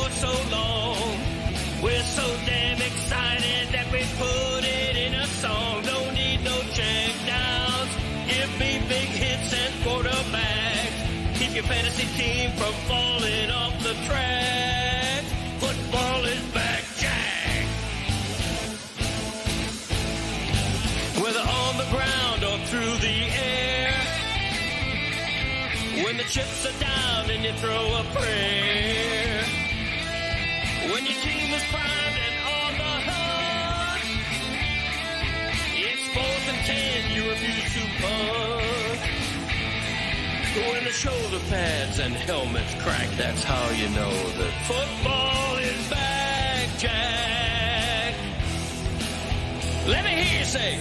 for so long. We're so damn excited that we put it in a song. Don't need no check downs. Give me big hits and quarterbacks. Keep your fantasy team from falling off the track. Football is back, Jack. Whether on the ground or through the air, when the chips are down and you throw a prayer, when your team is primed and on the hunt, it's 4th and 10, you refuse to punt. When the shoulder pads and helmets crack, that's how you know that football is back, Jack. Let me hear you say,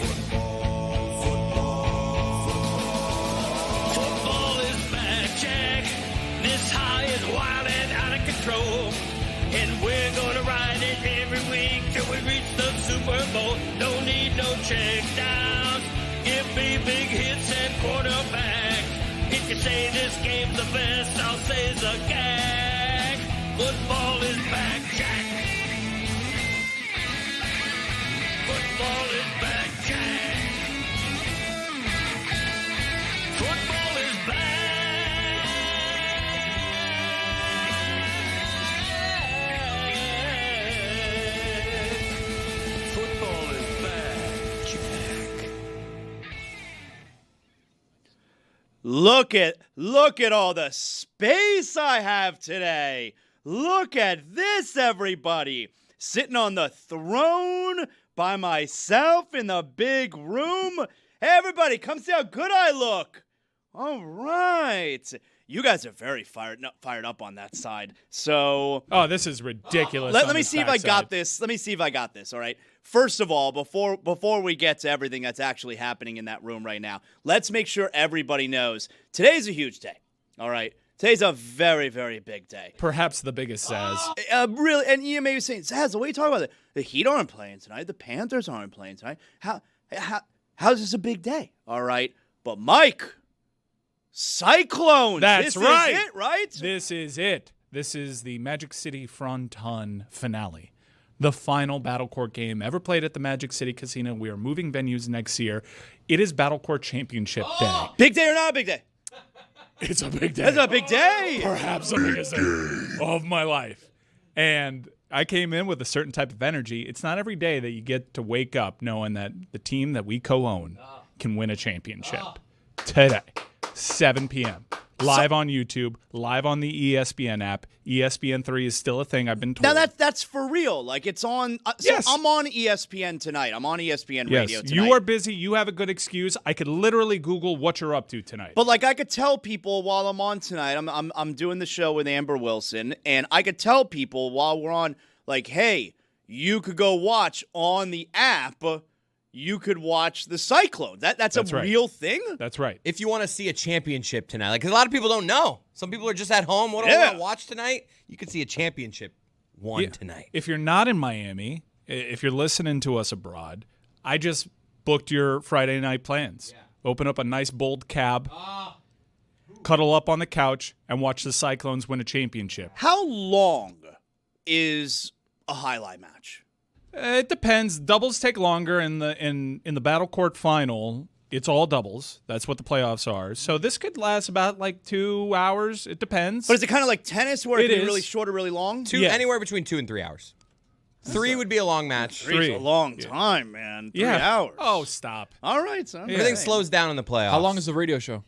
football is back, Jack. This high is wild and out of control, and we're gonna ride it every week till we reach the Super Bowl. Don't need no check downs. Give me big hits and quarterbacks. If you say this game's the best, I'll say it's a gag. Football is back, Jack. Football is back, Jack. Football is back. Football is back, Jack. Look at all the space I have today. Look at this, everybody. Sitting on the throne by myself in the big room. Hey, everybody, come see how good I look. All right. You guys are very fired up on that side. So, this is ridiculous. let me see if I got this. Let me see if I got this, all right? First of all, before we get to everything that's actually happening in that room right now, let's make sure everybody knows today's a huge day, all right? Today's a very, very big day. Perhaps the biggest, Zaz. Really, and you may be saying, Zaz, what are you talking about? The Heat aren't playing tonight. The Panthers aren't playing tonight. How's this a big day? All right, but Mike, Cyclones. That's right. This is it, right? This is it. This is the Magic City Fronton finale. The final Battlecourt game ever played at the Magic City Casino. We are moving venues next year. It is Battlecourt Championship Day. Big day or not a big day? It's a big day. It's a big day. Perhaps the biggest day of my life. And I came in with a certain type of energy. It's not every day that you get to wake up knowing that the team that we co-own can win a championship. Today, 7 p.m. Live on YouTube, live on the ESPN app. ESPN3 is still a thing, I've been told. Now, that's for real. Like, it's on. Yes. I'm on ESPN tonight. I'm on ESPN radio tonight. You are busy. You have a good excuse. I could literally Google what you're up to tonight. But, like, I could tell people while I'm on tonight, I'm doing the show with Amber Wilson, and I could tell people while we're on, like, hey, you could go watch on the app. You could watch the Cyclones. That's a right. real thing? That's right. If you want to see a championship tonight, like, 'cause a lot of people don't know. Some people are just at home. What do I want to watch tonight? You could see a championship tonight. If you're not in Miami, if you're listening to us abroad, I just booked your Friday night plans. Yeah. Open up a nice bold cab, cuddle up on the couch, and watch the Cyclones win a championship. How long is a highlight match? It depends. Doubles take longer in the Battlecourt final. It's all doubles. That's what the playoffs are. So this could last about like 2 hours. It depends. But is it kind of like tennis where it can be is. really short or really long? Anywhere between 2 and 3 hours. 3 would be a long match. Three's a long time, man. 3 hours. Oh, stop. All right. So Everything slows down in the playoffs. How long is the radio show?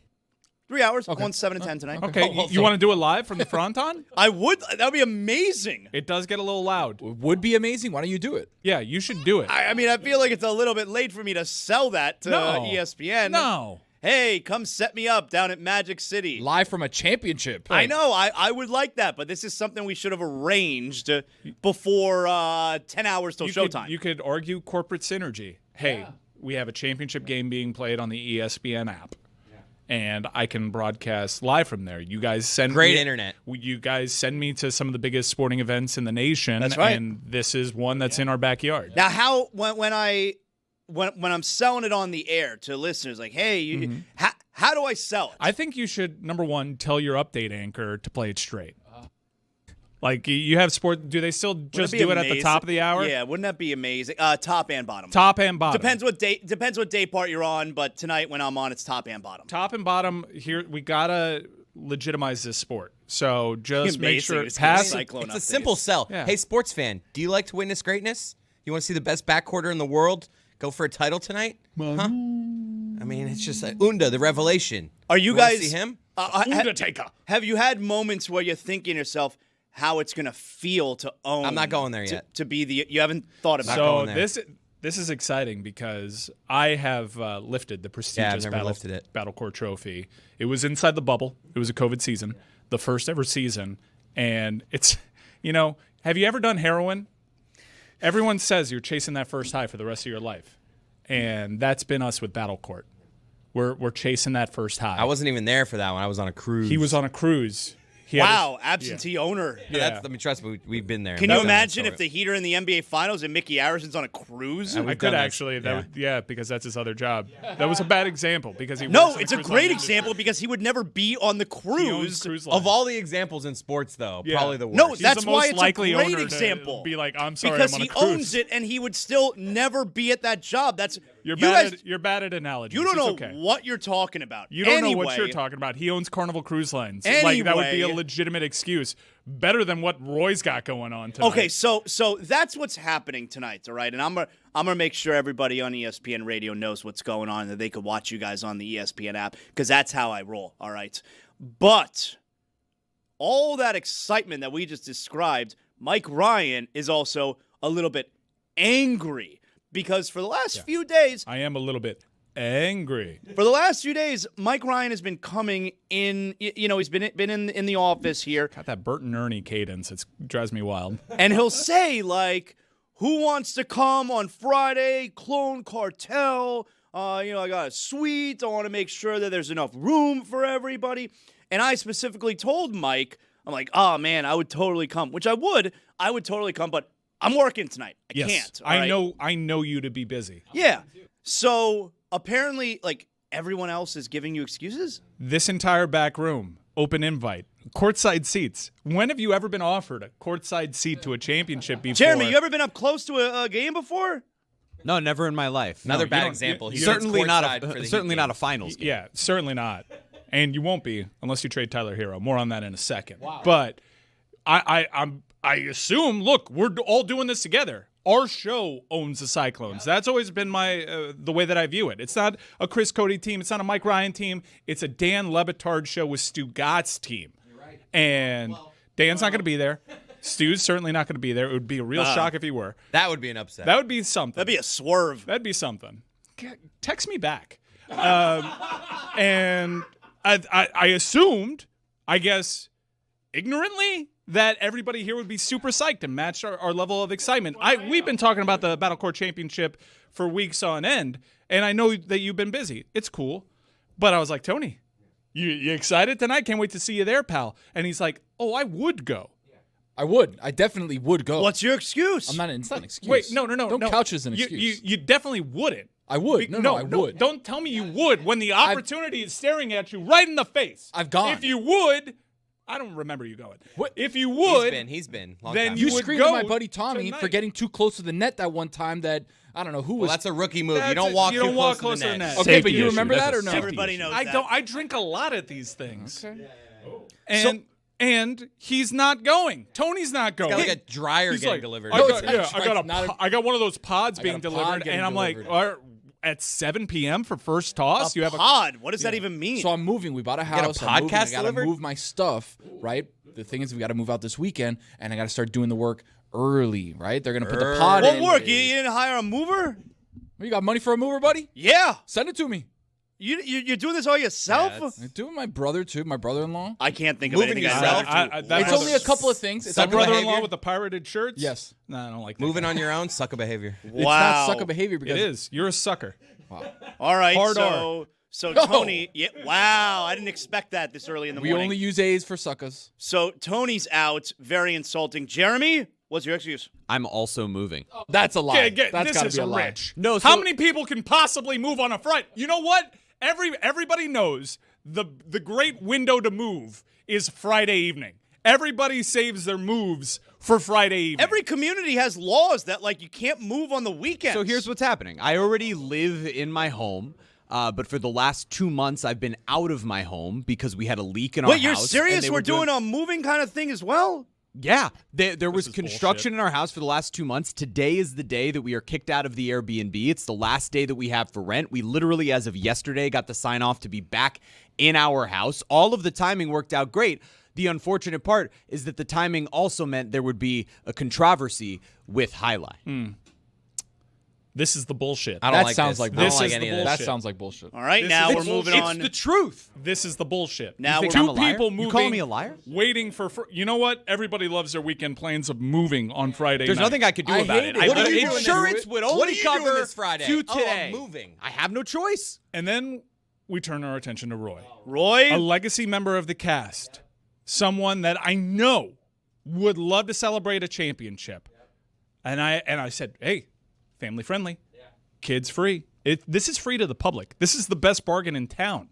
3 hours. Okay. On 7 to 10 tonight. Okay, you want to do it live from the Fronton? I would. That would be amazing. It does get a little loud. Would be amazing. Why don't you do it? Yeah, you should do it. I mean, I feel like it's a little bit late for me to sell that to ESPN. No. Hey, come set me up down at Magic City. Live from a championship. I know. I would like that, but this is something we should have arranged before 10 hours till showtime. You could argue corporate synergy. Hey, we have a championship game being played on the ESPN app. And I can broadcast live from there. You guys send Great internet. You guys send me to some of the biggest sporting events in the nation. That's right. And this is one that's in our backyard. Now, when I'm selling it on the air to listeners, like, hey, how do I sell it? I think you should, number one, tell your update anchor to play it straight. Like you have sport. Do they still just do it at the top of the hour? Yeah, wouldn't that be amazing? Top and bottom. Top and bottom. Depends what day part you're on, but tonight when I'm on, it's top and bottom. Top and bottom. Here we gotta legitimize this sport. So just make sure It's pass. It's a simple sell. Yeah. Hey, sports fan, do you like to witness greatness? You want to see the best backcourter in the world go for a title tonight? Huh? I mean, it's just Unda, the revelation. Are you wanna guys see him? Undertaker. Have you had moments where you're thinking to yourself how it's gonna feel to own? I'm not going there yet. To be the, you haven't thought about. So going there. this is exciting because I have lifted the prestigious never lifted it. Battlecourt trophy. It was inside the bubble. It was a COVID season, the first ever season, and it's have you ever done heroin? Everyone says you're chasing that first high for the rest of your life, and that's been us with Battlecourt. We're chasing that first high. I wasn't even there for that one. I was on a cruise. He was on a cruise. He had Wow, absentee owner. Yeah. I mean, trust me, we've been there. Can you imagine if the Heat are in the NBA Finals and Mickey Harrison's on a cruise? I we've could done that. actually. Because that's his other job. That was a bad example because he. No, works in it's a cruise great line example because he would never be on the industry. He owns cruise. cruise Of lines. all the examples in sports, though, Yeah. probably the worst. No, He's that's the why most it's likely a great owner to example. be like, I'm sorry, because I'm on he a cruise. owns it and he would still never be at that job. That's You're you bad. guys. You're bad at analogies. You don't know It's okay. what you're talking about. You don't know what Anyway, you're talking about. He owns Carnival Cruise Lines. Like that would be a Anyway. legitimate excuse. Better than what Roy's got going on tonight. Okay, so that's what's happening tonight, all right? And I'm gonna make sure everybody on ESPN Radio knows what's going on, and that they could watch you guys on the ESPN app, because that's how I roll, all right? But all that excitement that we just described, Mike Ryan is also a little bit angry because for the last few days, I am a little bit angry. Mike Ryan has been coming in. He's been in the office here, Got that Bert and Ernie cadence. It drives me wild. and he'll say like, "Who wants to come on Friday? Clone Cartel. I got a suite. I want to make sure that there's enough room for everybody." And I specifically told Mike, I'm like, "Oh man, I would totally come," which I would totally come, but I'm working tonight. I Yes, can't. all I right? I know you to be busy. Yeah. So apparently, like, everyone else is giving you excuses? This entire back room, open invite, courtside seats. When have you ever been offered a courtside seat to a championship before? Jeremy, you ever been up close to a game before? No, never in my life. Another you bad don't- example. you- He certainly sits not courtside for the a certainly Heat not a game. finals game. Yeah, certainly not. And you won't be unless you trade Tyler Hero. More on that in a second. Wow. But I assume, look, we're all doing this together. Our show owns the Cyclones. That's always been my the way that I view it. It's not a Chris Cody team. It's not a Mike Ryan team. It's a Dan Le Batard Show with Stugotz team. You're right. And Dan's not going to be there. Stu's certainly not going to be there. It would be a real shock if he were. That would be an upset. That would be something. That'd be a swerve. That'd be something. Text me back. And I assumed, I guess, ignorantly, that everybody here would be super psyched and match our level of excitement. We've been talking about the Battlecourt Championship for weeks on end, and I know that you've been busy. It's cool. But I was like, Tony, you excited tonight? Can't wait to see you there, pal. And he's like, oh, I would go. I would. I definitely would go. What's your excuse? It's not an excuse. Wait, no. Don't couch it as an You- excuse. You definitely wouldn't. I would. No, I would. Don't tell me you would when the opportunity is staring at you right in the face. I've gone. If you would, I don't remember you going. What? If you would, He's been. Long then time. You you would screamed at go my buddy Tommy tonight. for getting too close to the net that one time that, I don't know who Well, was. that's a rookie move. You That's don't it. walk You too don't walk close to the net. Okay, Safety but you issue. remember That's that a or no? safety Everybody issue. knows I that. don't. I drink a lot at these things. Okay. And he's not going. Tony's not going. Got like a dryer He's getting like, delivered. I No, got, it's yeah, I got it's not I got one of those pods I got being a pod delivered, getting and I'm delivered. like, at 7 p.m. for first toss, you have a pod. What does that even mean? So I'm moving. We bought a got a house. I'm moving. podcast I gotta delivered? move my stuff, right? The thing is, we got to move out this weekend, and I got to start doing the work early, right? They're gonna put the pod what in. work? You didn't hire a mover? You got money for a mover, buddy? Yeah. Send it to me. You're doing this all yourself? I do it with my brother too. My brother-in-law. I can't think of Moving anything yourself? I'd rather do. that It's brother- only a couple of things. It's that only brother-in-law behavior? with the pirated shirts. Yes. No, I don't like that. Moving on your own, sucker behavior. It's Wow. not sucker behavior It because is. You're a sucker. All right. Hard So Tony, yeah, wow, I didn't expect that this early in the we morning. only use A's for suckers. So Tony's out, very insulting. Jeremy, what's your excuse? I'm also moving. That's a lie. That's this gotta is be a lie. rich. No, How so- many people can possibly move on a front? You know what? Everybody knows the great window to move is Friday evening. Everybody saves their moves for Friday evening. Every community has laws that, like, you can't move on the weekends. So here's what's happening. I already live in my home, but for the last 2 months, I've been out of my home because we had a leak in our house. Wait, you're serious? and they We're were doing a moving kind of thing as well? Yeah, there was is construction bullshit. in our house for the last 2 months. Today is the day that we are kicked out of the Airbnb. It's the last day that we have for rent. We literally, as of yesterday, got the sign off to be back in our house. All of the timing worked out great. The unfortunate part is that the timing also meant there would be a controversy with Highline. This is the bullshit. I don't That like sounds this. like I don't This like is any the of this. That bullshit. sounds like bullshit. All right, This now is we're moving bullshit. on. It's the truth. This is the bullshit. Now think we're I'm Two a liar? people You moving. calling me a liar? Waiting for. You know what? Everybody loves their weekend plans of moving on Friday There's night. nothing I could do I about hate it. it. What are you doing Insurance this- would What only are you doing cover this Friday? to Oh, I'm today. moving. I have no choice. And then we turn our attention to Roy, Roy? a legacy member of the cast, someone that I know would love to celebrate a championship. And I said, hey, family friendly, kids free. This is free to the public. This is the best bargain in town.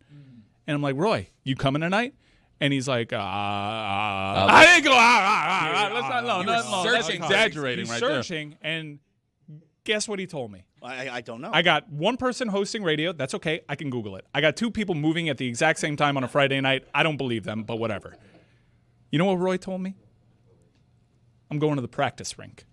And I'm like, Roy, you coming tonight? And he's like, I didn't go. Let's not. No, You were no, searching. that's Exaggerating He's right there. searching, and guess what he told me? I don't know. I got one person hosting radio. That's okay. I can Google it. I got 2 people moving at the exact same time on a Friday night. I don't believe them, but whatever. You know what Roy told me? I'm going to the practice rink.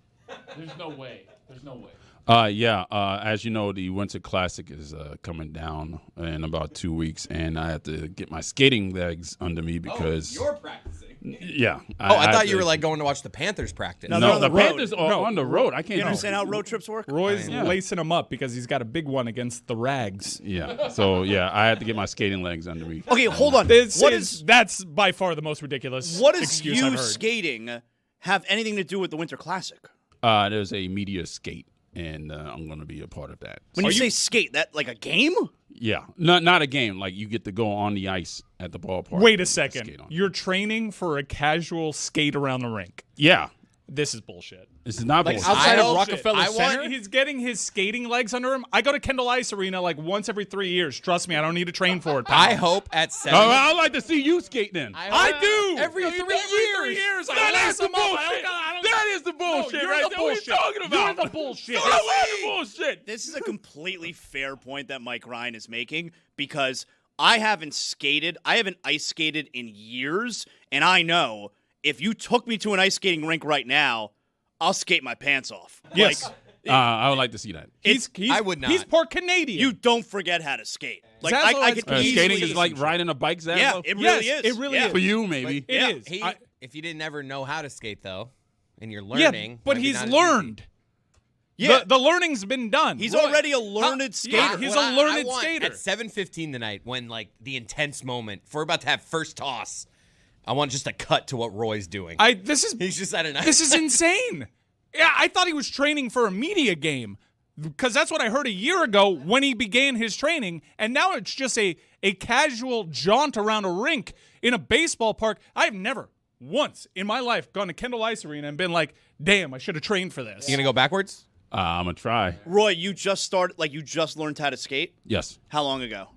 There's no way. There's no way. As you know, the Winter Classic is coming down in about 2 weeks, and I have to get my skating legs under me because You're practicing. yeah. I have thought you to- were like going to watch the Panthers practice. No, No, they're on the the road. Panthers are No. on the road. I You can't understand how road trips work? Roy's Yeah. lacing him up because he's got a big one against the Rags. Yeah. So yeah, I have to get my skating legs under me. Okay, hold on. That's by far the most ridiculous What does excuse I've you heard. skating have anything to do with the Winter Classic? There's a media skate, and I'm going to be a part of that. When you say skate, that like a game? Yeah, not a game. Like you get to go on the ice at the ballpark. Wait a and second. skate on it. You're training for a casual skate around the rink. Yeah, This is bullshit. this is not Like bullshit. outside of Bullshit. Rockefeller I Center? want, he's getting his skating legs under him. I go to Kendall Ice Arena like once every 3 years. Trust me, I don't need to train for it. pal. I hope at 7. I'd like to see you skate then. I do. Every 3 years. I That's lace the him up. I bullshit. don't- That is the bullshit you're right the there. What are you bullshit. talking about? You're the bullshit. That's the bullshit. This is a completely fair point that Mike Ryan is making because I haven't ice skated in years, and I know if you took me to an ice skating rink right now, I'll skate my pants off. Yes. Like, I would like to see that. I would not. He's part Canadian. you don't forget how to skate. Like Zazzle I has could easily Skating do is like some riding a bike, Zach. Yeah, it really Yes, is. it really Yeah. is. For you, maybe. It Yeah. is. If you didn't ever know how to skate, though, and you're Yeah, learning. but maybe he's not as easy. learned. Yeah. The learning's been done. He's Roy- already a learned skater. Yeah, he's What a learned I want skater. At 7:15 tonight, when like the intense moment, if we're about to have first toss, I want just a cut to what Roy's doing. He's just at an This is insane. Yeah, I thought he was training for a media game because that's what I heard a year ago when he began his training, and now it's just a casual jaunt around a rink in a baseball park. I've never once in my life gone to Kendall Ice Arena and been like, damn, I should have trained for this. You gonna go backwards? I'm going to try. Roy, you just learned how to skate? Yes. How long ago?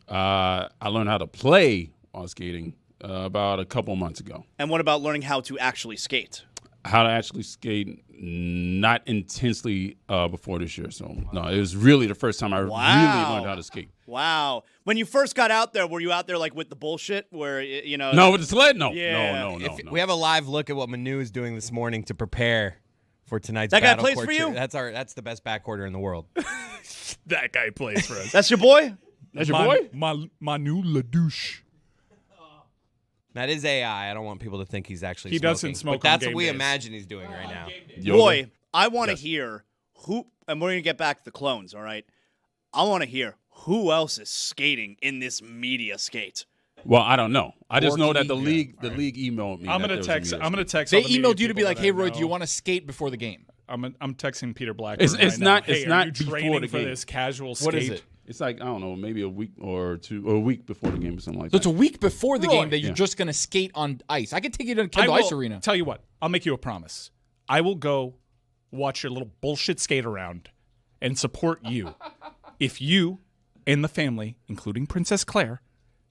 I learned how to play while skating about a couple months ago. And what about learning how to actually skate? How to actually skate, not intensely before this year. So, no, it was really the first time I really learned how to skate. Wow. When you first got out there, were you out there like with the bullshit where, you know? No, with the sled? No. Yeah. No. We have a live look at what Manu is doing this morning to prepare for tonight's That guy Battlecourt plays for show. you? That's the best backcourter in the world. That guy plays for us. That's your boy? That's your boy? Manu Ladouche. That is AI. I don't want people to think he's actually He smoking. doesn't smoke But that's on what game we days. imagine he's doing right now. Yoga? Roy, I want to hear who, and we're going to get back to the clones, all right? I want to hear who else is skating in this media skate. Well, I don't know. I just know that the Porky. league emailed me. I'm that gonna there was a text. media I'm gonna skate. text. They all the media emailed you to be people like, that "Hey, I Roy, do you know. want to skate before the game?" I'm texting Peter Black. It's right not- now. it's Hey, not are you before training the for game. this casual skate? What is it? It's like, I don't know, maybe a week or two, or a week before the game or something like So it's that. a week before the game that you're Yeah. just going to skate on ice. I could take you to I Kendall will Ice Arena. tell you what. I'll make you a promise. I will go watch your little bullshit skate around and support you if you and the family, including Princess Claire,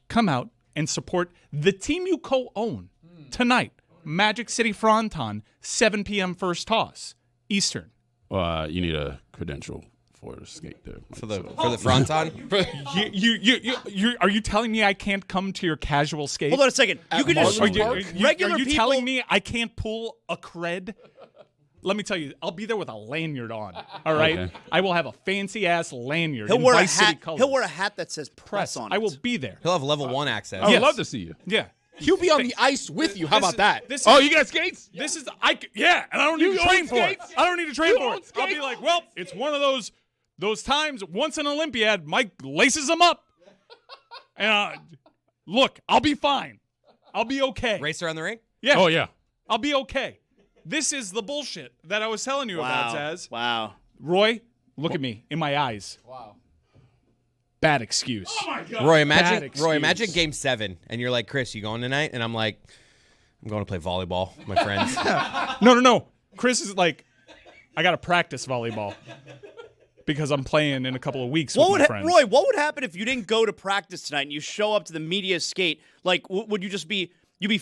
come out and support the team you co-own tonight Magic City Fronton, 7 p.m. first toss, Eastern. You need a credential for the skate there. For the fronton? Are you telling me I can't come to your casual skate? Hold on a second. You can just regular Are you people. telling me I can't pull a cred? Let me tell you, I'll be there with a lanyard on. All right, Okay. I will have a fancy ass lanyard. He'll in wear a Vice City hat. colors. He'll wear a hat that says press on it. I will be there. He'll have level 1 access. I would Yes. love to see you. Yeah. He'll be on the ice with you. How about that? This Oh, is, you got skates? this is yeah, and I don't need to own train for it. skates? I don't need to train You for own it. I'll be skates? like, well, it's one of those times once an Olympiad, Mike laces them up, and look, I'll be fine. I'll be okay. Race around the ring? Yeah. Oh, yeah. I'll be okay. This is the bullshit that I was telling you about, Zaz. Wow. Roy, look at me in my eyes. Wow. Bad excuse. Oh my God. Roy, Bad imagine excuse. game 7, and you're like, Chris, you going tonight? And I'm like, I'm going to play volleyball with my friends. No. Chris is like, I got to practice volleyball because I'm playing in a couple of weeks with my friends. Roy, what would happen if you didn't go to practice tonight and you show up to the media skate? Like, would you just be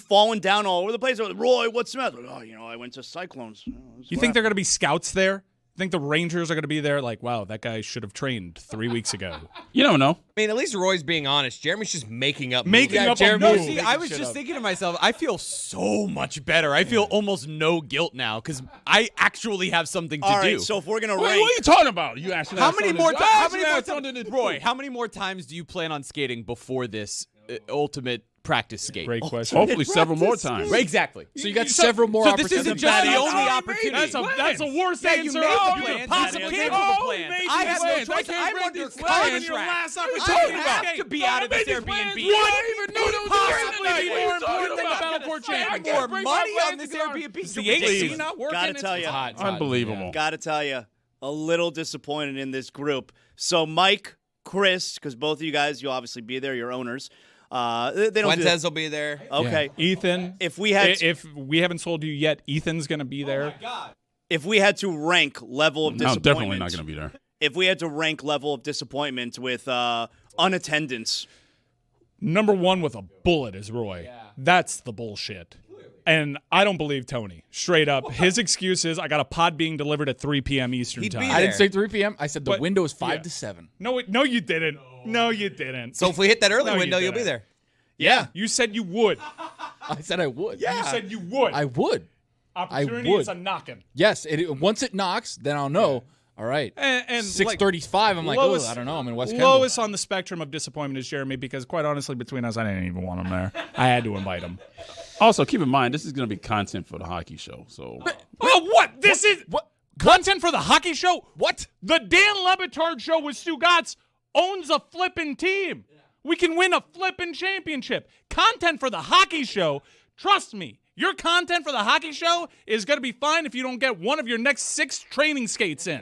falling down all over the place? Or, Roy, what's the matter? Like, I went to Cyclones. You think they're going to be scouts there? Think the Rangers are going to be there? Like, wow, that guy should have trained 3 weeks ago. You don't know. I mean, at least Roy's being honest. Jeremy's just making up Making moves. up a Jeremy- move. No, see, I was just thinking to myself, I feel so much better. I feel almost no guilt now because I actually have something to All do. right, so if we're going to What are rank. you talking about? You actually How many more times, times? Roy? How many more times do you plan on skating before this ultimate practice skate? Great question. Hopefully several more times. Right, exactly. So you got several more So this opportunities. isn't just the That's only already opportunity. That's a worse Yeah, answer. you made the you plans. could possibly You give. gave them the plans. I have no choice. I'm under contract. Your last I opportunity. have to be out of this Airbnb. What even know there was possibly be more important than the Battlecourt championship? More money on this Airbnb. Is the AC not working? Gotta It's tell you. hot. Unbelievable. Gotta tell you, a little disappointed in this group. So Mike, Chris, because both of you guys, you'll obviously be there, you're owners. They don't do Fuentes will be there. Okay. Ethan, If we had if we haven't sold you yet, Ethan's going to be there. if we had to rank level of No, disappointment, definitely not going to be there. if we had to rank level of disappointment with unattendance, Number one with a bullet is Roy. That's the bullshit. And I don't believe Tony. Straight up. His excuse is I got a pod being delivered at 3 p.m. Eastern He'd be time. there. I didn't say 3 p.m. I said the But- window is 5 yeah. to 7. No, you didn't. No, you didn't. So if we hit that early No, you window, you'll be didn't. there. yeah. You said you would. I said I would. You said you would. I would. Opportunity would. is a knocking. Yes. Once it knocks, then I'll know. All right. And 6:35. I'm like, lowest- oh, I don't know. I'm in West Kendall. Lowest on the spectrum of disappointment is Jeremy because, quite honestly, between us, I didn't even want him there. I had to invite him. Also, keep in mind, this is going to be content for the hockey show. So Well, what? This is content for the hockey show? What? The Dan Le Batard Show with Stugotz owns a flippin' team. We can win a flippin' championship. Content for the hockey show, trust me, your content for the hockey show is going to be fine if you don't get one of your next 6 training skates in.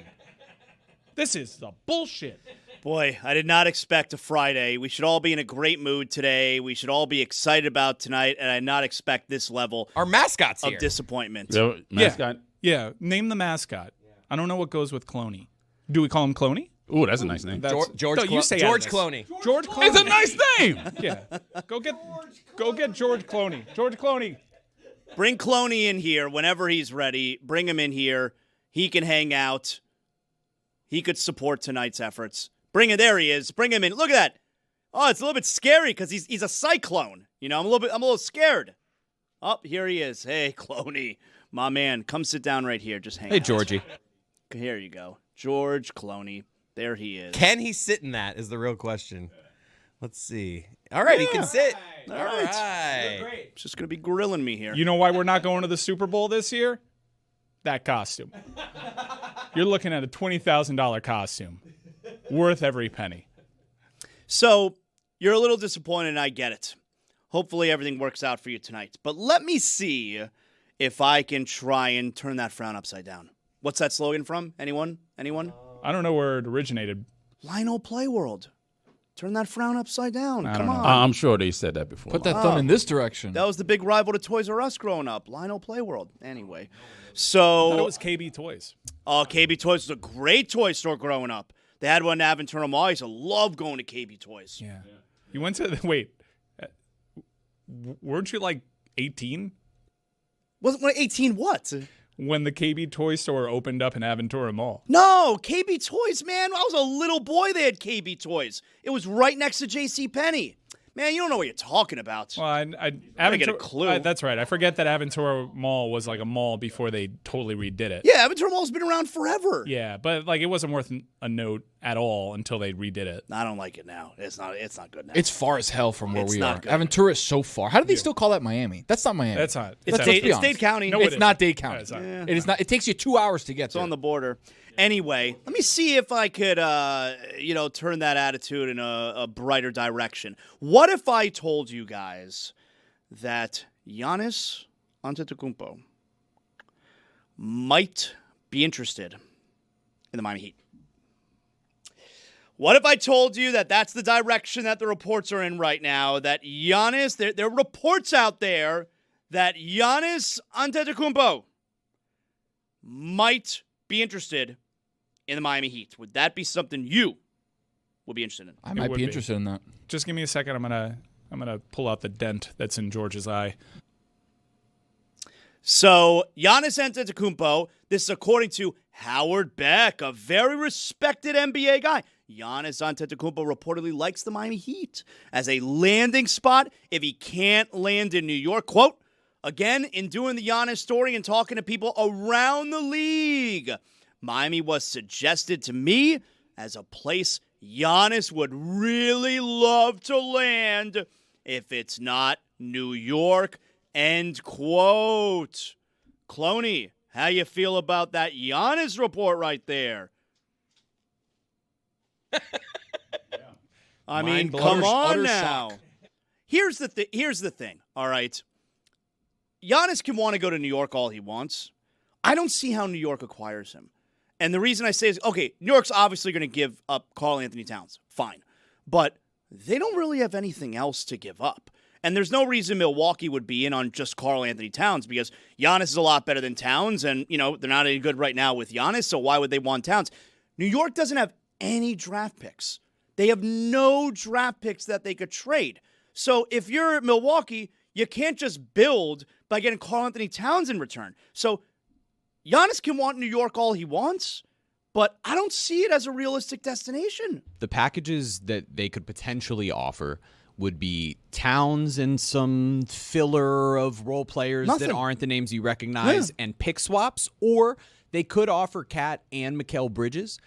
This is the bullshit. Boy, I did not expect a Friday. We should all be in a great mood today. We should all be excited about tonight, and I did not expect this level Our mascot's of here. disappointment. the mascot. Yeah, name the mascot. I don't know what goes with Clooney. Do we call him Clooney? Ooh, that's a nice name. George No, you say George Elvis. Clooney. George Clooney. It's a nice name. Yeah. Go get George Clooney. George Clooney. Bring Clooney in here whenever he's ready. Bring him in here. He can hang out. He could support tonight's efforts. Bring him. There he is. Bring him in. Look at that. Oh, it's a little bit scary because he's a cyclone. You know, I'm a little scared. Oh, here he is. Hey, Clooney, my man, come sit down right here. Just hang. Hey, out. Georgie. Here you go, George Clooney. There he is. Can he sit in that is the real question. Let's see. All right, he can sit. All right. It's just gonna be grilling me here. You know why we're not going to the Super Bowl this year? That costume. You're looking at a $20,000 costume. Worth every penny. So you're a little disappointed, and I get it. Hopefully everything works out for you tonight. But let me see if I can try and turn that frown upside down. What's that slogan from? Anyone? I don't know where it originated. Lionel Playworld. Turn that frown upside down. I Come don't know. on. I'm sure they said that before. Put that thumb in this direction. That was the big rival to Toys R Us growing up. Lionel Playworld. Anyway. I thought it So, was KB Toys. KB Toys was a great toy store growing up. They had one in Aventura Mall. I used to love going to KB Toys. Yeah. You went to wait. Weren't you like 18? Wasn't 18 what? When the KB toy store opened up in Aventura Mall. No, KB Toys, man. I was a little boy. They had KB Toys. It was right next to J.C. Penney. Man, you don't know what you're talking about. Well, I get a clue. That's right. I forget that Aventura Mall was like a mall before they totally redid it. Yeah, Aventura Mall's been around forever. Yeah, but like it wasn't worth a note at all until they redid it. I don't like it now. It's not good now. It's far as hell from where It's we not are. good. Aventura is so far. How do they still call that Miami? That's not Miami. That's not. It's Let's be honest. Dade County. No, It's it not isn't. Dade County. Yeah, it's not. It is not. It takes you 2 hours to get It's there. on the border. Anyway, let me see if I could, turn that attitude in a brighter direction. What if I told you guys that Giannis Antetokounmpo might be interested in the Miami Heat? What if I told you that that's the direction that the reports are in right now? That Giannis, there are reports out there that Giannis Antetokounmpo might be interested in the Miami Heat. Would that be something you would be interested in? I might would be be. interested in that. Just give me a second. I'm gonna pull out the dent that's in George's eye. So, Giannis Antetokounmpo, this is according to Howard Beck, a very respected NBA guy. Giannis Antetokounmpo reportedly likes the Miami Heat as a landing spot if he can't land in New York. Quote, again, in doing the Giannis story and talking to people around the league, Miami was suggested to me as a place Giannis would really love to land if it's not New York, end quote. Clooney, how you feel about that Giannis report right there? I mean, come on now. shock. Here's the thing, all right? Giannis can want to go to New York all he wants. I don't see how New York acquires him. And the reason I say is, okay, New York's obviously going to give up Karl Anthony Towns. Fine. But they don't really have anything else to give up. And there's no reason Milwaukee would be in on just Karl Anthony Towns because Giannis is a lot better than Towns. And, they're not any good right now with Giannis, so why would they want Towns? New York doesn't have any draft picks. They have no draft picks that they could trade. So if you're Milwaukee, you can't just build by getting Karl Anthony Towns in return. So Giannis can want New York all he wants, but I don't see it as a realistic destination. The packages that they could potentially offer would be Towns and some filler of role players Nothing. that aren't the names you recognize and pick swaps, or they could offer Kat and Mikal Bridges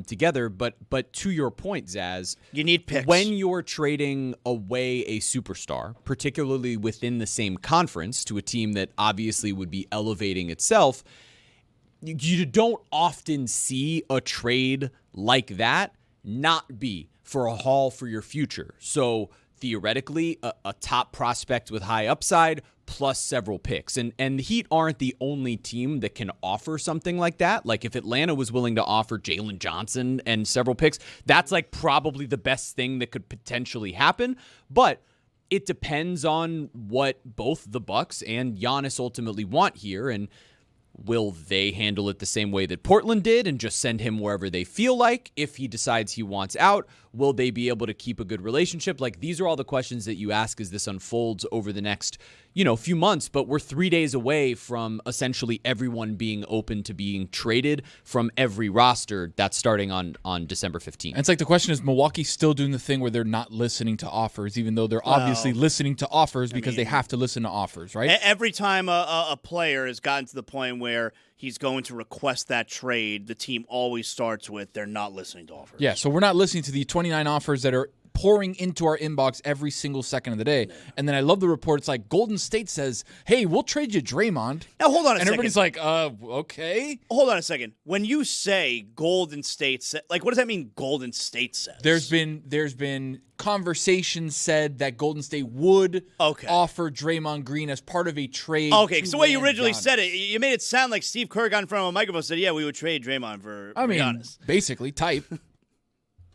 together. But to your point, Zaz, You need picks. when you're trading away a superstar, particularly within the same conference, to a team that obviously would be elevating itself, you don't often see a trade like that not be for a haul for your future. So theoretically, a top prospect with high upside plus several picks. And the Heat aren't the only team that can offer something like that. Like if Atlanta was willing to offer Jalen Johnson and several picks, that's like probably the best thing that could potentially happen. But it depends on what both the Bucks and Giannis ultimately want here. And will they handle it the same way that Portland did and just send him wherever they feel like? If he decides he wants out, will they be able to keep a good relationship? Like, these are all the questions that you ask as this unfolds over the next, few months. But we're 3 days away from essentially everyone being open to being traded from every roster. That's starting on December 15th. And it's like the question is, Milwaukee still doing the thing where they're not listening to offers, even though they're obviously listening to offers because they have to listen to offers, right? Every time a player has gotten to the point where he's going to request that trade, the team always starts with they're not listening to offers. Yeah, so we're not listening to the 29 offers that are pouring into our inbox every single second of the day. And then I love the report. It's like Golden State says, hey, we'll trade you Draymond. Now, hold on a and second. everybody's like, okay. Hold on a second. When you say Golden State, what does that mean Golden State says? There's been conversations said that Golden State would offer Draymond Green as part of a trade. Okay, so the way you land originally Giannis. said it, you made it sound like Steve Kerr got in front of a microphone and said, yeah, we would trade Draymond for Giannis. Basically, type.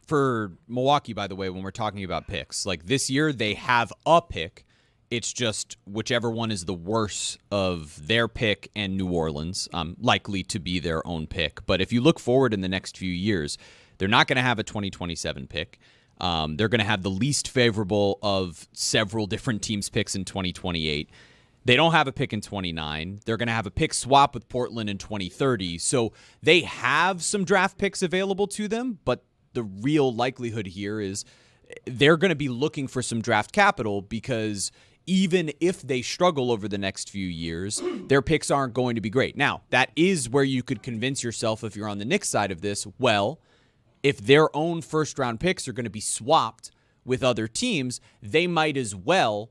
For Milwaukee, by the way, when we're talking about picks, like this year they have a pick. It's just whichever one is the worst of their pick and New Orleans, likely to be their own pick. But if you look forward in the next few years, they're not going to have a 2027 pick. They're going to have the least favorable of several different teams' picks in 2028. They don't have a pick in 29. They're going to have a pick swap with Portland in 2030. So they have some draft picks available to them, but the real likelihood here is they're going to be looking for some draft capital because even if they struggle over the next few years, their picks aren't going to be great. Now, that is where you could convince yourself, if you're on the Knicks side of this, well, if their own first-round picks are going to be swapped with other teams, they might as well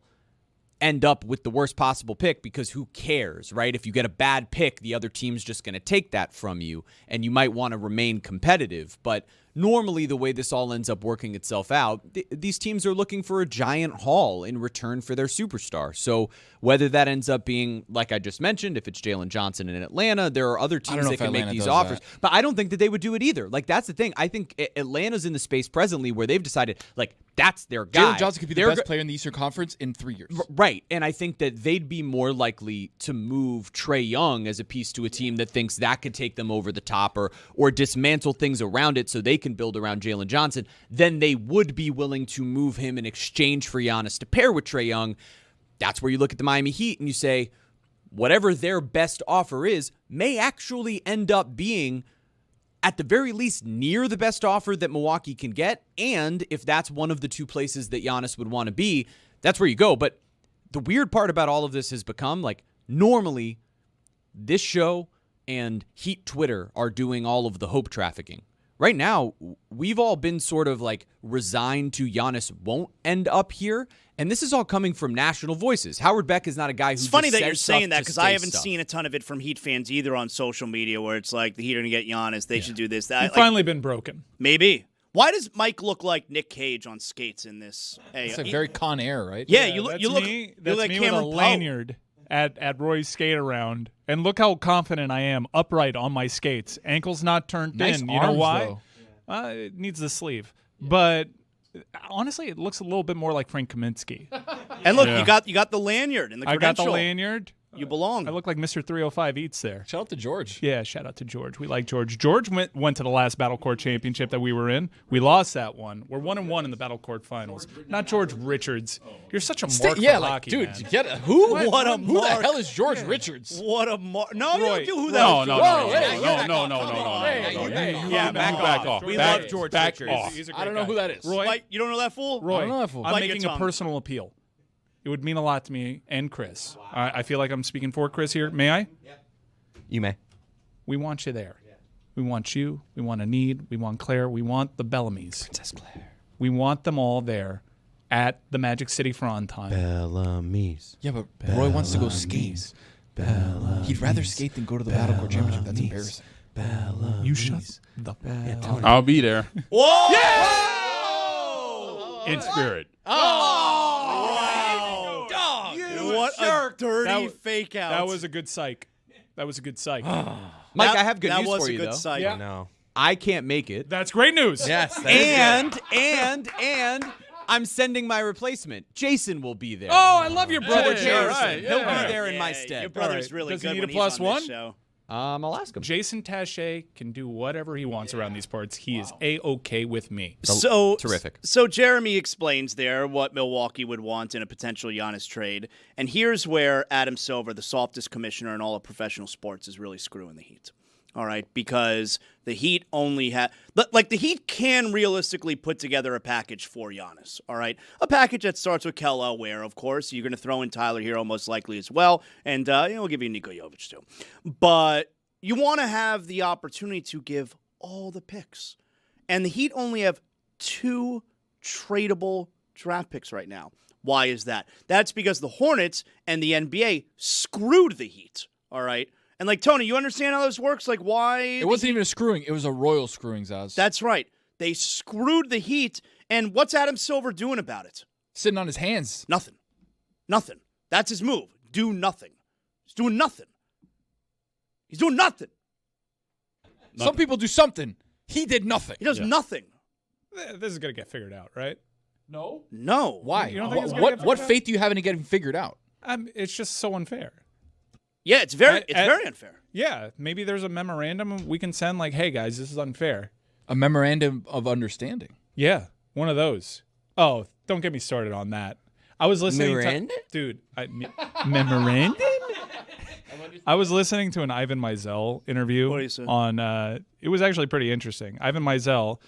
end up with the worst possible pick because who cares, right? If you get a bad pick, the other team's just going to take that from you, and you might want to remain competitive. But normally the way this all ends up working itself out, these teams are looking for a giant haul in return for their superstar. So whether that ends up being, like I just mentioned, if it's Jalen Johnson in Atlanta, there are other teams that can make these offers. But I don't think that they would do it either. Like, that's the thing. I think Atlanta's in the space presently where they've decided, like, that's their guy. Jalen Johnson could be the best player in the Eastern Conference in 3 years. Right. And I think that they'd be more likely to move Trae Young as a piece to a team that thinks that could take them over the top or dismantle things around it so they can build around Jalen Johnson than they would be willing to move him in exchange for Giannis to pair with Trae Young. That's where you look at the Miami Heat and you say, whatever their best offer is may actually end up being at the very least near the best offer that Milwaukee can get. And if that's one of the two places that Giannis would want to be, that's where you go. But the weird part about all of this has become, like, normally this show and Heat Twitter are doing all of the hope trafficking. Right now, we've all been sort of like resigned to Giannis won't end up here. And this is all coming from national voices. Howard Beck is not a guy who. It's funny that you're saying that because I haven't seen a ton of it from Heat fans either on social media where it's like the Heat are going to get Giannis. They should do this. That. He's finally been broken. Maybe. Why does Mike look like Nick Cage on skates in this? It's like very Con Air, right? Yeah, you look That's like me Cameron with a Poe. lanyard at Roy's skate around. And look how confident I am upright on my skates. Ankles not turned Nice in. You know arms, why? though. It needs the sleeve. But honestly, it looks a little bit more like Frank Kaminsky. And look, you got the lanyard and the I got credential. the lanyard. You belong. I look like Mr. 305 Eats there. Shout out to George. Yeah, shout out to George. We like George. George went to the last Battlecourt championship that we were in. We lost that one. We're 1-1 in the Battlecourt finals. Not George Richards. You're such a mark for hockey, dude, man. get who? What a who the mark. hell is George Richards? What a No, you Roy. don't do who that No, is. no, Whoa, no. Yeah, back Back off. off. We Back- love George back Richards. off. He's a great I don't know guy. who that is. Roy, Mike, you don't know that fool? Roy, I don't know that fool. I'm Bite your making a tongue. personal appeal. It would mean a lot to me and Chris. I feel like I'm speaking for Chris here. May I? You may. We want you there. We want you. We want Anid. We want Claire. We want the Bellamy's. Princess Claire. We want them all there at the Magic City for on time. Bellamy's. Yeah, but Roy wants to go skate. He'd rather skate than go to the Battlecourt Championship. That's embarrassing. You shut the I'll be there Whoa! in spirit. What a dirty fake out. That was a good psych. Mike, I have good that news was for a you, good though. sight. Yeah. No. I can't make it. That's great news. Yes. That is good. And I'm sending my replacement. Jason will be there. Oh, I love your brother, George Jason. Harrison. He'll Yeah. be there in my Your stead. brother's All right. really Does he good need when a he's plus on one? this show. I'll ask him. Jason Taché can do whatever he wants around these parts. He is A-OK with me. So terrific. So Jeremy explains there what Milwaukee would want in a potential Giannis trade, and here's where Adam Silver, the softest commissioner in all of professional sports, is really screwing the Heat. All right, because the Heat only have the Heat can realistically put together a package for Giannis. All right, a package that starts with Kela, where of course you're going to throw in Tyler Hero most likely as well, and we'll give you Nikola Jovic too. But you want to have the opportunity to give all the picks, and the Heat only have 2 tradable draft picks right now. Why is that? That's because the Hornets and the NBA screwed the Heat. All right. And, like, Tony, you understand how this works? Like, why? It wasn't even a screwing. It was a royal screwing, Zaz. That's right. They screwed the Heat. And what's Adam Silver doing about it? Sitting on his hands. Nothing. That's his move. Do nothing. He's doing nothing. Some people do something. He did nothing. He does nothing. This is going to get figured out, right? No. Why? You don't think it's gonna get What figured out? faith do you have in it getting figured out? It's just so unfair. Yeah, it's very unfair. Yeah, maybe there's a memorandum we can send like, hey, guys, this is unfair. A memorandum of understanding. Yeah, one of those. Oh, don't get me started on that. I was listening Miranda? Memorandum? I was listening to an Ivan Mizell interview What do you say? on it was actually pretty interesting. Ivan Mizell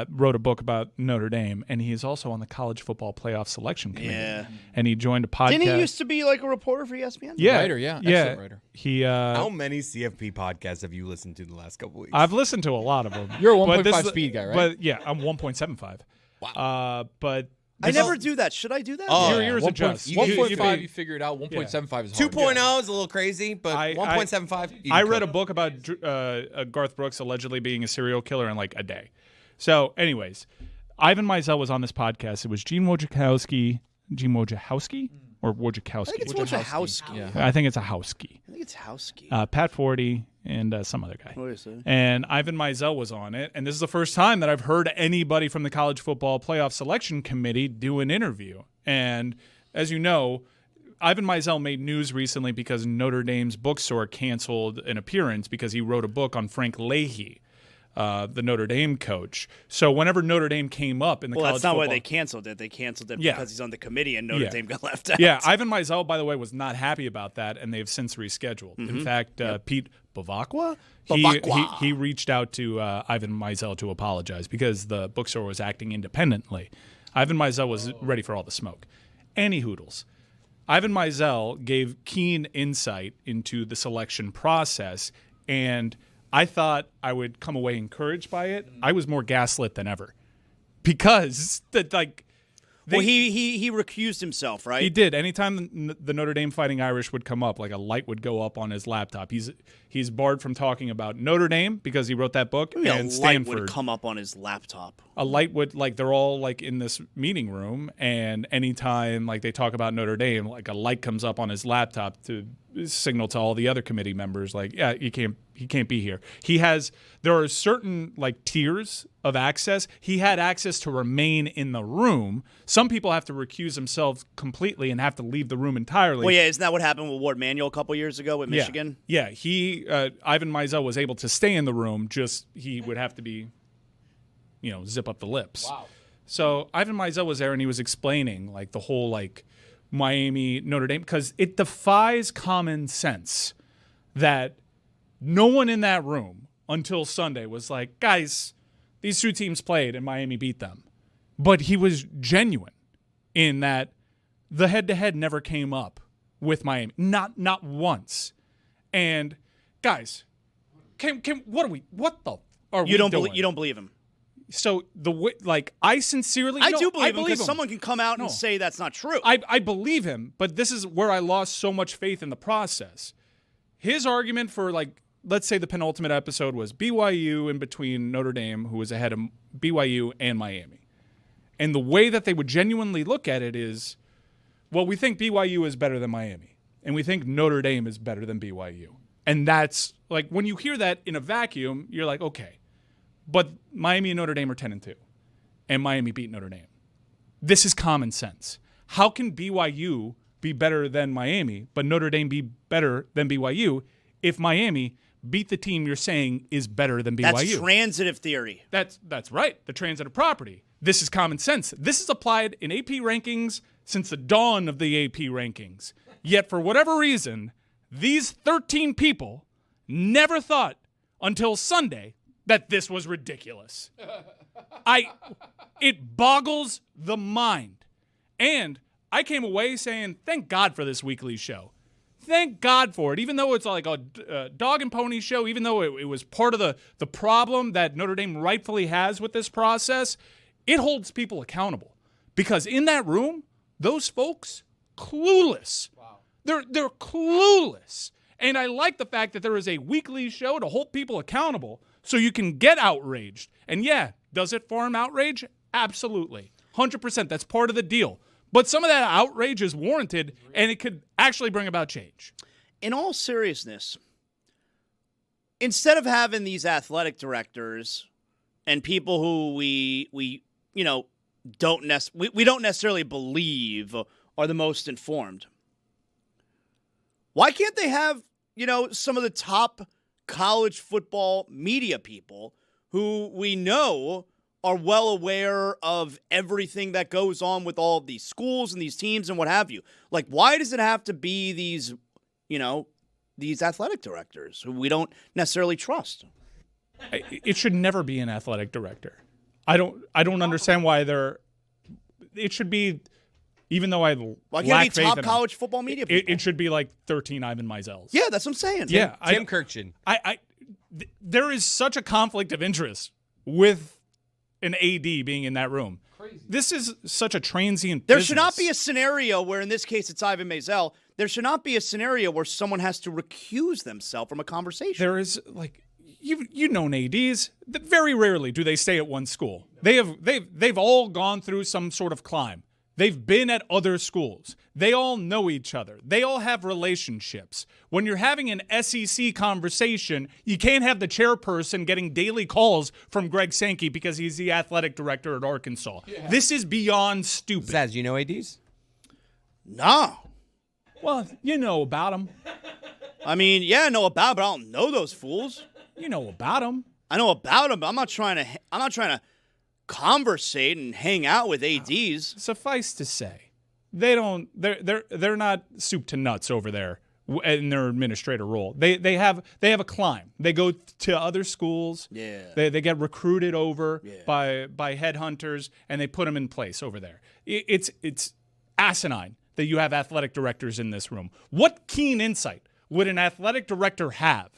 wrote a book about Notre Dame, and he is also on the college football playoff selection committee. Yeah. And he joined a podcast. Didn't he used to be like a reporter for ESPN? Yeah. Writer, yeah. Excellent writer. He How many CFP podcasts have you listened to the last couple weeks? I've listened to a lot of them. You're a But 1.5 this- speed guy, right? But yeah, I'm 1.75. Wow. But I never do that. Should I do that? Oh, yours adjusts. 1.5 you figure it out. 1.75 is hard. 2.0 is a little crazy, but I- 1.75. you I can read a cook. book about Garth Brooks allegedly being a serial killer in like a day. So, anyways, Ivan Mizell was on this podcast. It was Gene Wojciechowski or Wojciechowski? I think it's Wojciechowski. Yeah. I think it's a Howski. I think it's Howski. Pat Forty and some other guy. What do you say? And Ivan Mizell was on it. And this is the first time that I've heard anybody from the college football playoff selection committee do an interview. And as you know, Ivan Mizell made news recently because Notre Dame's bookstore canceled an appearance because he wrote a book on Frank Leahy, the Notre Dame coach. So whenever Notre Dame came up in the Well, college that's not why football, they canceled it. They canceled it Yeah. because he's on the committee and Notre Dame got left out. yeah, Ivan Mizell, by the way, was not happy about that, and they've since rescheduled. In fact, Pete Bavacqua, he reached out to Ivan Mizell to apologize because the bookstore was acting independently. Ivan Mizell was ready for all the smoke. Any hoodles. Ivan Mizell gave keen insight into the selection process, and I thought I would come away encouraged by it. I was more gaslit than ever because Well, he recused himself, right? he did. Anytime the Notre Dame Fighting Irish would come up, like a light would go up on his laptop. He's barred from talking about Notre Dame because he wrote that book, Maybe and a light Stanford. would come up on his laptop. A light would, like, they're all like in this meeting room, and anytime like they talk about Notre Dame, like a light comes up on his laptop to signal to all the other committee members, like, yeah, he can't be here. There are certain like tiers of access. He had access to remain in the room. Some people have to recuse themselves completely and have to leave the room entirely. Well, yeah, isn't that what happened with Ward Manuel a couple years ago with Michigan? Yeah, Ivan Mizell was able to stay in the room, just he would have to be, zip up the lips. Wow. So Ivan Mizell was there and he was explaining like the whole like Miami, Notre Dame, because it defies common sense that no one in that room until Sunday was like, guys, these two teams played and Miami beat them. But he was genuine in that the head-to-head never came up with Miami. Not once. And guys, what are we doing? You don't believe him? So the way, like, I sincerely, I do believe him because him. someone can come out and say that's not true. I believe him, but this is where I lost so much faith in the process. His argument for, like, let's say the penultimate episode was BYU in between Notre Dame, who was ahead of BYU and Miami. And the way that they would genuinely look at it is, well, we think BYU is better than Miami, and we think Notre Dame is better than BYU. And that's, like, when you hear that in a vacuum, you're like, okay. But Miami and Notre Dame are 10-2, and Miami beat Notre Dame. This is common sense. How can BYU be better than Miami, but Notre Dame be better than BYU if Miami beat the team you're saying is better than BYU? That's transitive theory. That's right, the transitive property. This is common sense. This is applied in AP rankings since the dawn of the AP rankings. Yet, for whatever reason, these 13 people never thought until Sunday that this was ridiculous. It boggles the mind. And I came away saying, thank God for this weekly show. Thank God for it. Even though it's like a dog and pony show, even though it was part of the problem that Notre Dame rightfully has with this process, it holds people accountable. Because in that room, those folks, clueless. Wow. They're clueless. And I like the fact that there is a weekly show to hold people accountable so you can get outraged. And yeah, does it farm outrage? Absolutely. 100%. That's part of the deal. But some of that outrage is warranted, and it could actually bring about change. In all seriousness, instead of having these athletic directors and people who we don't necessarily believe are the most informed, why can't they have, some of the top college football media people who we know are well aware of everything that goes on with all of these schools and these teams and what have you. Like, why does it have to be these, these athletic directors who we don't necessarily trust? It should never be an athletic director. I don't understand why it should be, even though I Why can't lack it be faith top in college football media people? it should be like 13 Ivan Meisels. Yeah, that's what I'm saying. Yeah, Tim Kirchin. There is such a conflict of interest with an AD being in that room. Crazy. This is such a transient There business. should not be a scenario where, in this case, it's Ivan Maisel. There should not be a scenario where someone has to recuse themselves from a conversation. There is, like, you've known ADs. That very rarely do they stay at one school. They've all gone through some sort of climb. They've been at other schools. They all know each other. They all have relationships. When you're having an SEC conversation, you can't have the chairperson getting daily calls from Greg Sankey because he's the athletic director at Arkansas. Yeah. This is beyond stupid. Zaz, you know ADs? No. Well, you know about them. I mean, yeah, I know about, but I don't know those fools. You know about them. I know about them, but I'm not trying to conversate and hang out with ADs. Suffice to say, they're not soup to nuts over there in their administrator role. They have a climb. They go to other schools. Yeah. They get recruited over by headhunters, and they put them in place over there. It's asinine that you have athletic directors in this room. What keen insight would an athletic director have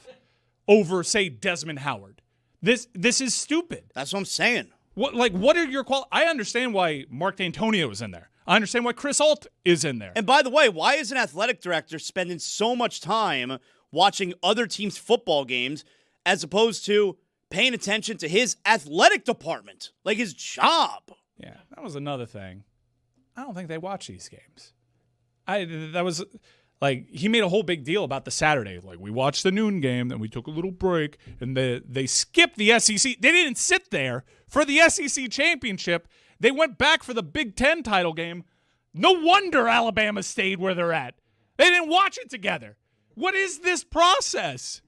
over, say, Desmond Howard? This is stupid. That's what I'm saying. What are your I understand why Mark D'Antonio is in there. I understand why Chris Alt is in there. And by the way, why is an athletic director spending so much time watching other teams' football games as opposed to paying attention to his athletic department, like his job? Yeah, that was another thing. I don't think they watch these games. He made a whole big deal about the Saturday. Like, we watched the noon game, then we took a little break, and they skipped the SEC. They didn't sit there for the SEC championship. They went back for the Big Ten title game. No wonder Alabama stayed where they're at. They didn't watch it together. What is this process?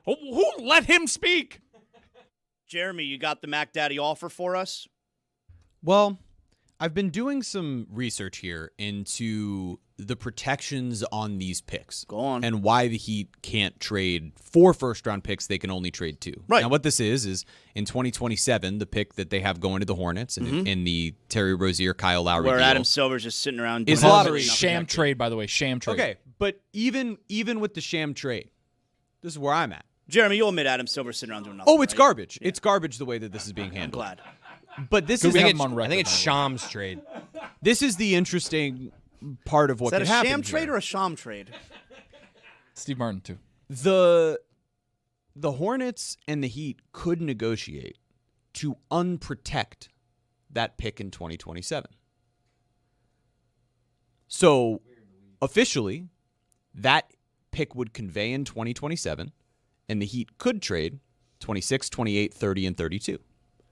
Who let him speak? Jeremy, you got the Mac Daddy offer for us? Well, I've been doing some research here into the protections on these picks. Go on. And why the Heat can't trade 4 first-round picks. They can only trade 2. Right. Now, what this is in 2027, the pick that they have going to the Hornets in the Terry Rozier, Kyle Lowry Where deal, Adam Silver's just sitting around doing Is lottery. Sham trade, by the way. Sham trade. Okay, but even with the sham trade, this is where I'm at. Jeremy, you'll admit Adam Silver's sitting around doing nothing. Oh, it's right? garbage. Yeah. It's garbage the way that this is being I'm handled. glad. But this Good is we have I him on record, think it's by the Shams trade. This is the interesting part of what Is that could a happen sham here. trade or a sham trade? Steve Martin, too. The Hornets and the Heat could negotiate to unprotect that pick in 2027. So, officially, that pick would convey in 2027, and the Heat could trade 26, 28, 30, and 32.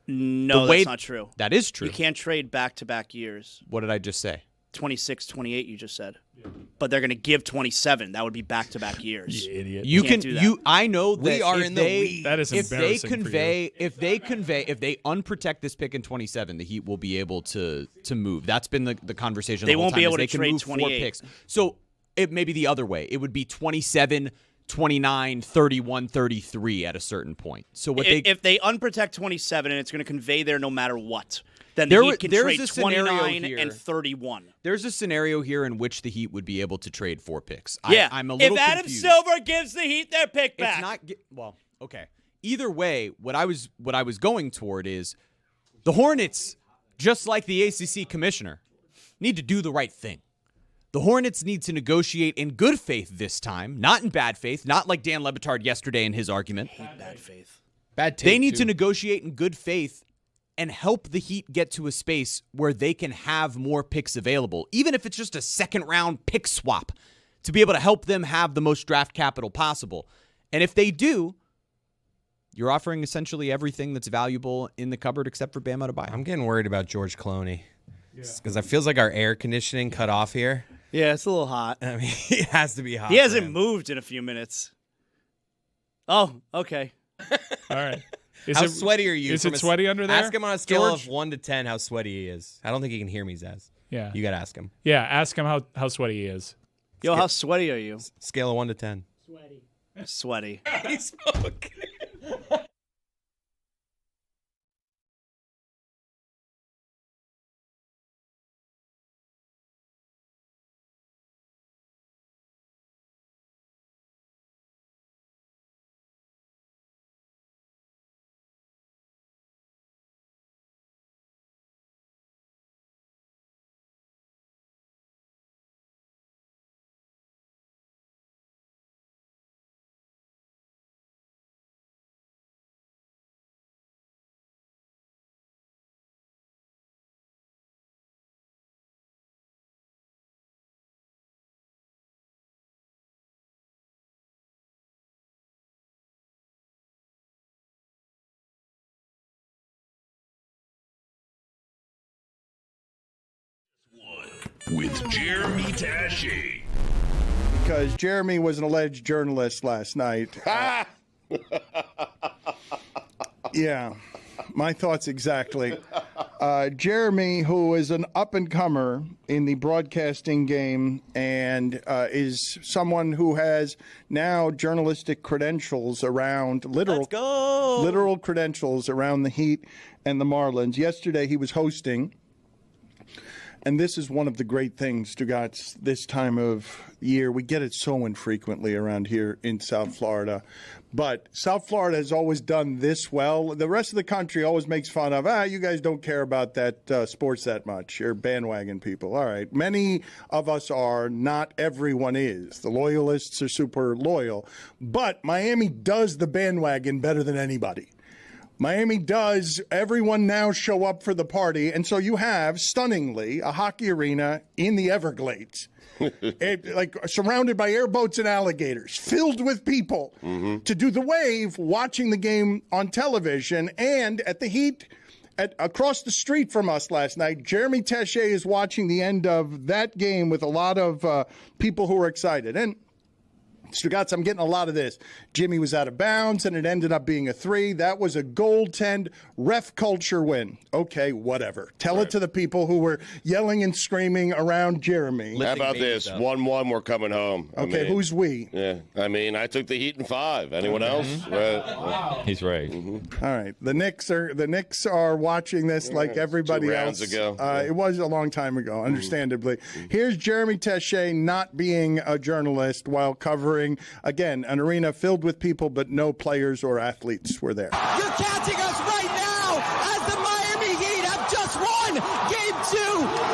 No, that's not true. That is true. You can't trade back-to-back years. What did I just say? 26, 28, you just said. Yeah. But they're going to give 27. That would be back-to-back years. You idiot. You Can't can do that. I know that We are if in the they, weeds. That is if they embarrassing convey for you. if they unprotect this pick in 27, the Heat will be able to move. That's been the conversation. They the whole won't be time, able is to they can trade move 4 28. picks. So it may be the other way. It would be 27, 29, 31, 33 at a certain point. So what If they unprotect 27 and it's going to convey there no matter what, then There- the Heat can there's trade a scenario 29 here. and 31. there's a scenario here in which the Heat would be able to trade 4 picks. Yeah. I'm a little if Adam confused. Silver gives the Heat their pick back. It's not well, okay. Either way, what I was going toward is the Hornets, just like the ACC commissioner, need to do the right thing. The Hornets need to negotiate in good faith this time, not in bad faith, not like Dan Le Batard yesterday in his argument. Bad faith. Bad take, They need too. to negotiate in good faith and help the Heat get to a space where they can have more picks available, even if it's just a second-round pick swap, to be able to help them have the most draft capital possible. And if they do, you're offering essentially everything that's valuable in the cupboard except for Bam Adebayo. I'm getting worried about George Clooney because it feels like our air conditioning cut off here. Yeah, it's a little hot. I mean, it has to be hot. He hasn't for him. moved in a few minutes. Oh, okay. All right. How sweaty are you? Is it sweaty under there? Ask him on a scale George? of 1 to 10 how sweaty he is. I don't think he can hear me, Zaz. Yeah. You got to ask him. Yeah, ask him how sweaty he is. Yo, how sweaty are you? Scale of 1 to 10. Sweaty. He spoke. With Jeremy Taché. Because Jeremy was an alleged journalist last night. Yeah, my thoughts exactly. Jeremy, who is an up-and-comer in the broadcasting game and is someone who has now journalistic credentials around, literal credentials around the Heat and the Marlins. Yesterday he was hosting. And this is one of the great things, Stugotz, this time of year. We get it so infrequently around here in South Florida. But South Florida has always done this well. The rest of the country always makes fun of, you guys don't care about that sports that much. You're bandwagon people. All right. Many of us are. Not everyone is. The loyalists are super loyal. But Miami does the bandwagon better than anybody. Miami does. Everyone now show up for the party. And so you have, stunningly, a hockey arena in the Everglades, like surrounded by airboats and alligators, filled with people to do the wave, watching the game on television. And at the Heat, across the street from us last night, Jeremy Taché is watching the end of that game with a lot of people who are excited. And Stugotz, I'm getting a lot of this. Jimmy was out of bounds, and it ended up being a 3. That was a goaltend ref culture win. Okay, whatever. Tell it to the people who were yelling and screaming around Jeremy. How about this? 1-1, we're coming home. Okay, who's we? Yeah, I took the Heat in 5. Anyone else? He's right. All right. The Knicks are watching this like everybody 2 else. rounds ago. It was a long time ago, understandably. Here's Jeremy Taché not being a journalist while covering, again, an arena filled with people, but no players or athletes were there. You're catching us right now as the Miami Heat have just won Game 2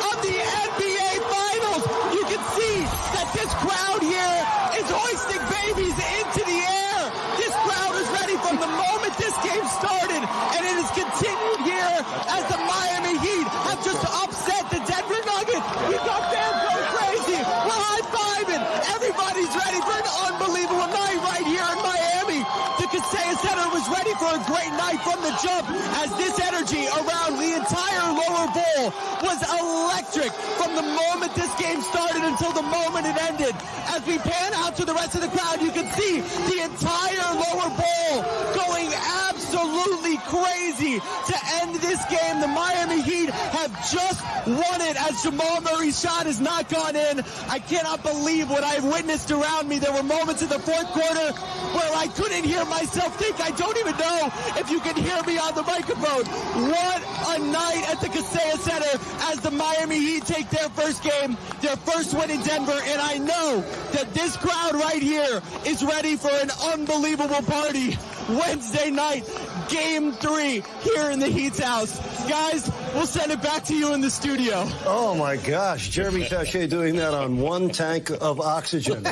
of the NBA Finals. You can see that this crowd here is hoisting babies into the air. This crowd is ready from the moment this game started, and it has continued here as the Miami Heat have just upset the Denver Nuggets. We got fans going crazy. We're high-fiving. Everybody's ready for an unbelievable night right here in Miami. The Kaseya Center was ready for a great night from the jump, as this energy around the entire lower bowl was electric from the moment this game started until the moment it ended. As we pan out to the rest of the crowd, you can see the entire lower bowl going absolutely crazy to end this game. The Miami Heat have just won it as Jamal Murray's shot has not gone in. I cannot believe what I've witnessed around me. There were moments in the fourth quarter where I couldn't hear myself think. I don't even know if you can hear me on the microphone. What a night at the Kaseya Center as the Miami Heat take their first game, their first win in Denver, and I know that this crowd right here is ready for an unbelievable party Wednesday night, Game 3 here in the Heat's house. Guys, we'll send it back to you in the studio. Oh my gosh, Jeremy Taché doing that on 1 tank of oxygen.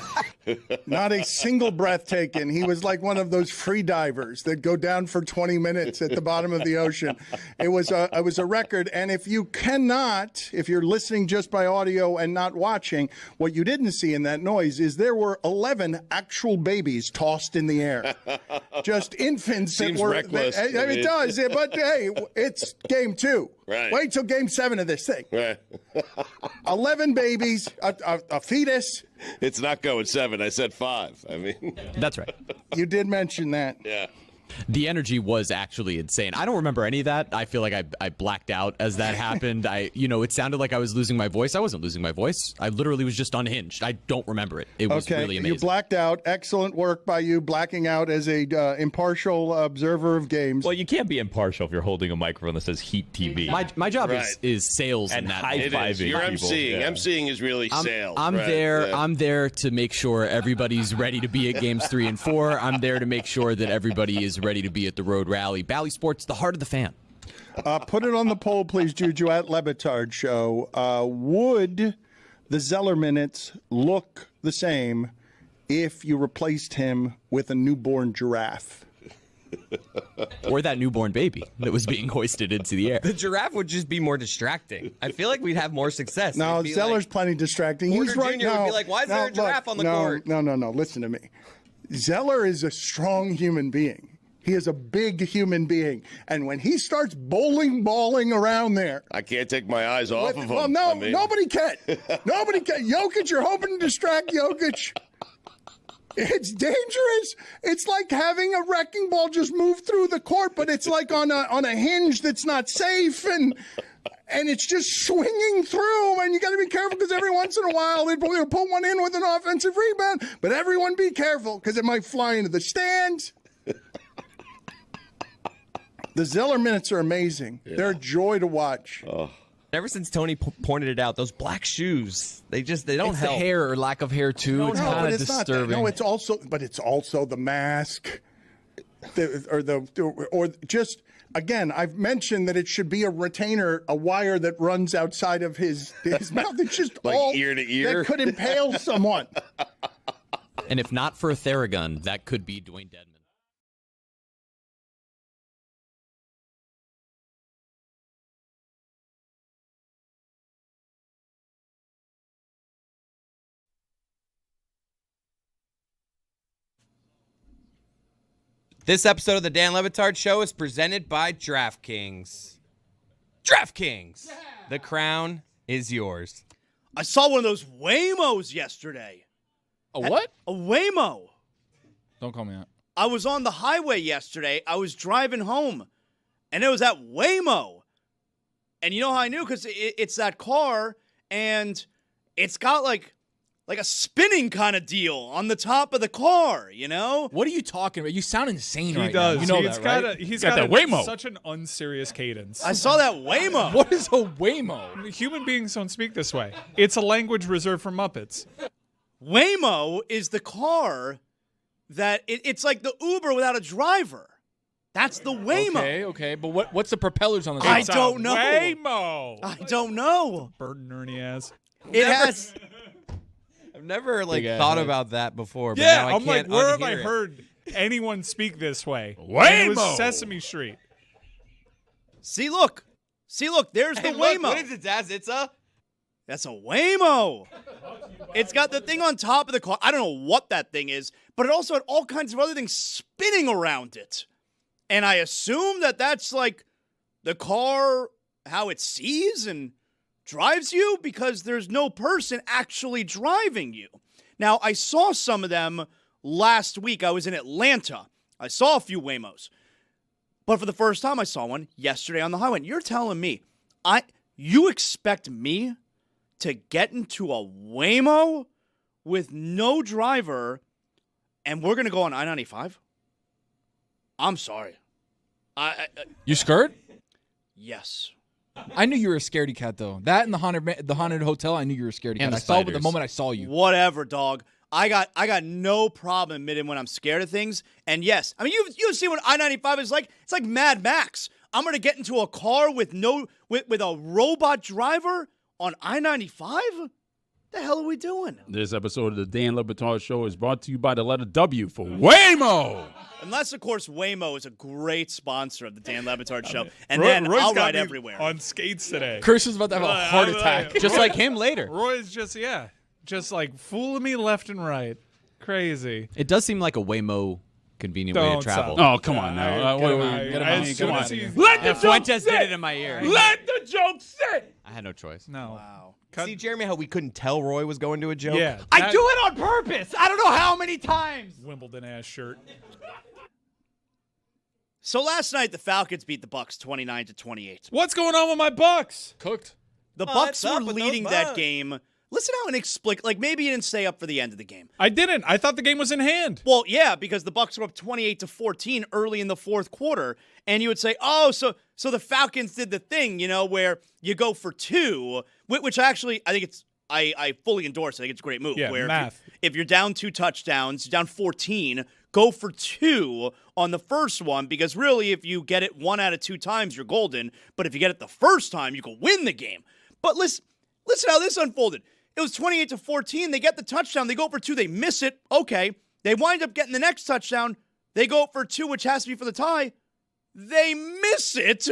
Not a single breath taken. He was like one of those free divers that go down for 20 minutes at the bottom of the ocean. It was a record. And if you're listening just by audio and not watching, what you didn't see in that noise is there were 11 actual babies tossed in the air. Just infants. Seems that were reckless. It does, but hey, it's Game 2. Right. Wait till Game 7 of this thing. Right. 11 babies, a fetus. It's not going 7. I said 5. That's right. You did mention that. Yeah. The energy was actually insane. I don't remember any of that. I feel like I blacked out as that happened. It sounded like I was losing my voice. I wasn't losing my voice. I literally was just unhinged. I don't remember it. It was really amazing. You blacked out. Excellent work by you, blacking out as a impartial observer of games. Well, you can't be impartial if you're holding a microphone that says Heat TV. My job is sales and in that. high-fiving. You're people. emceeing. Yeah. Emceeing is really sales. I'm there. Yeah. I'm there to make sure everybody's ready to be at games 3 and 4. I'm there to make sure that everybody is ready to be at the road rally. Bally Sports, the heart of the fan. Put it on the poll, please, Juju, at Le Batard Show. Would the Zeller minutes look the same if you replaced him with a newborn giraffe? Or that newborn baby that was being hoisted into the air. The giraffe would just be more distracting. I feel like we'd have more success. No, Zeller's plenty distracting. Porter He's right Jr. now. would be like, why is there a giraffe on the court? No. Listen to me. Zeller is a strong human being. He is a big human being. And when he starts balling around there. I can't take my eyes off of him. Well, no, nobody can. Nobody can. Jokic, you're hoping to distract Jokic. It's dangerous. It's like having a wrecking ball just move through the court, but it's like on a hinge that's not safe, and it's just swinging through, and you got to be careful because every once in a while they'll put one in with an offensive rebound, but everyone be careful because it might fly into the stands. The Zeller minutes are amazing. Yeah. They're a joy to watch. Oh. Ever since Tony pointed it out, those black shoes, they don't it's help. The hair or lack of hair too. It's kind of disturbing. No, it's also the mask, or just again. I've mentioned that it should be a retainer, a wire that runs outside of his mouth. It's just like all ear to ear that could impale someone. And if not for a Theragun, that could be Dwayne Dedman. This episode of the Dan Le Batard Show is presented by DraftKings. DraftKings! Yeah. The crown is yours. I saw one of those Waymos yesterday. A what? A Waymo. Don't call me out. I was on the highway yesterday. I was driving home, and it was that Waymo. And you know how I knew? Because it's that car, and it's got like a spinning kind of deal on the top of the car, you know? What are you talking about? You sound insane he right does. now. You know he's that, right? He's got that Waymo. Such an unserious cadence. I saw that Waymo. What is a Waymo? Human beings don't speak this way. It's a language reserved for Muppets. Waymo is the car that it's like the Uber without a driver. That's the Waymo. Okay. But what's the propellers on the I side? don't know. Waymo. I don't know. Burden Ernie has. It has... I've never thought about that before. But yeah, now I'm like, where have I heard anyone speak this way? Waymo. It was Sesame Street. See, look. There's the Waymo. What is it, Daz? That's a Waymo. It's got the thing on top of the car. I don't know what that thing is, but it also had all kinds of other things spinning around it. And I assume that that's like the car, how it sees and drives you, because there's no person actually driving you. Now, I saw some of them last week. I was in Atlanta. I saw a few Waymos. But for the first time, I saw one yesterday on the highway. And you're telling me, you expect me to get into a Waymo with no driver and we're going to go on I-95? I'm sorry. You scared? Yes. I knew you were a scaredy cat, though. That and the haunted hotel, I knew you were a scaredy cat. I saw it the moment I saw you. Whatever, dog. I got no problem admitting when I'm scared of things. And yes, I mean you've seen what I-95 is like. It's like Mad Max. I'm gonna get into a car with a robot driver on I-95. The hell are we doing? This episode of the Dan Le Batard Show is brought to you by the letter W for Waymo. Unless, of course, Waymo is a great sponsor of the Dan Le Batard Show. And then Roy's I'll got ride me everywhere. On skates today. Chris is about to have a heart attack. Just like him later. Roy's just like fooling me left and right. Crazy. It does seem like a Waymo convenient way to travel. Oh, come on now. Let the Fuentes did it in my ear. Let the joke sit. I had no choice. No. Wow. See, Jeremy, how we couldn't tell Roy was going to a joke? Yeah. I do it on purpose. I don't know how many times. Wimbledon ass shirt. So last night the Falcons beat the Bucs 29-28. What's going on with my Bucks? Cooked. The Bucs were leading that game. Listen how inexplicable. Like, maybe you didn't stay up for the end of the game. I didn't. I thought the game was in hand. Well, yeah, because the Bucs were up 28-14 early in the fourth quarter, and you would say, "Oh, so the Falcons did the thing, where you go for two," which actually I think it's I fully endorse. I think it's a great move. Yeah, where math. If you're down 2 touchdowns, down 14, go for 2 on the first one, because really, if you get it 1 out of 2 times, you're golden. But if you get it the first time, you can win the game. But listen how this unfolded. It was 28-14. They get the touchdown. They go for 2. They miss it. Okay. They wind up getting the next touchdown. They go for 2, which has to be for the tie. They miss it.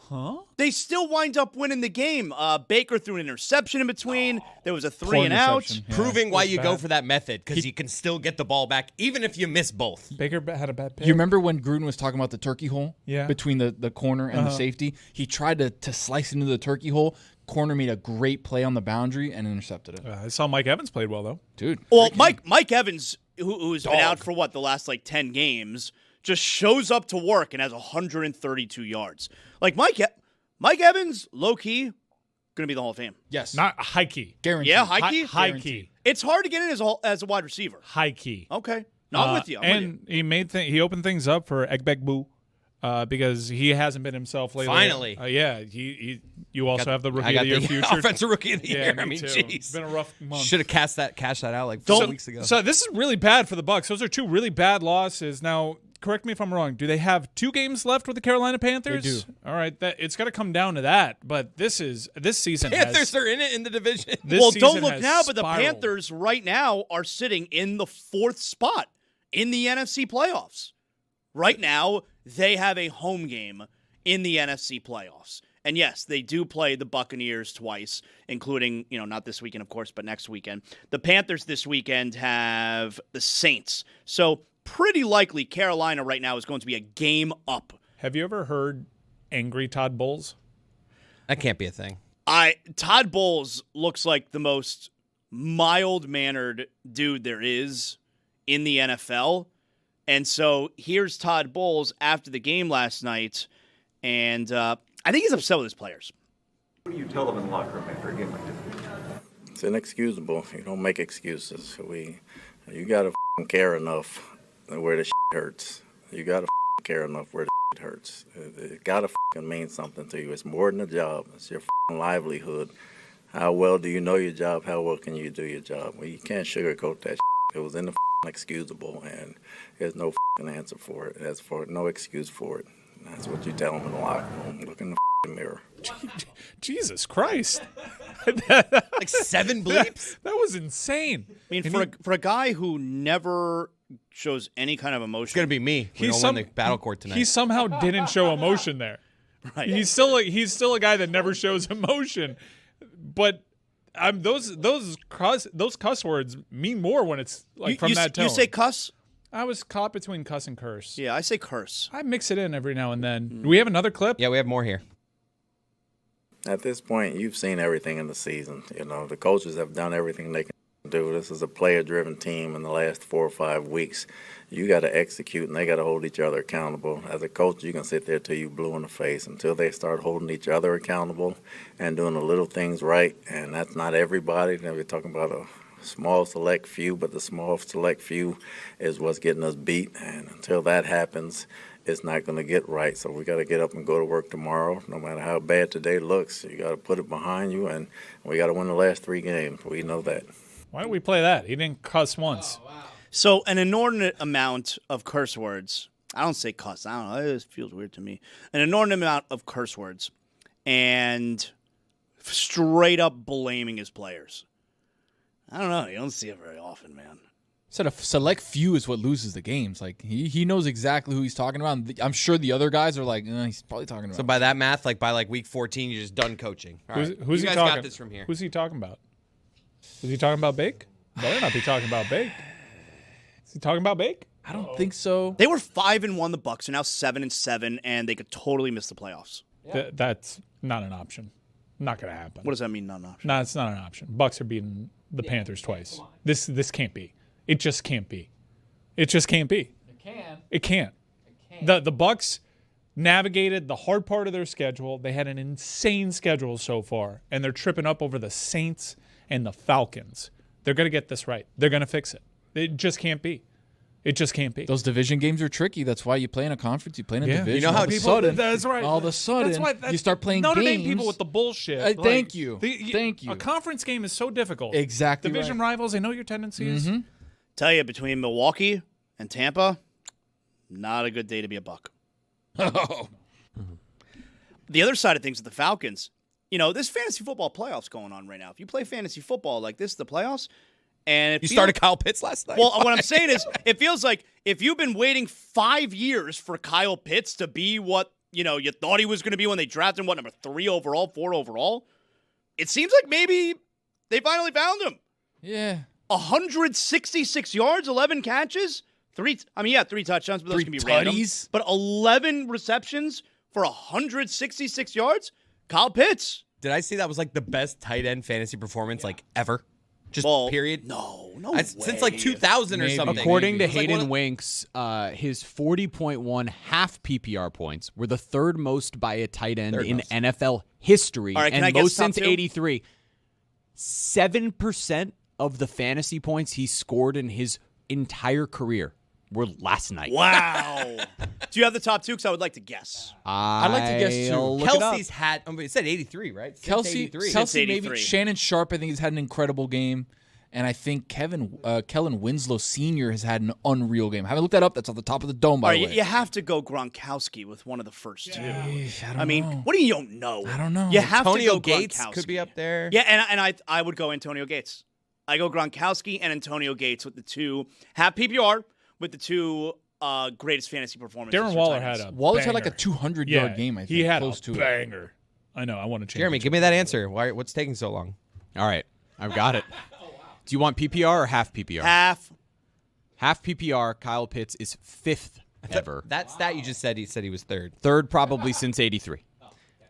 Huh? They still wind up winning the game. Baker threw an interception in between. There was a 3 Poor and out. interception. Yeah, Proving why it was you go bad. for that method, because you can still get the ball back even if you miss both. Baker had a bad pick. You remember when Gruden was talking about the turkey hole Yeah. between the corner and the safety? He tried to slice into the turkey hole. Corner made a great play on the boundary and intercepted it. I saw Mike Evans played well, though. Dude. Well, Mike Evans, who's been out for the last 10 games, just shows up to work and has 132 yards. Like Mike Evans, low key, gonna be the Hall of Fame. Yes. Not high key. Guaranteed. Yeah, high key. High key. It's hard to get in as a wide receiver. High key. Okay, no, I'm with you. He opened things up for Egbegbu. Because he hasn't been himself lately. Finally. Yeah. You also have the Rookie of the Year future. Offensive Rookie of the Year. Me I mean, too. jeez. It's been a rough month. Should have cashed that out like 4 weeks ago. So this is really bad for the Bucs. Those are 2 really bad losses. Now, correct me if I'm wrong. Do they have 2 games left with the Carolina Panthers? They do. All right. It's got to come down to that. But this season Panthers are in it in the division. Well, don't look now, but the Panthers right now are sitting in the 4th spot in the NFC playoffs. Right now, they have a home game in the NFC playoffs. And yes, they do play the Buccaneers twice, including, not this weekend, of course, but next weekend. The Panthers this weekend have the Saints. So pretty likely Carolina right now is going to be a game up. Have you ever heard Angry Todd Bowles? That can't be a thing. Todd Bowles looks like the most mild-mannered dude there is in the NFL. And so here's Todd Bowles after the game last night, and I think he's upset with his players. What do you tell them in the locker room after a game like this? It's inexcusable. You don't make excuses. You gotta care enough where the shit hurts. You gotta care enough where the shit hurts. It gotta mean something to you. It's more than a job. It's your livelihood. How well do you know your job? How well can you do your job? Well, you can't sugarcoat that shit. It was in the excusable, and there's no answer for it. There's no excuse for it. That's what you tell them in the locker room. Look in the mirror. Jesus Christ. Like 7 bleeps? That was insane. I mean, for a guy who never shows any kind of emotion. It's going to be me. We don't win the Battlecourt tonight. He somehow didn't show emotion there. Right. He's still a guy that never shows emotion. But those cuss words mean more when it's from that tone. You say cuss? I was caught between cuss and curse. Yeah, I say curse. I mix it in every now and then. Do we have another clip? Yeah, we have more here. At this point, you've seen everything in the season. The coaches have done everything they can do. This is a player-driven team in the last 4 or 5 weeks. You got to execute, and they got to hold each other accountable. As a coach, you can sit there till you blue in the face until they start holding each other accountable and doing the little things right. And that's not everybody. We're talking about a small select few, but the small select few is what's getting us beat. And until that happens, it's not going to get right. So we got to get up and go to work tomorrow. No matter how bad today looks, you got to put it behind you, and we got to win the last 3 games. We know that. Why don't we play that? He didn't cuss once. Oh, wow. So an inordinate amount of curse words. I don't say cuss. I don't know. It feels weird to me. An inordinate amount of curse words and straight up blaming his players. I don't know. You don't see it very often, man. Said a select few is what loses the games. Like he knows exactly who he's talking about. I'm sure the other guys are like, he's probably talking about. So by that math, by week 14, you're just done coaching. All right. Who's you he guys talking? got this from here. Who's he talking about? Is he talking about Bake? Better not be talking about Bake. Is he talking about Bake? I don't think so. They were 5-1. The Bucs are now 7-7, and they could totally miss the playoffs. Yeah. That's not an option. Not going to happen. What does that mean? Not an option. No, it's not an option. Bucs are beating the Panthers twice. This can't be. It just can't be. It just can't be. It can. It can't. The Bucs navigated the hard part of their schedule. They had an insane schedule so far, and they're tripping up over the Saints and the Falcons. They're going to get this right. They're going to fix it. It just can't be. It just can't be. Those division games are tricky. That's why you play in a conference. You play in a division. You know how that's right. All of a sudden, you start playing Notre games. Dame people with the bullshit. Thank you. Thank you. A conference game is so difficult. Exactly. Division rivals, they know your tendencies. Mm-hmm. Tell you, between Milwaukee and Tampa, not a good day to be a Buck. The other side of things with the Falcons, this fantasy football playoffs going on right now. If you play fantasy football like this, the playoffs, and you started Kyle Pitts last night. Well, what I'm saying is, it feels like if you've been waiting 5 years for Kyle Pitts to be what you thought he was going to be when they drafted him, number 3 overall, 4 overall, it seems like maybe they finally found him. Yeah, 166 yards, 11 catches, 3 touchdowns, but those can be random. But 11 receptions for 166 yards. Kyle Pitts. Did I see that was like the best tight end fantasy performance ever? Just period? No Since like 2000 or something. According to Hayden Winks, his 40.1 half PPR points were the third most by a tight end in NFL history, All right, and most since 83. 7% of the fantasy points he scored in his entire career were last night. Wow. Do you have the top 2? Because I would like to guess. I'd like to guess too. Kelsey's had, it said 83, right? Kelsey, maybe. Shannon Sharp, I think, has had an incredible game. And I think Kellen Winslow Sr. has had an unreal game. I haven't looked that up. That's off the top of the dome, by the way. You have to go Gronkowski with one of the first 2. I mean, what do you don't know? I don't know. You have Antonio to go Gates Gronkowski. could be up there. Yeah, and I would go Antonio Gates. I go Gronkowski and Antonio Gates with the 2 half PPR with the 2 greatest fantasy performances. Darren Waller had had like a 200-yard game, I think. He had close a to banger. I know. I want to change. Jeremy, give me that answer. What's taking so long? All right. I've got it. Do you want PPR or half PPR? Half. Half PPR, Kyle Pitts is 5th ever. That stat you just said, he said he was 3rd. 3rd probably since 83.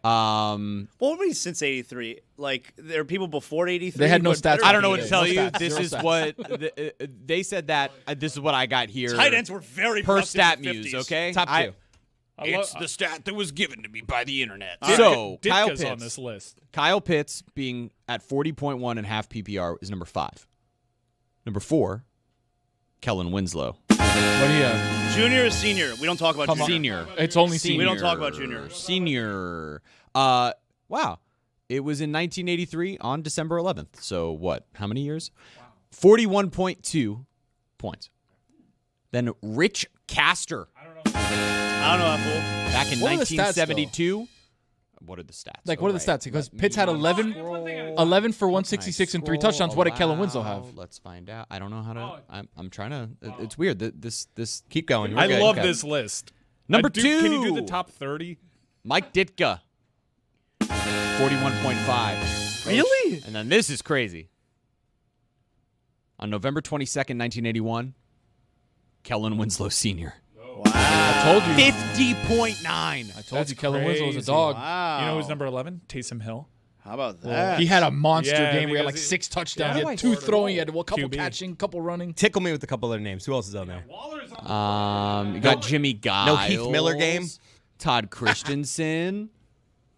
What mean since 83? Like, there are people before 83? They had no stats. I don't know what to tell you. This is what they said that. This is what I got here. Tight ends were very per productive stat in the 50s. muse, okay? Top 2. It's the stat that was given to me by the internet. So, Kyle Ditka's Pitts on this list. Kyle Pitts being at 40.1 and half PPR is number 5. Number 4, Kellen Winslow. What do you have? Junior or senior? We don't talk about junior. Senior. It's only senior. We don't talk about junior. Senior. Wow. It was in 1983 on December 11th. So what? How many years? 41.2 points. Then Rich Castor. I don't know that fool. Back in What are the stats, 1972. What are the stats? Like, what are the stats? Because Pitts had 11 for 166 and 3 touchdowns. What did Kellen Winslow have? Let's find out. I don't know how to. I'm trying to. It's weird. This. Keep going. You're I good. love this list. Number 2. Can you do the top 30? Mike Ditka. 41.5. Really? And then this is crazy. On November 22nd, 1981, Kellen Winslow Sr. I told you. 50.9. I told you Kellen Winslow was a dog. Wow. You know who's number 11? Taysom Hill. How about that? He had a monster game where he had because like 6 touchdowns. Yeah. He had 2 throwing, he had a couple QB. catching, couple running. Tickle me with a couple other names. Who else is on there? You got Jimmy Giles. No Heath Miller game? Todd Christensen.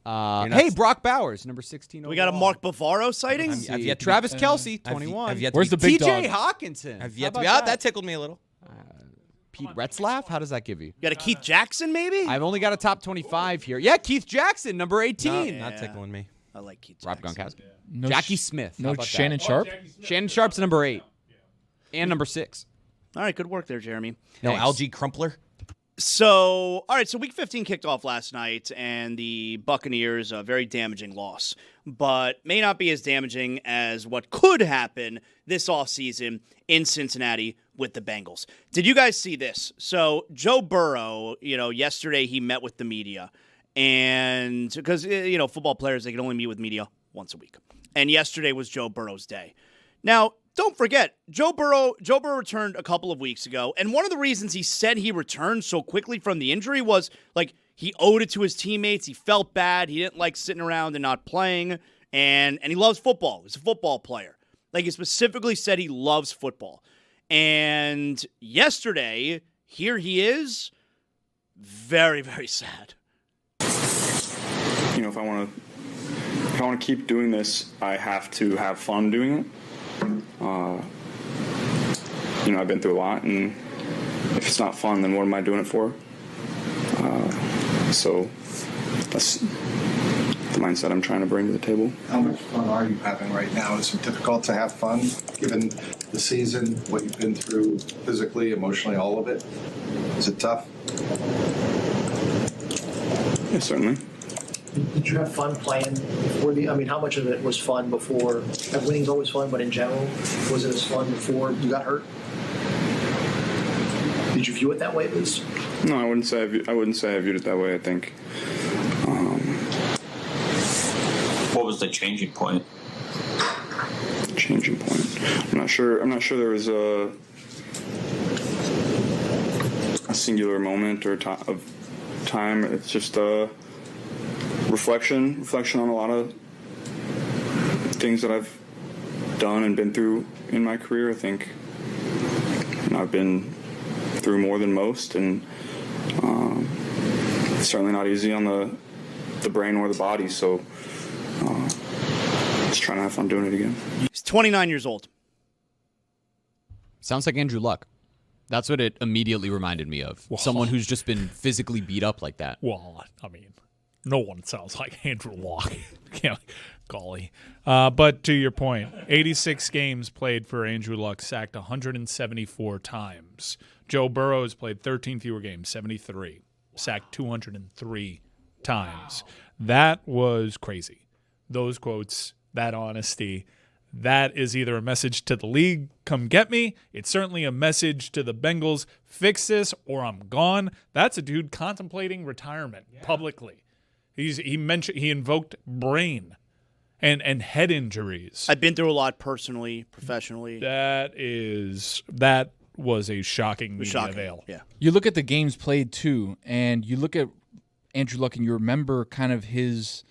Hey, Brock Bowers, number 16 overall. We got a Mark Bavaro sighting? I've yet to Travis Kelce, 21. I've yet to Where's be- the big TJ dog? Hawkinson. I've yet to How be about out. That tickled me a little. Pete Retzlaff? How does that give you? You got a Keith Jackson, maybe? I've only got a top 25 here. Yeah, Keith Jackson, number 18. Not tickling me. I like Keith Rob Jackson. Gronkowski. No Jackie Smith. How No about Shannon that? Sharp? Shannon Sharp's number 8. And number 6. All right, good work there, Jeremy. No Thanks. Algie Crumpler. So, all right, so Week 15 kicked off last night, and the Buccaneers, a very damaging loss, but may not be as damaging as what could happen this offseason in Cincinnati with the Bengals. Did you guys see this? So, Joe Burrow, yesterday he met with the media, and because, football players, they can only meet with media once a week. And yesterday was Joe Burrow's day. Now, don't forget, Joe Burrow returned a couple of weeks ago, and one of the reasons he said he returned so quickly from the injury was, like, he owed it to his teammates, he felt bad, he didn't like sitting around and not playing, and he loves football. He's a football player. Like, he specifically said he loves football. And yesterday, here he is, very, very sad. if I want to keep doing this, I have to have fun doing it. I've been through a lot, and if it's not fun, then what am I doing it for? So that's the mindset I'm trying to bring to the table. How much fun are you having right now? Is it difficult to have fun given the season, what you've been through physically, emotionally, all of it? Is it tough? Yeah, certainly. Did you have fun playing before how much of it was fun before? Winning's always fun, but in general, was it as fun before you got hurt? Did you view it that way, at least? No, I wouldn't say I viewed it that way. I think. What was the changing point? Changing point. I'm not sure there was a singular moment or of time. It's just a reflection on a lot of things that I've done and been through in my career. I think I've been through more than most, and it's certainly not easy on the brain or the body. So just trying to have fun doing it again. He's 29 years old. Sounds like Andrew Luck. That's what it immediately reminded me of. Well, someone who's just been physically beat up like that. Well, I mean, no one sounds like Andrew Luck. Golly. But to your point, 86 games played for Andrew Luck, sacked 174 times. Joe Burrow has played 13 fewer games, 73, sacked 203 times. That was crazy. Those quotes, that honesty, that is either a message to the league, come get me. It's certainly a message to the Bengals, fix this or I'm gone. That's a dude contemplating retirement publicly. He invoked brain and head injuries. I've been through a lot personally, professionally. That was a shocking media veil. Yeah. You look at the games played too, and you look at Andrew Luck, and you remember kind of his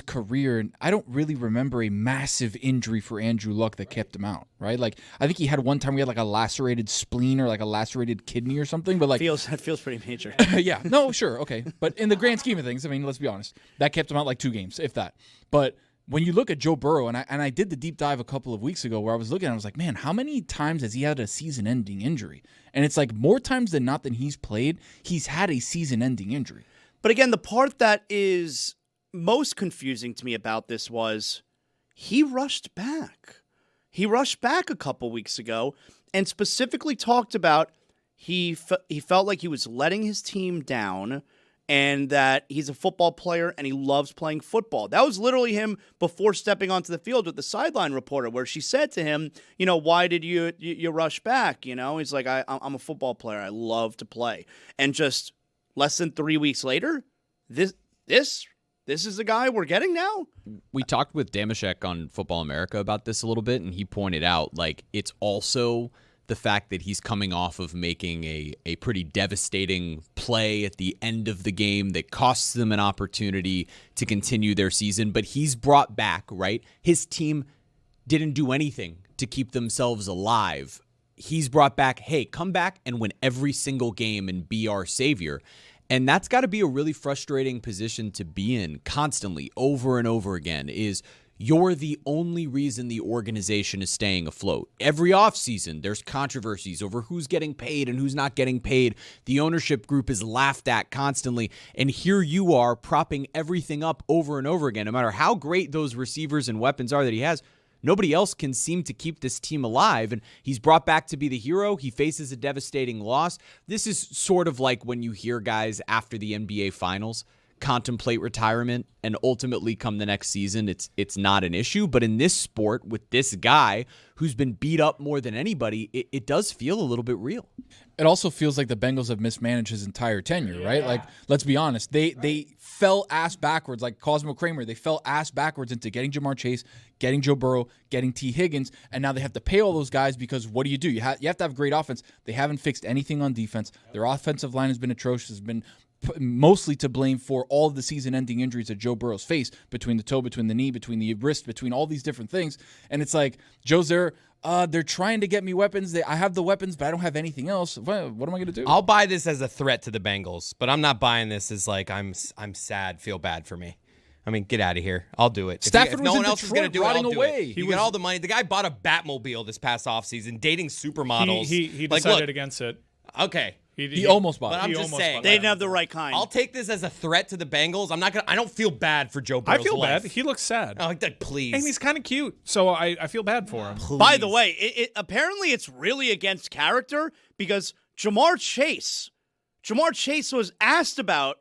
career, and I don't really remember a massive injury for Andrew Luck that kept him out, right? Like, I think he had one time we had like a lacerated spleen or like a lacerated kidney or something, but like that feels pretty major. Yeah, no, sure, okay, but in the grand scheme of things, I mean, let's be honest, that kept him out like 2 games, if that. But when you look at Joe Burrow, and I did the deep dive a couple of weeks ago where I was looking, I was like, man, how many times has he had a season-ending injury? And it's like more times than not than he's played, he's had a season-ending injury. But again, the part that is most confusing to me about this was he rushed back. He rushed back a couple weeks ago and specifically talked about he felt like he was letting his team down and that he's a football player and he loves playing football. That was literally him before stepping onto the field with the sideline reporter where she said to him, why did you rush back? He's like, I'm a football player. I love to play. And just less than 3 weeks later, this is the guy we're getting now? We talked with Damashek on Football America about this a little bit, and he pointed out, like, it's also the fact that he's coming off of making a pretty devastating play at the end of the game that costs them an opportunity to continue their season. But he's brought back, right? His team didn't do anything to keep themselves alive. He's brought back, hey, come back and win every single game and be our savior. And that's got to be a really frustrating position to be in constantly, over and over again, is you're the only reason the organization is staying afloat. Every offseason, there's controversies over who's getting paid and who's not getting paid. The ownership group is laughed at constantly. And here you are propping everything up over and over again. No matter how great those receivers and weapons are that he has, nobody else can seem to keep this team alive, and he's brought back to be the hero. He faces a devastating loss. This is sort of like when you hear guys after the NBA Finals contemplate retirement and ultimately come the next season, it's not an issue. But in this sport, with this guy who's been beat up more than anybody, it does feel a little bit real. It also feels like the Bengals have mismanaged his entire tenure, right? Like, let's be honest. They fell ass backwards, like Cosmo Kramer. They fell ass backwards into getting Jamar Chase, getting Joe Burrow, getting T. Higgins, and now they have to pay all those guys because what do? You have to have great offense. They haven't fixed anything on defense. Their offensive line has been atrocious, has been mostly to blame for all of the season-ending injuries that Joe Burrow's faced, between the toe, between the knee, between the wrist, between all these different things. And it's like, Joe's there. They're trying to get me weapons. I have the weapons, but I don't have anything else. What am I going to do? I'll buy this as a threat to the Bengals, but I'm not buying this as like I'm sad, feel bad for me. I mean, get out of here. I'll do it. Stafford if no was one in else is going to Detroit do it, I'll rotting do away. it. You got all the money. The guy bought a Batmobile this past offseason, dating supermodels. He Like, decided look, against it. Okay. He almost bought But it. I'm He just almost saying. bought They didn't have the right kind. I'll take this as a threat to the Bengals. I don't feel bad for Joe Burrow's I feel life. bad. He looks sad. Oh, please. And he's kind of cute, so I feel bad for him. By the way, apparently it's really against character because Jamar Chase was asked about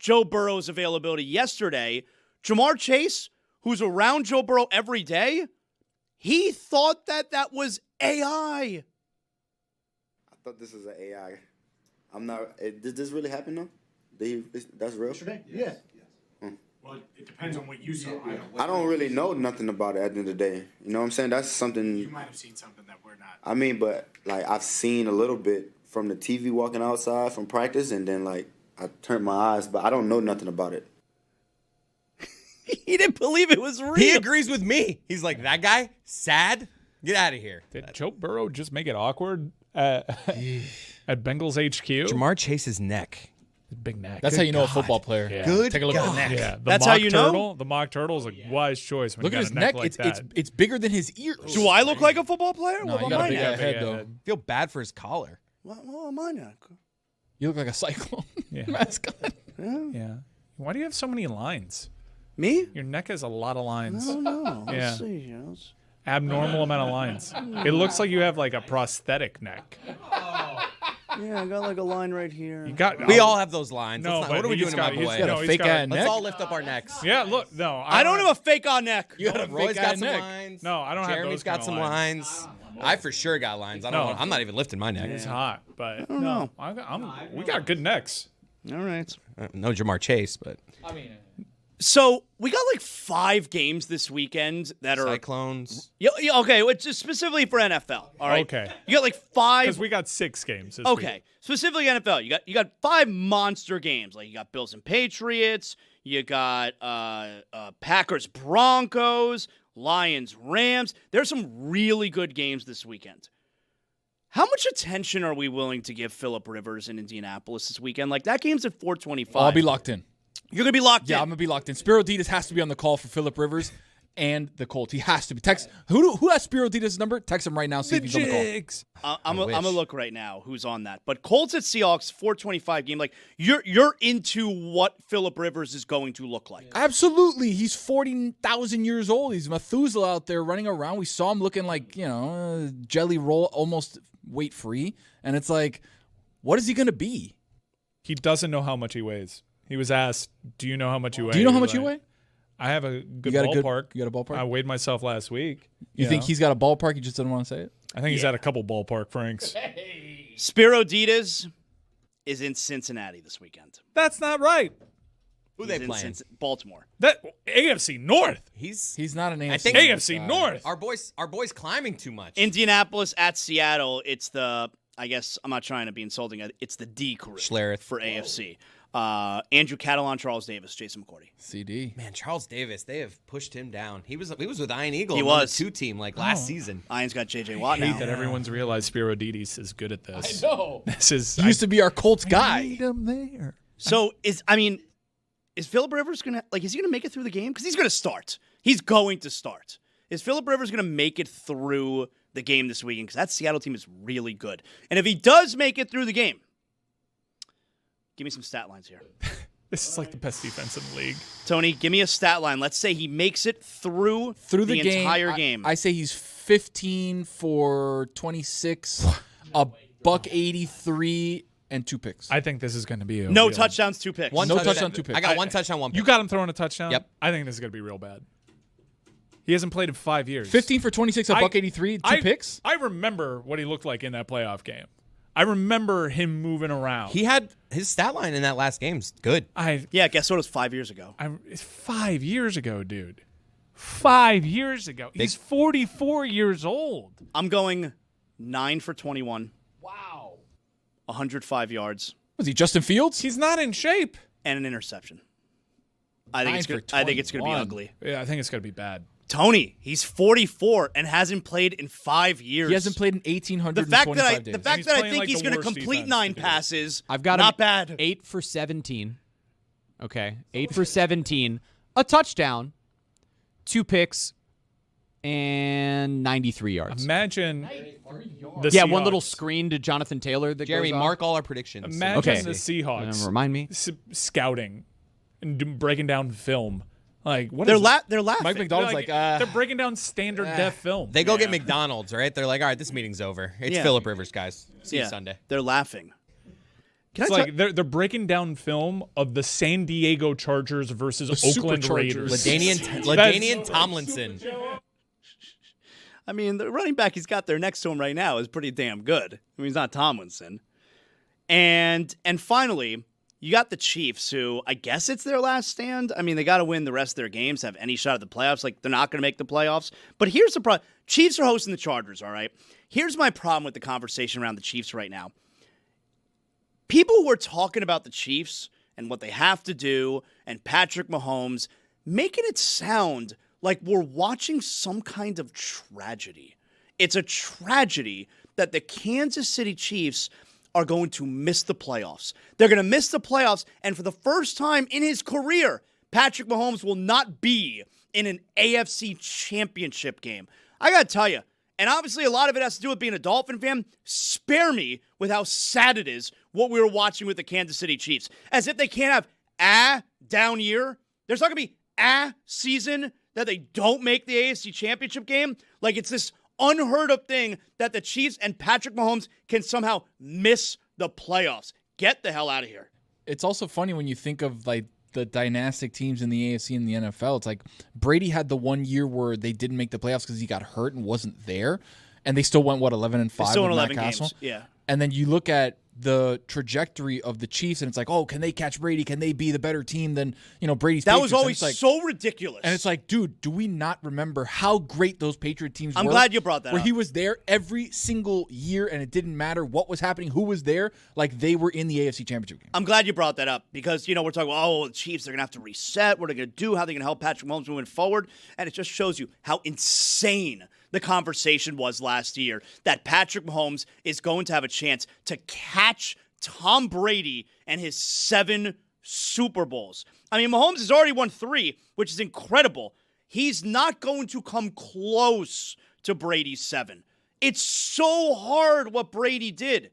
Joe Burrow's availability yesterday. Jamar Chase, who's around Joe Burrow every day, he thought that was AI. I thought this was an AI. I'm not. Did this really happen though? That's real. Yesterday? Yeah. Well, it depends on what you saw. I don't really know nothing about it at the end of the day. You know what I'm saying? That's something. You might have seen something that we're not. I mean, but like I've seen a little bit from the TV walking outside from practice, and then like I turned my eyes, but I don't know nothing about it. He didn't believe it was real. He agrees with me. He's like, that guy? Sad? Get out of here. Did Joe Burrow just make it awkward at Bengals HQ? Jamar Chase's neck. Big neck. That's how you know a football player. Yeah. Good Take a look at the God. neck. Yeah, the That's mock how you know? turtle, the mock turtle is a wise choice. When Look you at got his a neck. like that. It's bigger than his ears. Do I look like a football player? No, What you about got a my big neck? head though. I feel bad for his collar. What about my neck? You look like a cyclone mascot. Yeah. Why do you have so many lines? Me? Your neck has a lot of lines. I don't know. Yeah. Let's see. Abnormal amount of lines. It looks like you have like a prosthetic neck. Yeah, I got like a line right here. We all have those lines. No, What but are we he's doing got- to my he's boy? got a fake neck? Let's all lift up our necks. Yeah, look, no. I don't have a fake on neck. You got a Roy's fake got some neck. lines. No, I don't have Jeremy's those got kind of some lines. I for sure got lines. I'm not even lifting my neck. It's hot, but I don't know. we got good necks. All right. No Jamar Chase, but So we got like 5 games this weekend that are Cyclones. Yeah, okay, which is specifically for NFL. All right. Okay. You got like 5. Because we got 6 games this Okay, week. specifically NFL. You got 5 monster games. Like you got Bills and Patriots. You got Packers Broncos, Lions Rams. There's some really good games this weekend. How much attention are we willing to give Phillip Rivers in Indianapolis this weekend? Like that game's at 4:25. I'll be locked in. You're gonna be locked in. Yeah, I'm gonna be locked in. Spiro Ditas has to be on the call for Phillip Rivers and the Colts. He has to be. Text who has Spiro Ditas' number? Text him right now. See if he's on the call. I'm gonna look right now who's on that. But Colts at Seahawks 4:25 game. Like you're into what Phillip Rivers is going to look like. Absolutely. He's 40,000 years old. He's Methuselah out there running around. We saw him looking like, jelly roll, almost weight free. And it's like, what is he going to be? He doesn't know how much he weighs. He was asked, do you know how much you weigh? Do you know how He was much you weigh? I have a good You got ballpark. you got a ballpark? I weighed myself last week. You think he's got a ballpark? You just didn't want to say it? I think he's at a couple ballpark Franks. Spiro Ditas is in Cincinnati this weekend. That's not right. Who they playing? Baltimore. That AFC North. He's not an AFC. I think AFC North. Our boys climbing too much. Indianapolis at Seattle. It's the, I guess I'm not trying to be insulting. It's the D crew Schlereth. for AFC. Andrew Catalon, Charles Davis, Jason McCourty. CD. Man, Charles Davis, they have pushed him down. He was with Iron Eagle. He on was. the 2 team last season. Is got J.J. Watt I hate now. that everyone's realized Spiro Ditas is good at this. I know. This is He used to be our Colts guy. need him there. So is Phillip Rivers is he gonna make it through the game? Because he's gonna start. He's going to start. Is Phillip Rivers gonna make it through the game this weekend? Because that Seattle team is really good. And if he does make it through the game, give me some stat lines here. This is like the best defense in the league. Tony, give me a stat line. Let's say he makes it through the game, entire game. I say he's 15 for 26, $183, and 2 picks. I think this is going to be no touchdowns, 2 picks. No touchdown, 2 picks. I got 1 touchdown, 1 pick. You got him throwing a touchdown? Yep. I think this is going to be real bad. He hasn't played in 5 years. 15 for 26, $183, 2 picks. I remember what he looked like in that playoff game. I remember him moving around. He had his stat line in that last game's good. Guess what? It was 5 years ago. It's 5 years ago, dude. 5 years ago. He's 44 years old. I'm going 9 for 21. Wow. 105 yards. Was he Justin Fields? He's not in shape. And an interception. I think it's going to be ugly. Yeah, I think it's going to be bad. Tony, he's 44 and hasn't played in 5 years. He hasn't played in 1,825 days. The fact that I think he's going to complete 9 passes, I've got not him bad. 8 for 17. Okay, 8 for 17, a touchdown, 2 picks, and 93 yards. Imagine the Yeah, Seahawks. one little screen to Jonathan Taylor. That Jeremy, goes on. mark all our predictions. Imagine the Seahawks remind me. scouting and breaking down film. Like what? They're is it? they're laughing. Mike McDonald's they're breaking down standard def film. They go get McDonald's, right? They're like, all right, this meeting's over. It's Yeah. Phillip Rivers, guys. See you Sunday. They're laughing. It's like they're breaking down film of the San Diego Chargers versus Oakland Raiders. LaDainian Tomlinson. I mean, the running back he's got there next to him right now is pretty damn good. I mean, he's not Tomlinson. And finally, you got the Chiefs, who I guess it's their last stand. I mean, they got to win the rest of their games to have any shot at the playoffs. Like, they're not going to make the playoffs. But here's the problem. Chiefs are hosting the Chargers, all right? Here's my problem with the conversation around the Chiefs right now. People who are talking about the Chiefs and what they have to do and Patrick Mahomes, making it sound like we're watching some kind of tragedy. It's a tragedy that the Kansas City Chiefs are going to miss the playoffs. They're going to miss the playoffs, and for the first time in his career, Patrick Mahomes will not be in an AFC championship game. I got to tell you, and obviously a lot of it has to do with being a Dolphin fan, spare me with how sad it is what we were watching with the Kansas City Chiefs. As if they can't have a down year. There's not going to be a season that they don't make the AFC championship game. Like, it's this unheard of thing that the Chiefs and Patrick Mahomes can somehow miss the playoffs. Get the hell out of here. It's also funny when you think of like the dynastic teams in the AFC and the NFL. It's like Brady had the 1 year where they didn't make the playoffs because he got hurt and wasn't there, and they still went 11-5. They still won with 11 Matt Castle. games. Yeah. And then you look at the trajectory of the Chiefs, and it's like, oh, can they catch Brady? Can they be the better team than Brady's? That Patriots? was always so ridiculous. And it's like, dude, do we not remember how great those Patriot teams were? I'm glad you brought that where up. he was there every single year, and it didn't matter what was happening, who was there. Like, they were in the AFC Championship game. I'm glad you brought that up because, we're talking about, the Chiefs, they're going to have to reset. What are they going to do? How are they going to help Patrick Mahomes moving forward? And it just shows you how insane the conversation was last year that Patrick Mahomes is going to have a chance to catch Tom Brady and his 7 Super Bowls. I mean, Mahomes has already won 3, which is incredible. He's not going to come close to Brady's 7. It's so hard what Brady did.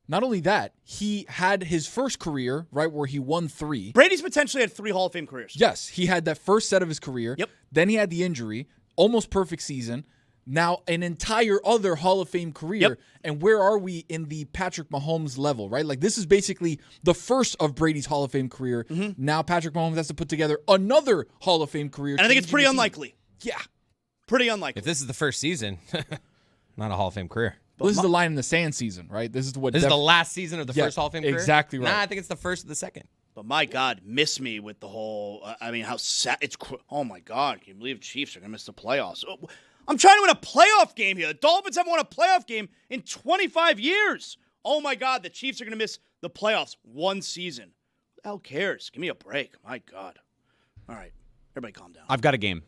Not only that, he had his first career, right, where he won 3. Brady's potentially had 3 Hall of Fame careers. Yes, he had that first set of his career. Yep. Then he had the injury, almost perfect season. Now an entire other Hall of Fame career. Yep. And where are we in the Patrick Mahomes level, right? Like, this is basically the first of Brady's Hall of Fame career. Mm-hmm. Now Patrick Mahomes has to put together another Hall of Fame career. And I think it's pretty changing the team. unlikely. Yeah. Pretty unlikely. If this is the first season, not a Hall of Fame career. Well, this is the line in the sand season, right? This is what. This is the last season of the first Hall of Fame career? Exactly right. Nah, I think it's the first of the second. But my God, miss me with the whole, how sad, oh my God, can you believe Chiefs are going to miss the playoffs? I'm trying to win a playoff game here. The Dolphins haven't won a playoff game in 25 years. Oh my God, the Chiefs are going to miss the playoffs 1 season. Who the hell cares? Give me a break. My God. All right, everybody calm down. I've got a game.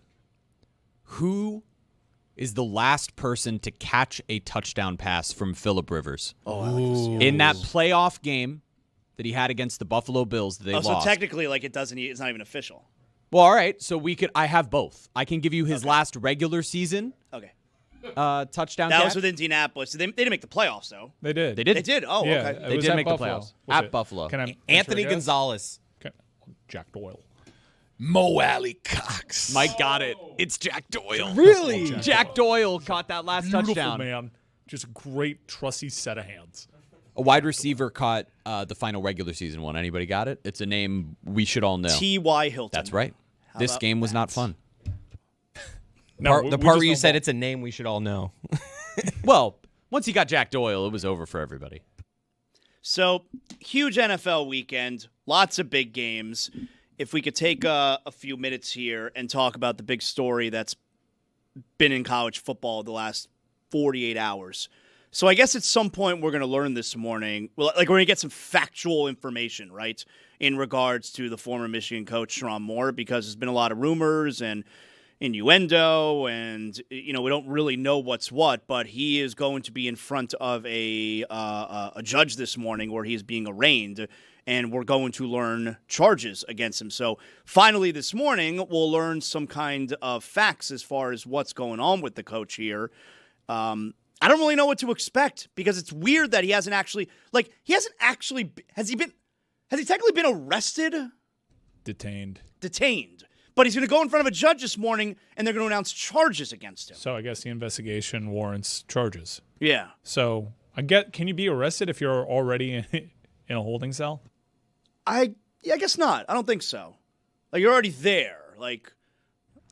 Who is the last person to catch a touchdown pass from Phillip Rivers? Oh, I like to see it. In that playoff game that he had against the Buffalo Bills that they lost. So technically, it's not even official. Well, all right. So I have both. I can give you his last regular season. Okay. Touchdown. That catch. was with Indianapolis. They didn't make the playoffs, though. They did. They did. They did. Oh, Yeah, okay. it They was did at make Buffalo. the playoffs. Was At it? Buffalo. Can I Anthony venture a guess? Gonzalez. Jack Doyle. Mo Alley Cox. Mike got it. It's Jack Doyle. Really? Jack Doyle caught that last Beautiful touchdown. man. Just a great, trusty set of hands. A wide receiver caught the final regular season one. Anybody got it? It's a name we should all know. T.Y. Hilton. That's right. How This about game was that? not fun. The part where you said it's a name we should all know. Well, once you got Jack Doyle, it was over for everybody. So, huge NFL weekend, lots of big games. If we could take a few minutes here and talk about the big story that's been in college football the last 48 hours. So I guess at some point we're going to learn this morning, we're going to get some factual information, right, in regards to the former Michigan coach, Sharon Moore, because there's been a lot of rumors and innuendo, and we don't really know what's what, but he is going to be in front of a judge this morning where he is being arraigned, and we're going to learn charges against him. So finally this morning, we'll learn some kind of facts as far as what's going on with the coach here. I don't really know what to expect because it's weird that he hasn't actually, has he technically been arrested? Detained. But he's going to go in front of a judge this morning, and they're going to announce charges against him. So I guess the investigation warrants charges. Yeah. So can you be arrested if you're already in a holding cell? I guess not. I don't think so. Like, you're already there. Like,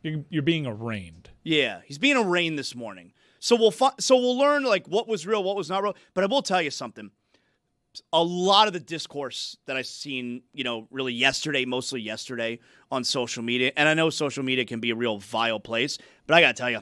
you're being arraigned. Yeah, he's being arraigned this morning. So we'll learn like what was real, what was not real. But I will tell you something. A lot of the discourse that I've seen, really mostly yesterday on social media, and I know social media can be a real vile place, but I got to tell you,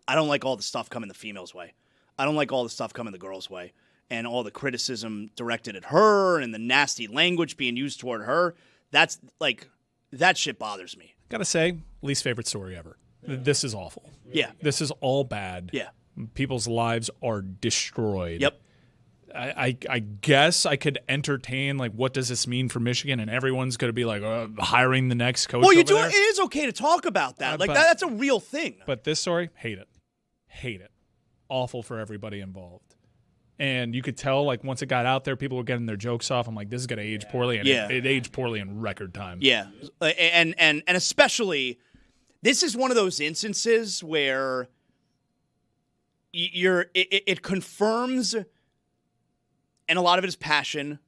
I don't like all the stuff coming the females' way. I don't like all the stuff coming the girls' way, and all the criticism directed at her and the nasty language being used toward her. That shit bothers me. Gotta say, least favorite story ever. This is awful. Yeah. This is all bad. Yeah. People's lives are destroyed. Yep. I guess I could entertain, what does this mean for Michigan? And everyone's going to be hiring the next coach. Well, it is okay to talk about that. That's a real thing. But this story, hate it. Awful for everybody involved. And you could tell, once it got out there, people were getting their jokes off. I'm like, this is going to age poorly. And it aged poorly in record time. Yeah. And especially, this is one of those instances where it confirms. And a lot of it is passion,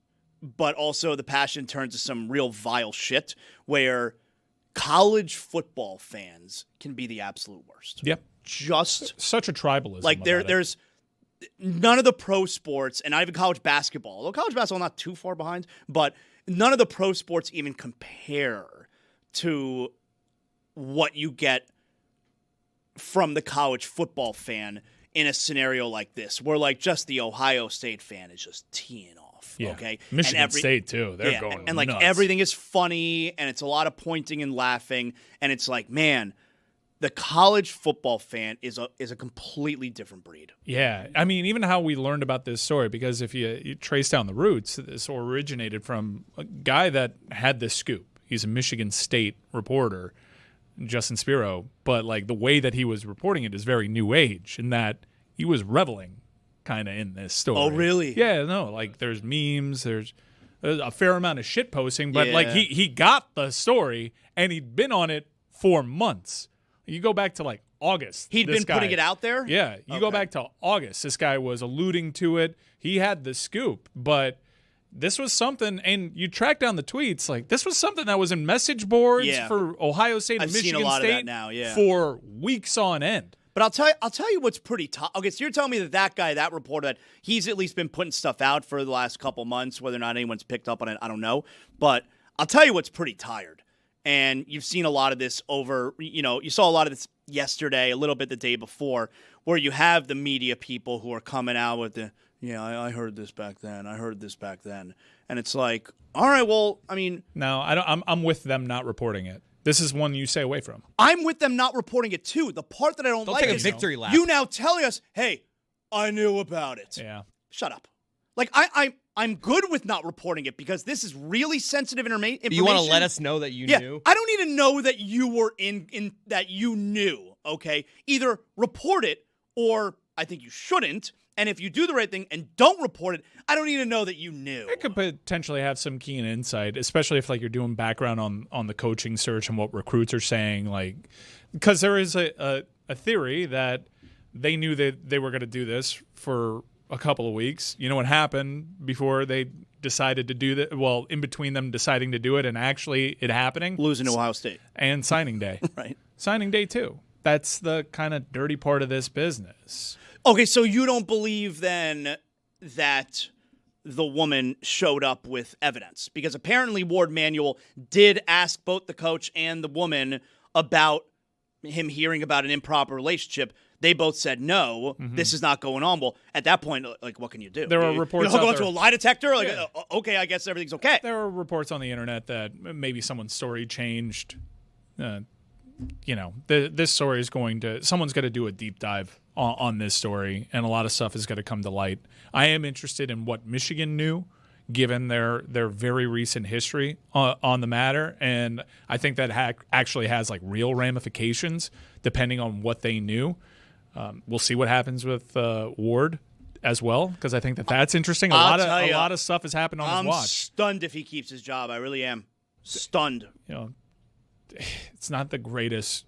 but also the passion turns to some real vile shit where college football fans can be the absolute worst. Yep. Just such a tribalism. There's none of the pro sports, and not even college basketball. Although college basketball not too far behind, but none of the pro sports even compare to what you get from the college football fan in a scenario like this, where just the Ohio State fan is just teeing off. Yeah. Okay, Michigan State too. They're going and nuts. Everything is funny, and it's a lot of pointing and laughing, and it's like, man, the college football fan is a completely different breed. Yeah, I mean, even how we learned about this story, because if you trace down the roots, this originated from a guy that had this scoop. He's a Michigan State reporter, Justin Spiro, but the way that he was reporting it is very new age in that he was reveling kind of in this story. Oh, really? Yeah, no, there's memes, there's a fair amount of shit posting, but Yeah. he got the story and he'd been on it for months. You go back to August. He'd been putting it out there? Yeah, you go back to August. This guy was alluding to it. He had the scoop, but this was something, and you track down the tweets, this was something that was in message boards for Ohio State and I've Michigan seen a lot State of that now, yeah. for weeks on end. But I'll tell you what's pretty tough. Okay, so you're telling me that guy, that reporter, that he's at least been putting stuff out for the last couple months, whether or not anyone's picked up on it, I don't know. But I'll tell you what's pretty tired. And you've seen a lot of this over, you saw a lot of this yesterday, a little bit the day before, where you have the media people who are coming out with I heard this back then. I heard this back then. And it's like, all right, well, I mean. No, I'm with them not reporting it. This is one you stay away from. I'm with them not reporting it too. The part that I don't like take a is victory lap. You now telling us, hey, I knew about it. Yeah. Shut up. I'm good with not reporting it because this is really sensitive information. You want to let us know that you knew? I don't need to know that you were in that you knew, okay? Either report it or I think you shouldn't. And if you do the right thing and don't report it, I don't need to know that you knew. It could potentially have some keen insight, especially if you're doing background on the coaching search and what recruits are saying. Because there is a theory that they knew that they were going to do this for a couple of weeks. You know what happened before they decided to do that? Well, in between them deciding to do it and actually it happening. Losing to Ohio State. And signing day. Right. Signing day too. That's the kind of dirty part of this business. Okay, so you don't believe then that the woman showed up with evidence? Because apparently Ward Manuel did ask both the coach and the woman about him hearing about an improper relationship. They both said, no, this is not going on. Well, at that point, what can you do? There are reports you out go there. To a lie detector? Okay, I guess everything's okay. There are reports on the internet that maybe someone's story changed. This story is someone's going to do a deep dive on this story, and a lot of stuff is going to come to light. I am interested in what Michigan knew, given their very recent history on the matter. And I think that actually has like real ramifications depending on what they knew. We'll see what happens with Ward as well, because I think that's interesting. A lot of stuff has happened on his watch. I'm stunned if he keeps his job. I really am stunned. It's not the greatest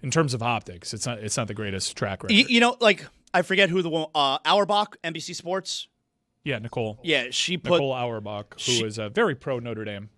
in terms of optics. It's not the greatest track record. Like I forget who the one Auerbach, NBC Sports. Yeah, Nicole. Yeah, Nicole Auerbach, who is very pro Notre Dame.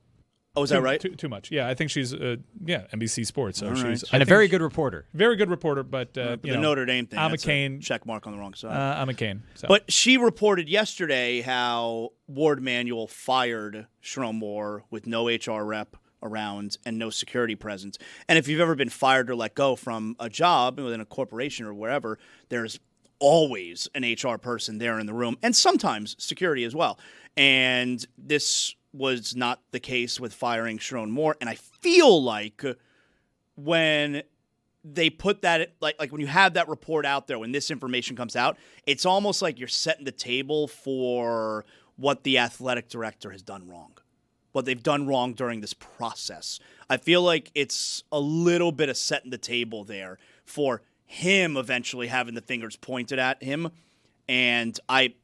Oh, is that right? Too much. Yeah, I think she's NBC Sports. So she's a very good reporter. Very good reporter, but the Notre Dame thing. I'm a Kane. Check mark on the wrong side. I'm a Kane. So. But she reported yesterday how Ward Manuel fired Sherrone Moore with no HR rep around and no security presence. And if you've ever been fired or let go from a job within a corporation or wherever, there's always an HR person there in the room, and sometimes security as well. And this was not the case with firing Sherrone Moore. And I feel like when they put that, like when you have that report out there, when this information comes out, it's almost like you're setting the table for what the athletic director has done wrong, what they've done wrong during this process. I feel like it's a little bit of setting the table there for him eventually having the fingers pointed at him. And I'd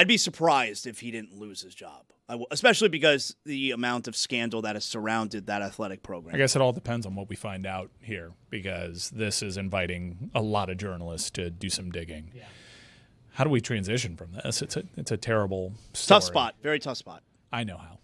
be surprised if he didn't lose his job, especially because the amount of scandal that has surrounded that athletic program. I guess it all depends on what we find out here, because this is inviting a lot of journalists to do some digging. Yeah. How do we transition from this? It's a terrible story. Tough spot. Very tough spot. I know how.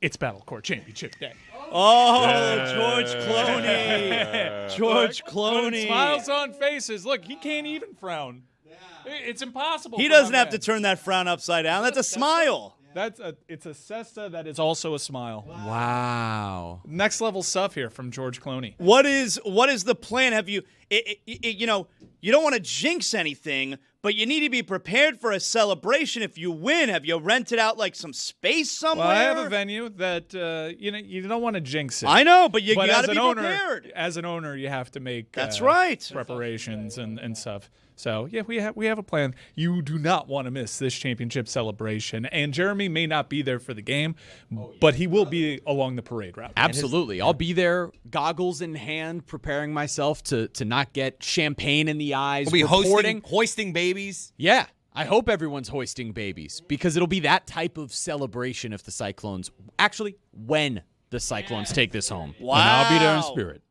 It's Battlecourt Championship Day. Oh, yeah. George Clooney. George Clooney. Smiles on faces. Look, he can't even frown. Yeah. It's impossible. He doesn't have to turn that frown upside down. That's a smile. It's a cesta that is also a smile. Wow. Next level stuff here from George Clooney. What is the plan? Have you you don't want to jinx anything, but you need to be prepared for a celebration if you win. Have you rented out like some space somewhere? Well, I have a venue that you don't want to jinx it. I know, but you got to be prepared. As an owner, you have to make that's right preparations and stuff. So yeah, we have a plan. You do not want to miss this championship celebration, and Jeremy may not be there for the game, but he will be along the parade route. Absolutely, I'll be there, goggles in hand, preparing myself to not get champagne in the eyes. We'll be hoisting babies. Yeah, I hope everyone's hoisting babies, because it'll be that type of celebration if the Cyclones when the Cyclones take this home. Wow, and I'll be there in spirit.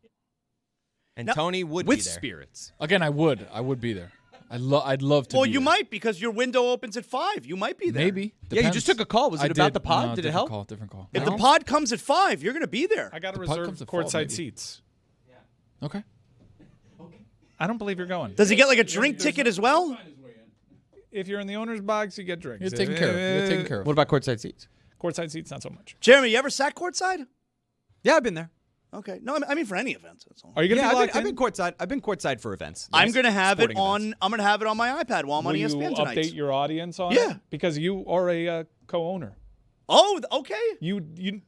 And Tony would with be there. spirits. Again, I would be there. I'd love to. Well, be you there. might, because your window opens at 5. You might be there. Maybe. Yeah, you just took a call. Was it about the pod? No, did it help? Different call. If the pod comes at 5, you're going to be there. I got to The pod reserve comes at courtside 12, maybe. seats. Okay. I don't believe you're going. Does he get like a drink ticket as well? If you're in the owner's box, you get drinks. You're taken care of. What about courtside seats? Courtside seats, not so much. Jeremy, you ever sat courtside? Yeah, I've been there. Okay. No, I mean for any event. That's all. Are you going to be locked I've in? been courtside. I've been courtside for events. I'm going to have it on. Events. I'm going to have it on my iPad while I'm on Will ESPN you tonight. update your audience on Yeah. it? Because you are a co-owner. Oh, okay. You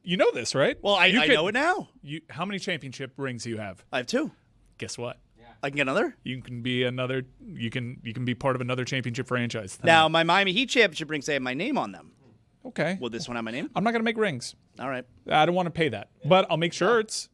know this, right? Well, I know it now. How many championship rings do you have? I have 2. Guess what? I can get another. You can be another. You can be part of another championship franchise. Now, my Miami Heat championship rings, they have my name on them. Okay. Will this one have my name? I'm not going to make rings. All right. I don't want to pay that, but I'll make shirts.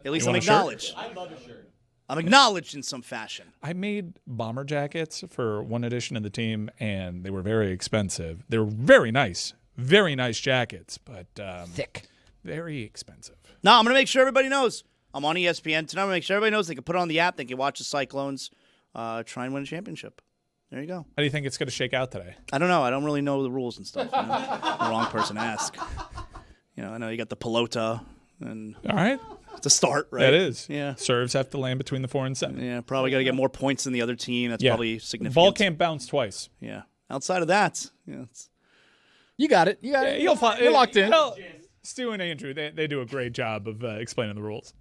At least You I'm want a shirt? acknowledged. I love a shirt. I'm acknowledged in some fashion. I made bomber jackets for one edition of the team, and they were very expensive. They were very nice jackets, but thick, very expensive. No, I'm going to make sure everybody knows. I'm on ESPN tonight. I'm going to make sure everybody knows they can put it on the app. They can watch the Cyclones try and win a championship. There you go. How do you think it's going to shake out today? I don't know. I don't really know the rules and stuff. The wrong person to ask. I know you got the pelota. And all right. It's a start, right? That is. Yeah. Serves have to land between the 4 and 7. Yeah, probably got to get more points than the other team. That's probably significant. Ball can't bounce twice. Yeah. Outside of that, you got it. You'll find. You're locked in. Stu and Andrew, they do a great job of explaining the rules.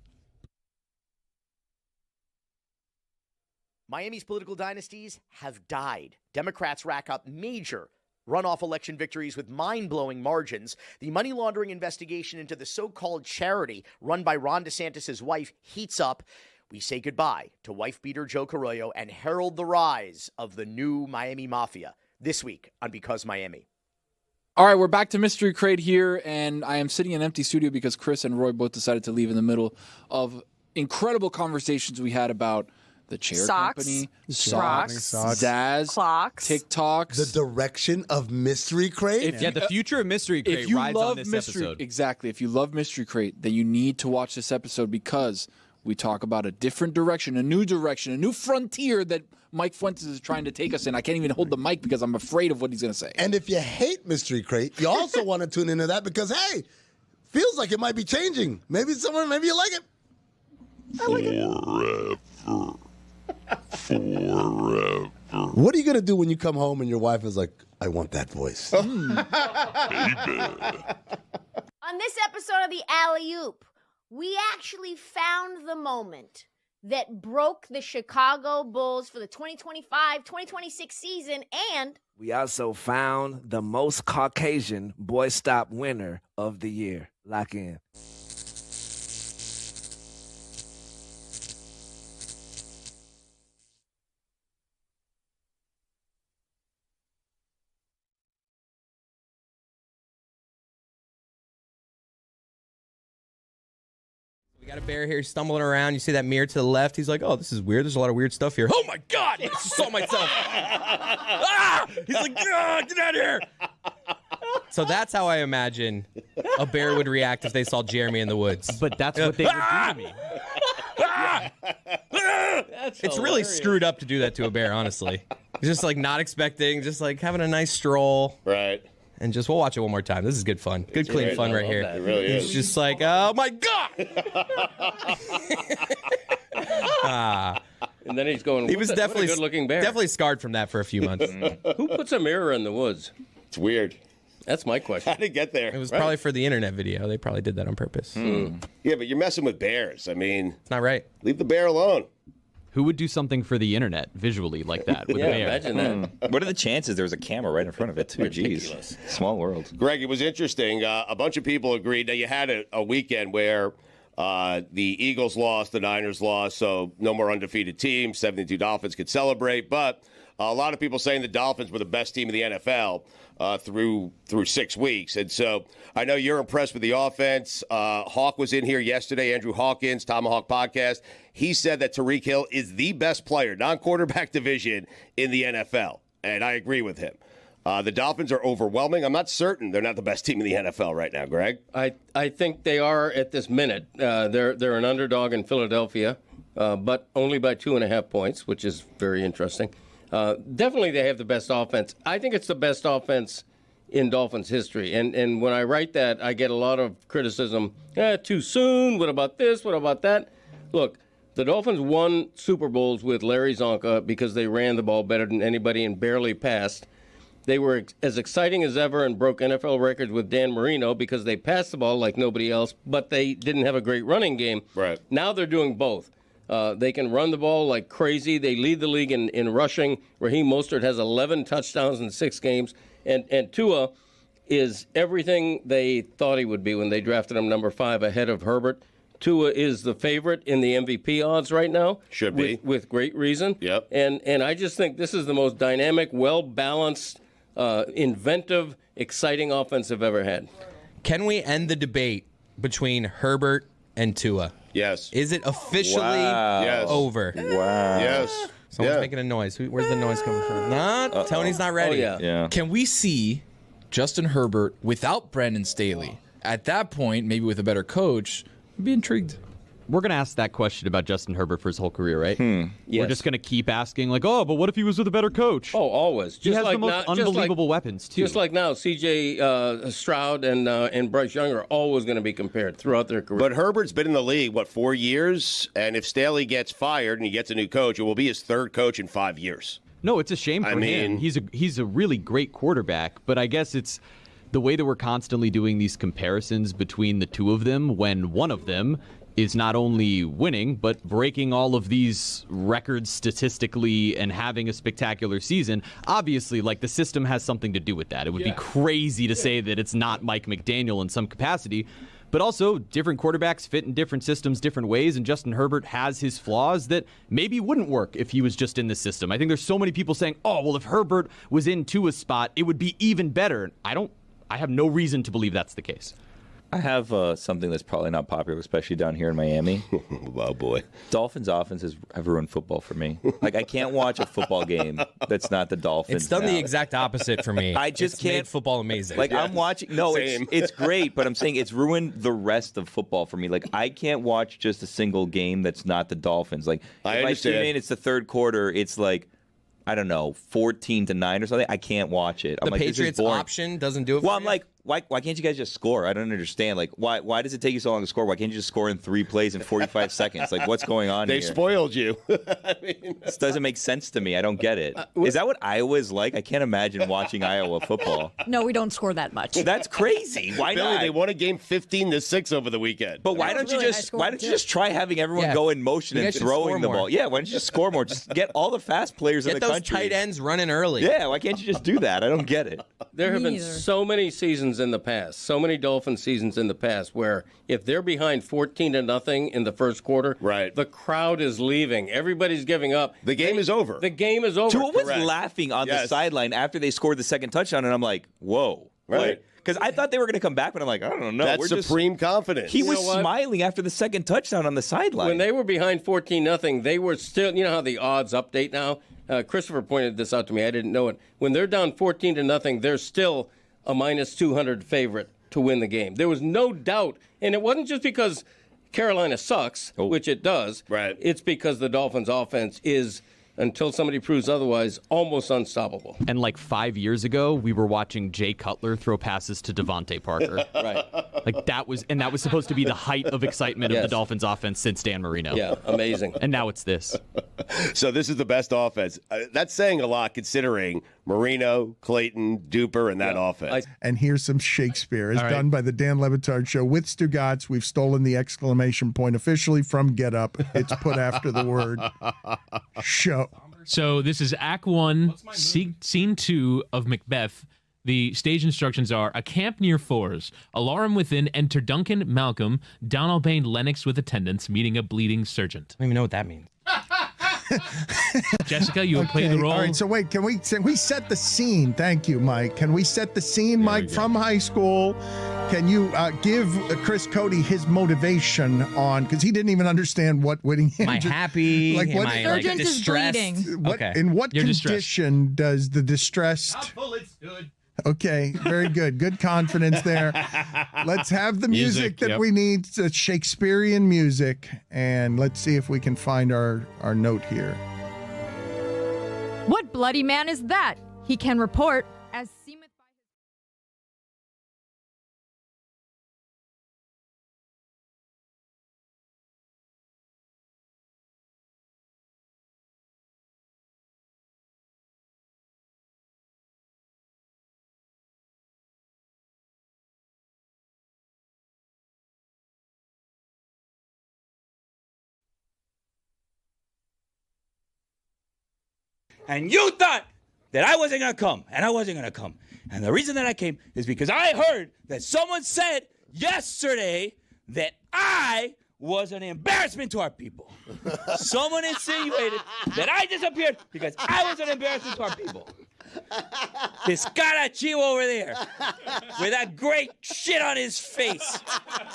Miami's political dynasties have died. Democrats rack up major runoff election victories with mind-blowing margins. The money laundering investigation into the so-called charity run by Ron DeSantis' wife heats up. We say goodbye to wife-beater Joe Carollo and herald the rise of the new Miami Mafia. this week on Because Miami. All right, we're back to Mystery Crate here, and I am sitting in an empty studio because Chris and Roy both decided to leave in the middle of incredible conversations we had about the chair Socks, company, rocks, Zaz, clocks, TikToks. The direction of Mystery Crate? The future of Mystery Crate rides on this episode. Exactly. If you love Mystery Crate, then you need to watch this episode because we talk about a different direction, a new frontier that Mike Fuentes is trying to take us in. I can't even hold the mic because I'm afraid of what he's going to say. And if you hate Mystery Crate, you also want to tune into that because, hey, feels like it might be changing. Maybe you like it. I like it. Forever. What are you going to do when you come home and your wife is like, I want that voice? On this episode of the Alley-Oop, we actually found the moment that broke the Chicago Bulls for the 2025-2026 season, and we also found the most Caucasian Boy Stop winner of the year. Lock in. We got a bear here stumbling around. You see that mirror to the left? He's like, oh, this is weird. There's a lot of weird stuff here. Oh, my God. I just saw myself. He's like, get out of here. So that's how I imagine a bear would react if they saw Jeremy in the woods. But that's what they would do to me. It's really screwed up to do that to a bear, honestly. He's just like not expecting, just like having a nice stroll. Right. And just, we'll watch it one more time. This is good fun. Good, clean fun right here. It really He's is. just like, oh, my God. And then he's going, He was definitely a good-looking bear. Definitely scarred from that for a few months. Who puts a mirror in the woods? It's weird. That's my question. How did it get there? It was probably for the internet video. They probably did that on purpose. Yeah, but you're messing with bears. I mean, it's not right. Leave the bear alone. Who would do something for the internet visually like that with a bear? Imagine that. What are the chances there was a camera right in front of it, too? Jeez. Small world. Greg, it was interesting. A bunch of people agreed that you had a weekend where the Eagles lost, the Niners lost, so no more undefeated teams. 72 Dolphins could celebrate. But a lot of people saying the Dolphins were the best team in the NFL through 6 weeks. And so I know you're impressed with the offense. Hawk was in here yesterday, Andrew Hawkins, Tomahawk Podcast. He said that Tyreek Hill is the best player, non-quarterback division, in the NFL. And I agree with him. The Dolphins are overwhelming. I'm not certain they're not the best team in the NFL right now, Greg. I think they are at this minute. They're an underdog in Philadelphia, but only by 2.5 points, which is very interesting. Definitely they have the best offense. I think it's the best offense in Dolphins history. And when I write that, I get a lot of criticism. Too soon. What about this? What about that? Look, the Dolphins won Super Bowls with Larry Zonka because they ran the ball better than anybody and barely passed. They were as exciting as ever and broke NFL records with Dan Marino because they passed the ball like nobody else, but they didn't have a great running game. Right. Now they're doing both. They can run the ball like crazy. They lead the league in rushing. Raheem Mostert has 11 touchdowns in 6 games. And Tua is everything they thought he would be when they drafted him number 5 ahead of Herbert. Tua is the favorite in the MVP odds right now. Should be. With great reason. Yep. And I just think this is the most dynamic, well-balanced, inventive, exciting offense I've ever had. Can we end the debate between Herbert and Tua? Yes. Is it officially over? Wow. Yes. Someone's making a noise. Where's the noise coming from? Not. Tony's not ready. Oh, yeah. Can we see Justin Herbert without Brandon Staley? At that point, maybe with a better coach, I'd be intrigued. We're going to ask that question about Justin Herbert for his whole career, right? Yes. We're just going to keep asking, like, oh, but what if he was with a better coach? Oh, always. He has the most unbelievable weapons, too. Just like now, C.J. Stroud and Bryce Young are always going to be compared throughout their career. But Herbert's been in the league, 4 years? And if Staley gets fired and he gets a new coach, it will be his 3rd coach in 5 years. No, it's a shame for him. He's a really great quarterback, but I guess it's the way that we're constantly doing these comparisons between the two of them when one of them is not only winning, but breaking all of these records statistically and having a spectacular season. Obviously, like, the system has something to do with that. It would be crazy to say that it's not Mike McDaniel in some capacity. But also, different quarterbacks fit in different systems different ways, and Justin Herbert has his flaws that maybe wouldn't work if he was just in the system. I think there's so many people saying, oh, well, if Herbert was in Tua's spot, it would be even better. I have no reason to believe that's the case. I have something that's probably not popular, especially down here in Miami. Oh, boy. Dolphins offenses have ruined football for me. Like, I can't watch a football game that's not the Dolphins. It's done the exact opposite for me. I just can't. Made football amazing. Like, I'm watching. No, it's great, but I'm saying it's ruined the rest of football for me. Like, I can't watch just a single game that's not the Dolphins. Like, if I tune in, it's the third quarter, it's like, I don't know, 14-9 or something. I can't watch it. I'm the like, Patriots option doesn't do it. Well, for I'm you? like, why can't you guys just score? I don't understand. Like, why does it take you so long to score? Why can't you just score in 3 plays in 45 seconds? Like, what's going on They here? spoiled you. This doesn't make sense to me. I don't get it. Is that what Iowa is like? I can't imagine watching Iowa football. No, we don't score that much. That's crazy. Why Billy, not? they won a game 15-6 over the weekend. But why don't you just try having everyone go in motion and throwing the ball? Yeah, why don't you just score more? Just get all the fast players in the country. Get those tight ends running early. Yeah, why can't you just do that? I don't get it. There have been so many seasons in the past, so many Dolphin seasons in the past, where if they're behind 14-0 in the first quarter, the crowd is leaving. Everybody's giving up. The game is over. The game is over. Tua was laughing on the sideline after they scored the second touchdown, and I'm like, whoa. Right. Because I thought they were going to come back, but I'm like, I don't know. That's supreme confidence. He was smiling after the second touchdown on the sideline. When they were behind 14-0, they were still, you know how the odds update now? Christopher pointed this out to me. I didn't know it. When they're down 14-0, they're still a minus 200 favorite to win the game. There was no doubt. And it wasn't just because Carolina sucks, which it does. Right. It's because the Dolphins' offense is, until somebody proves otherwise, almost unstoppable. And like 5 years ago, we were watching Jay Cutler throw passes to Devontae Parker. Right. Like that was supposed to be the height of excitement of the Dolphins offense since Dan Marino. Yeah, amazing. And now it's this. So this is the best offense. That's saying a lot considering Marino, Clayton, Duper, and that offense. And here's some Shakespeare as done by the Dan Le Batard Show with Stugotz. We've stolen the exclamation point officially from Get Up. It's put after the word show. So this is Act 1, Scene 2 of Macbeth. The stage instructions are: a camp near Fours. Alarum within. Enter Duncan, Malcolm, Donalbain, Lennox with attendants, meeting a bleeding sergeant. I don't even know what that means. Jessica, you have played the role. All right, so wait, can we set the scene? Thank you, Mike. Can we set the scene, Mike, from high school? Can you give Chris Cody his motivation on, because he didn't even understand what Whittingham. Am I happy? Like what? Am I like distressed? What, in what condition does the distressed? Okay, very good. Good confidence there. Let's have the music that we need, Shakespearean music, and let's see if we can find our note here. What bloody man is that? He can report as seemeth by his... And you thought that I wasn't going to come, and I wasn't going to come. And the reason that I came is because I heard that someone said yesterday that I was an embarrassment to our people. Someone insinuated that I disappeared because I was an embarrassment to our people. This cara chivo over there with that great shit on his face.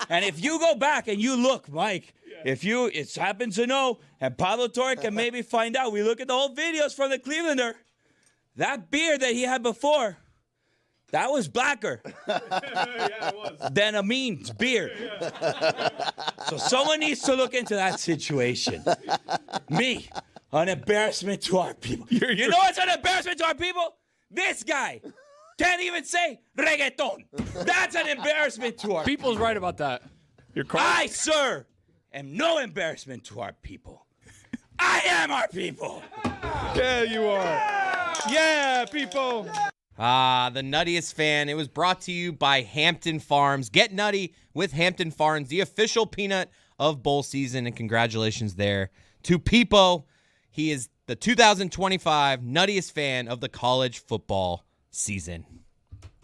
And if you go back and you look, Mike, if you it happens to know, and Pablo Torre can maybe find out, we look at the old videos from the Clevelander, that beard that he had before, that was blacker than Amin's beard. So someone needs to look into that situation. Me, an embarrassment to our people. You know what's an embarrassment to our people? This guy can't even say reggaeton. That's an embarrassment to our People's right about that. I, sir, am no embarrassment to our people. I am our people. Yeah, you are. Yeah, people. The Nuttiest Fan. It was brought to you by Hampton Farms. Get nutty with Hampton Farms, the official peanut of bowl season, and congratulations there to Peepo. He is the 2025 Nuttiest Fan of the college football season.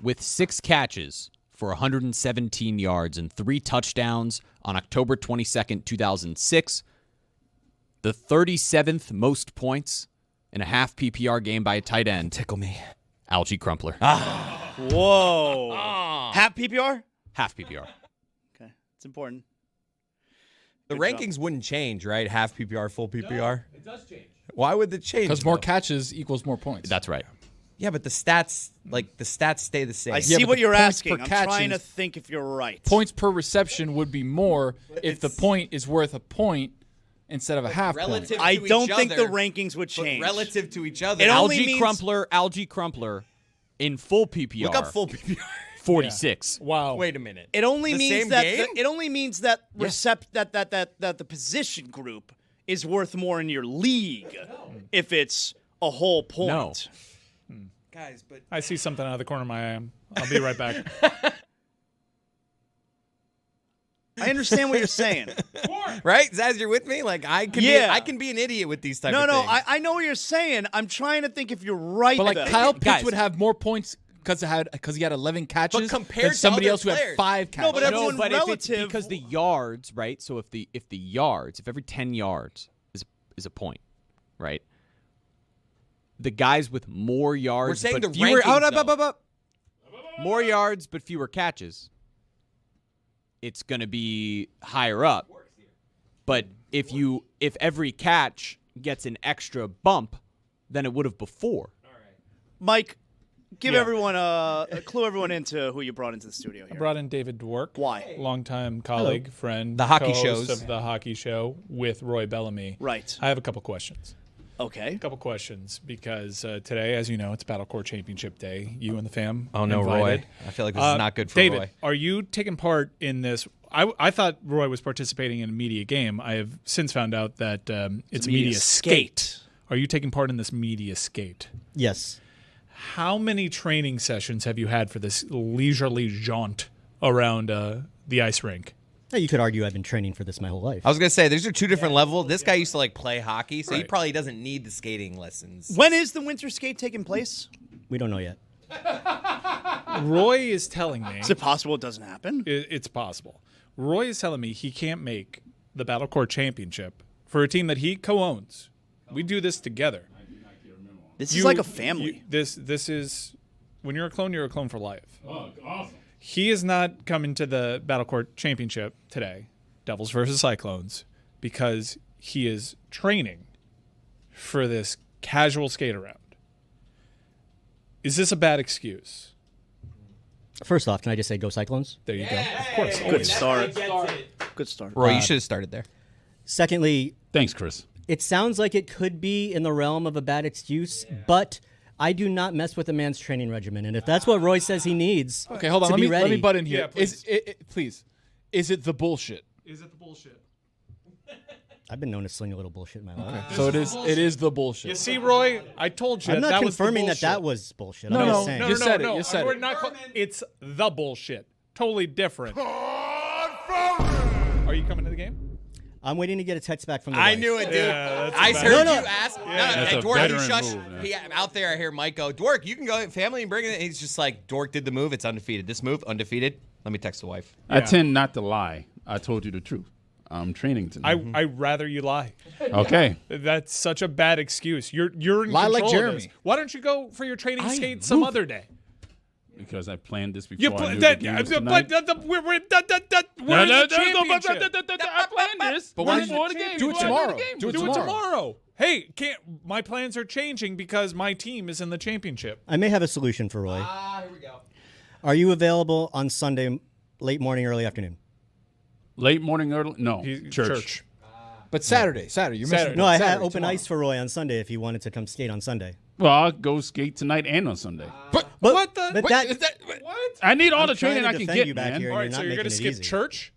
With 6 catches for 117 yards and 3 touchdowns on October 22nd, 2006. The 37th most points in a half PPR game by a tight end. Tickle me. Algie Crumpler. Whoa. Half PPR? Half PPR. Okay. It's important. The rankings wouldn't change, right? Half PPR, full PPR. No, it does change. Why would it change? Because more catches equals more points. That's right. Yeah, but the stats stay the same. I see what you're points asking. per I'm catches- trying to think if you're right. Points per reception would be more if the point is worth a point instead of a half point. I don't think the rankings would change. Relative to each other. It only Algie means- Crumpler in full PPR. Look up full PPR. 46. Wow. Wait a minute. It only The means same that game? it only means that that the position group is worth more in your league if it's a whole point. No. Guys, but I see something out of the corner of my eye. I'll be right back. I understand what you're saying. Right? Zaz, you're with me? Like I can be an idiot with these type of things. I know what you're saying. I'm trying to think if you're right. But like though. Kyle Pitts would have more points because he had 11 catches But compared than to somebody other else who had players. 5 catches. but everyone If it's relative- because the yards, right? So if every 10 yards is a point, right? The guys with more yards, We're saying but the fewer, rankings, though. more yards but fewer catches, it's going to be higher up. But if every catch gets an extra bump than it would have before. Mike, give everyone clue everyone into who you brought into the studio I here. brought in David Dwork. Why? Longtime colleague, friend, The hockey co-host shows. of the hockey show with Roy Bellamy. Right. I have a couple questions. Okay. A couple questions because today, as you know, it's Battlecourt Championship Day. You and the fam. Oh, no, invited. Roy. I feel like this is not good for David, Roy. are you taking part in this? I thought Roy was participating in a media game. I have since found out that it's a media skate. Are you taking part in this media skate? Yes. How many training sessions have you had for this leisurely jaunt around the ice rink? You could argue I've been training for this my whole life. I was gonna say these are two different levels. This guy used to play hockey, so he probably doesn't need the skating lessons. When is the winter skate taking place? We don't know yet. Roy is telling me. Is it possible it doesn't happen? It's possible. Roy is telling me he can't make the Battlecourt Championship for a team that he co-owns. We do this together. This is like a family. This is when you're a clone for life. Oh, awesome. He is not coming to the Battlecourt Championship today, Devils versus Cyclones, because he is training for this casual skate around. Is this a bad excuse? First off, can I just say go Cyclones? There you go. Of course. Good start. Good start. Roy, you should have started there. Secondly, Thanks, Chris. it sounds like it could be in the realm of a bad excuse, but I do not mess with a man's training regimen. And if that's what Roy says he needs, Okay, hold on. to Let be me ready, butt in here. Yeah, Please, is it the bullshit? Is it the bullshit? I've been known to sling a little bullshit in my life. So it is the bullshit. You see, Roy, I told you I'm not that was the confirming that bullshit. was bullshit. No, I'm no, just saying. You said it. You said we're it. not it's the bullshit. Totally different. Are you coming to the game? I'm waiting to get a text back from the I wife. knew it, dude. Yeah, that's I a bad- heard No, you no. ask. That's Hey, a Dwork, you veteran shush. move, man. Out there, I hear Mike go, Dwork, you can go family and bring it. He's just like, Dwork did the move. It's undefeated. This move, undefeated. Let me text the wife. I tend not to lie. I told you the truth. I'm training tonight. I'd rather you lie. Okay. That's such a bad excuse. You're in Lie control like of Jeremy. this. Why don't you go for your training skate some other day? Because I planned this before You I pl- knew that, the game was but tonight. we're in the championship. I planned this. But why Before don't the you game. do it Before I knew tomorrow? the game. Do it Do it tomorrow. tomorrow. Hey, my plans are changing because my team is in the championship. I may have a solution for Roy. Here we go. Are you available on Sunday, late morning, early afternoon? Late morning, early? No. Church. But Saturday. You're missing. No, I had Saturday, open tomorrow. ice for Roy on Sunday if he wanted to come skate on Sunday. Well, I'll go skate tonight and on Sunday. But What the? But that, What? I need all I'm the training trying I to can defend get, you back man. here. All right, You're so not you're going to making it skip easy. church,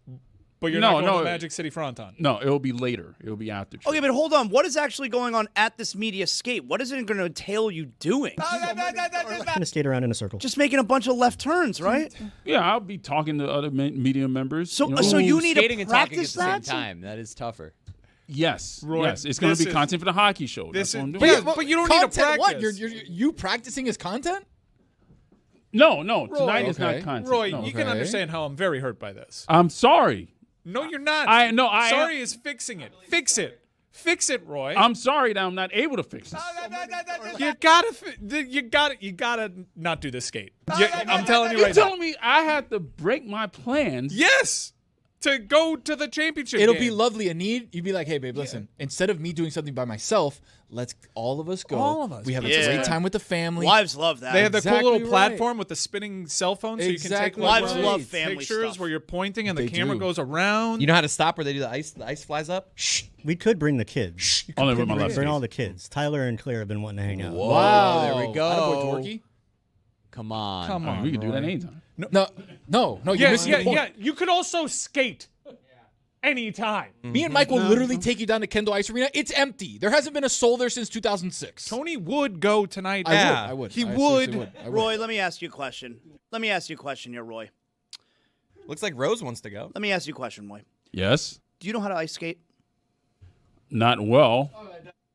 but you're No, not going no. to Magic City Fronton. No, it'll be later. It'll be after church. Okay, but hold on. What is actually going on at this media skate? What is it going to entail you doing? I'm going to skate around in a circle. Just making a bunch of left turns, right? Yeah, I'll be talking to other media members. So, you know. so you need to Skating and talking at practice the same that. time. That is tougher. Yes, Roy, yes. It's going this to be is- content for the hockey show. this That's what I'm is- doing. Yeah, but you don't need to Content, practice. What? You practicing his content? No, Roy, tonight is not content. Roy, No. you can understand how I'm very hurt by this. I'm sorry. No, you're not. Sorry is fixing it. Fix it. Fix it, Roy. I'm sorry that I'm not able to fix it. You gotta not do this skate. I'm telling you right You're now. telling me I have to break my plans? Yes, to go to the championship. It'll game. be lovely. You'd be like, hey, babe, listen. Instead of me doing something by myself, let's all of us go. All of us. We have a great time with the family. Wives love that. They have the cool little Exactly platform right. with the spinning cell phone, so you can take Exactly Wives right. love family pictures stuff. where you're pointing and the They camera do. goes around. You know how to stop where they do the ice? The ice flies up. We could bring the kids. Only with my left Bring face. all the kids. Tyler and Claire have been wanting to hang out. Wow, there we Attaboy, go. Dorky. Come on. Come on, We could do that Roy. anytime. No. You're missing the point. You could also skate anytime. Me and Mike will literally take you down to Kendall Ice Arena. It's empty. There hasn't been a soul there since 2006. Tony would go tonight. I would. He I would. seriously I would. Roy, let me ask you a question. Here, Roy. Looks like Rose wants to go. Let me ask you a question, Roy. Yes, Do you know how to ice skate? not well,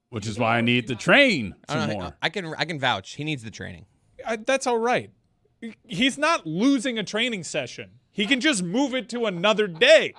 which is why I need to train some more. I can vouch. He needs the training. That's all right. He's not losing a training session. He can just move it to another day.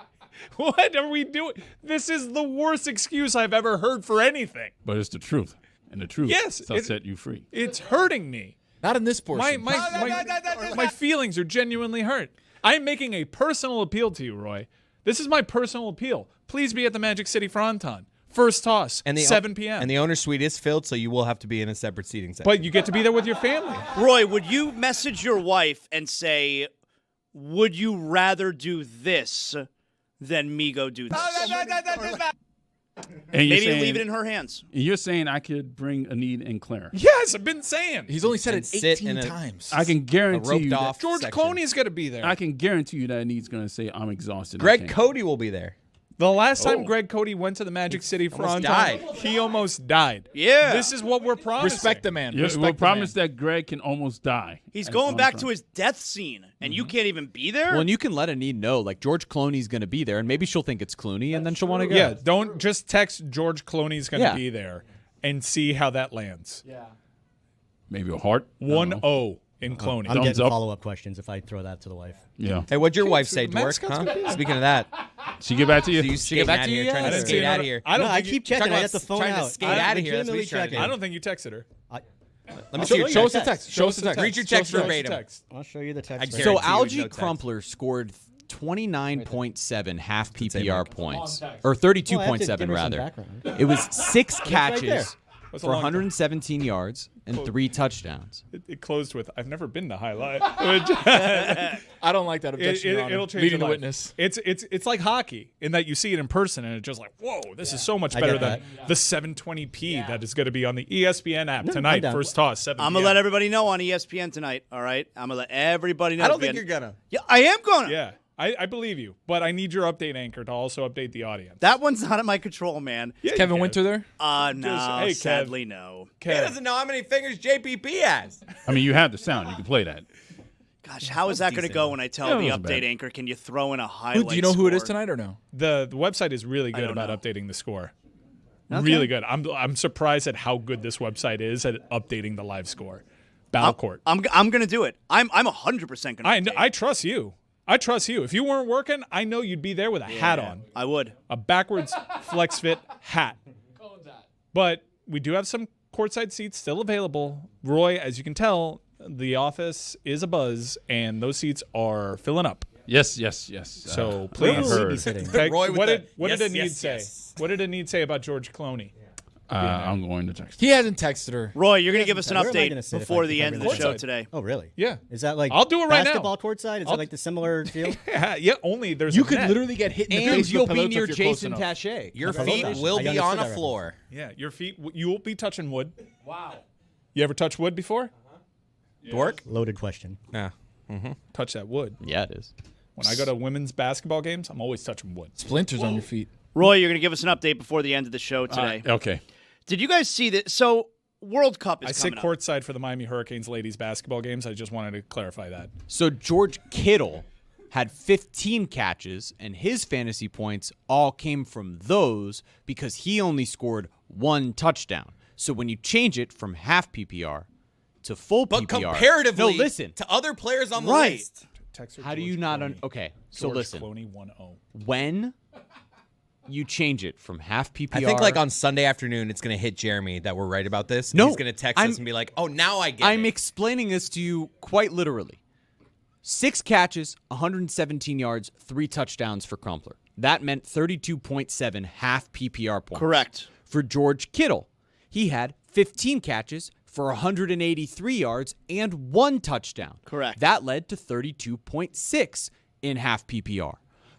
What are we doing? This is the worst excuse I've ever heard for anything. But it's the truth, and the truth shall set you free. It's hurting me. Not in this portion. My feelings are genuinely hurt. I'm making a personal appeal to you, Roy. This is my personal appeal. Please be at the Magic City Fronton. First toss, And 7 p.m. And the owner's suite is filled, so you will have to be in a separate seating section. But you get to be there with your family. Roy, would you message your wife and say, would you rather do this than me go do this? And you're Maybe saying, leave it in her hands. You're saying I could bring Anid and Claire. Yes, I've been saying. He's only said And it sit 18 in a- times. I can guarantee you that George Clooney's going to be there. I can guarantee you that Anid's going to say I'm exhausted. I Greg can't." Cody will be there. The last time Greg Cody went to the Magic City almost Fronton, died. he almost died. Yeah. This is what we're promising. Respect the man. Yeah, Respect we'll the promise man. that Greg can almost die. He's And going on back front. to his death scene, and you can't even be there? Well, and you can let Anid know, like, George Clooney's going to be there, and maybe she'll think it's Clooney, and then she'll want to go. Yeah, don't just text George Clooney's going to Yeah. be there and see how that lands. Maybe a heart. 1-0 in Clooney. I'm Thumbs getting up. follow-up questions if I throw that to the wife. Yeah. Hey, what'd your wife say, the Dork? mascot's Huh? gonna be- Speaking of that, She get back to you. so you skating back out to you here, yet? trying I to didn't skate see out it. of here. I don't I think keep you- checking. I about got the phone trying to out. skate I out of here. That's what legitimately he's trying to checking. I don't think you texted her. Let me see your Show show us us the the text. text. Show us the text. Read your text Show us the verbatim. text. I'll show you the text. I right guarantee So now. you Algie no text. Crumpler scored 29.7 half say, PPR Mike? points, or Well, I have to 32.7 give her some rather. background. It was 6 right catches there. That's a for long time. 117 yards and 3 touchdowns. It closed with, I've never been to highlight. I don't like that objection. Your Honor. It'll change Leading your the life. witness. It's like hockey in that you see it in person and it's just like, whoa, this is so much I better get than that. the 720p that is going to be on the ESPN app I'm tonight. down. First toss, 7 I'm going to let everybody know on ESPN tonight, all right? I'm going to let everybody know. I don't think you're gonna. Yeah, I am going to. Yeah, I believe you, but I need your update anchor to also update the audience. That one's not in my control, man. Yeah, you Kevin can. Winter there? No, hey, Kev. sadly, no. He doesn't know how many fingers JPP has. I mean, you have the sound. You can play that. Gosh, how is that going to go when I tell Yeah, it the wasn't update bad. anchor, can you throw in a highlight Do you know who it is score? tonight or no? The website is really good don't about know. updating the score. Okay. Really good. I'm surprised at how good this website is at updating the live score. Battlecourt. I'm going to do it. I'm 100% going to. I trust you. I trust you. If you weren't working, I know you'd be there with a hat on. I would. A backwards flex fit hat. But we do have some courtside seats still available. Roy, as you can tell, the office is abuzz, and those seats are filling up. Yes. So I please, heard. Peg, Roy with what that. did Yes, Anid yes, say? yes. What did Anid say about George Clooney? I'm going to text. He hasn't texted her. Roy, you're going to give us an Where am I gonna update sit if before I the keep end of the everything? show today. Oh, really? Yeah. Is that like I'll do it right now. basketball courtside? Is it like the similar feel? Yeah, only there's You a could net. literally get hit in the And face you'll with be pelotas near if you're close Jason enough. Taché. Your Okay. feet I will be understood on that a right. floor. Yeah, your feet, you will be touching wood. Wow. You ever touched wood before? Dork? Loaded question. Yeah. Touch that wood. Yeah, it is. When I go to women's basketball games, I'm always touching wood. Splinters on your feet. Roy, you're going to give us an update before the end of the show today. Okay. Did you guys see that? So, World Cup is I sit coming up. courtside for the Miami Hurricanes ladies basketball games. I just wanted to clarify that. So George Kittle had 15 catches, and his fantasy points all came from those because he only scored 1 touchdown. So when you change it from half PPR to full But PPR. comparatively no, listen. to other players on the Right. list. How do you not? Okay, so George listen. Clooney 1-0. When you change it from half PPR, I think like on Sunday afternoon, it's going to hit Jeremy that we're right about this. No, He's going to text us and be like, "Oh, now I get I'm it." explaining this to you quite literally. 6 catches, 117 yards, 3 touchdowns for Crumpler. That meant 32.7 half PPR points. Correct. For George Kittle, he had 15 catches for 183 yards and 1 touchdown. Correct. That led to 32.6 in half PPR.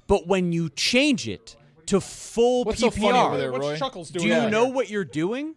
But when you change it to full What's PPR, so funny over there, Roy? What's Chuckles do doing you out know here? what you're doing?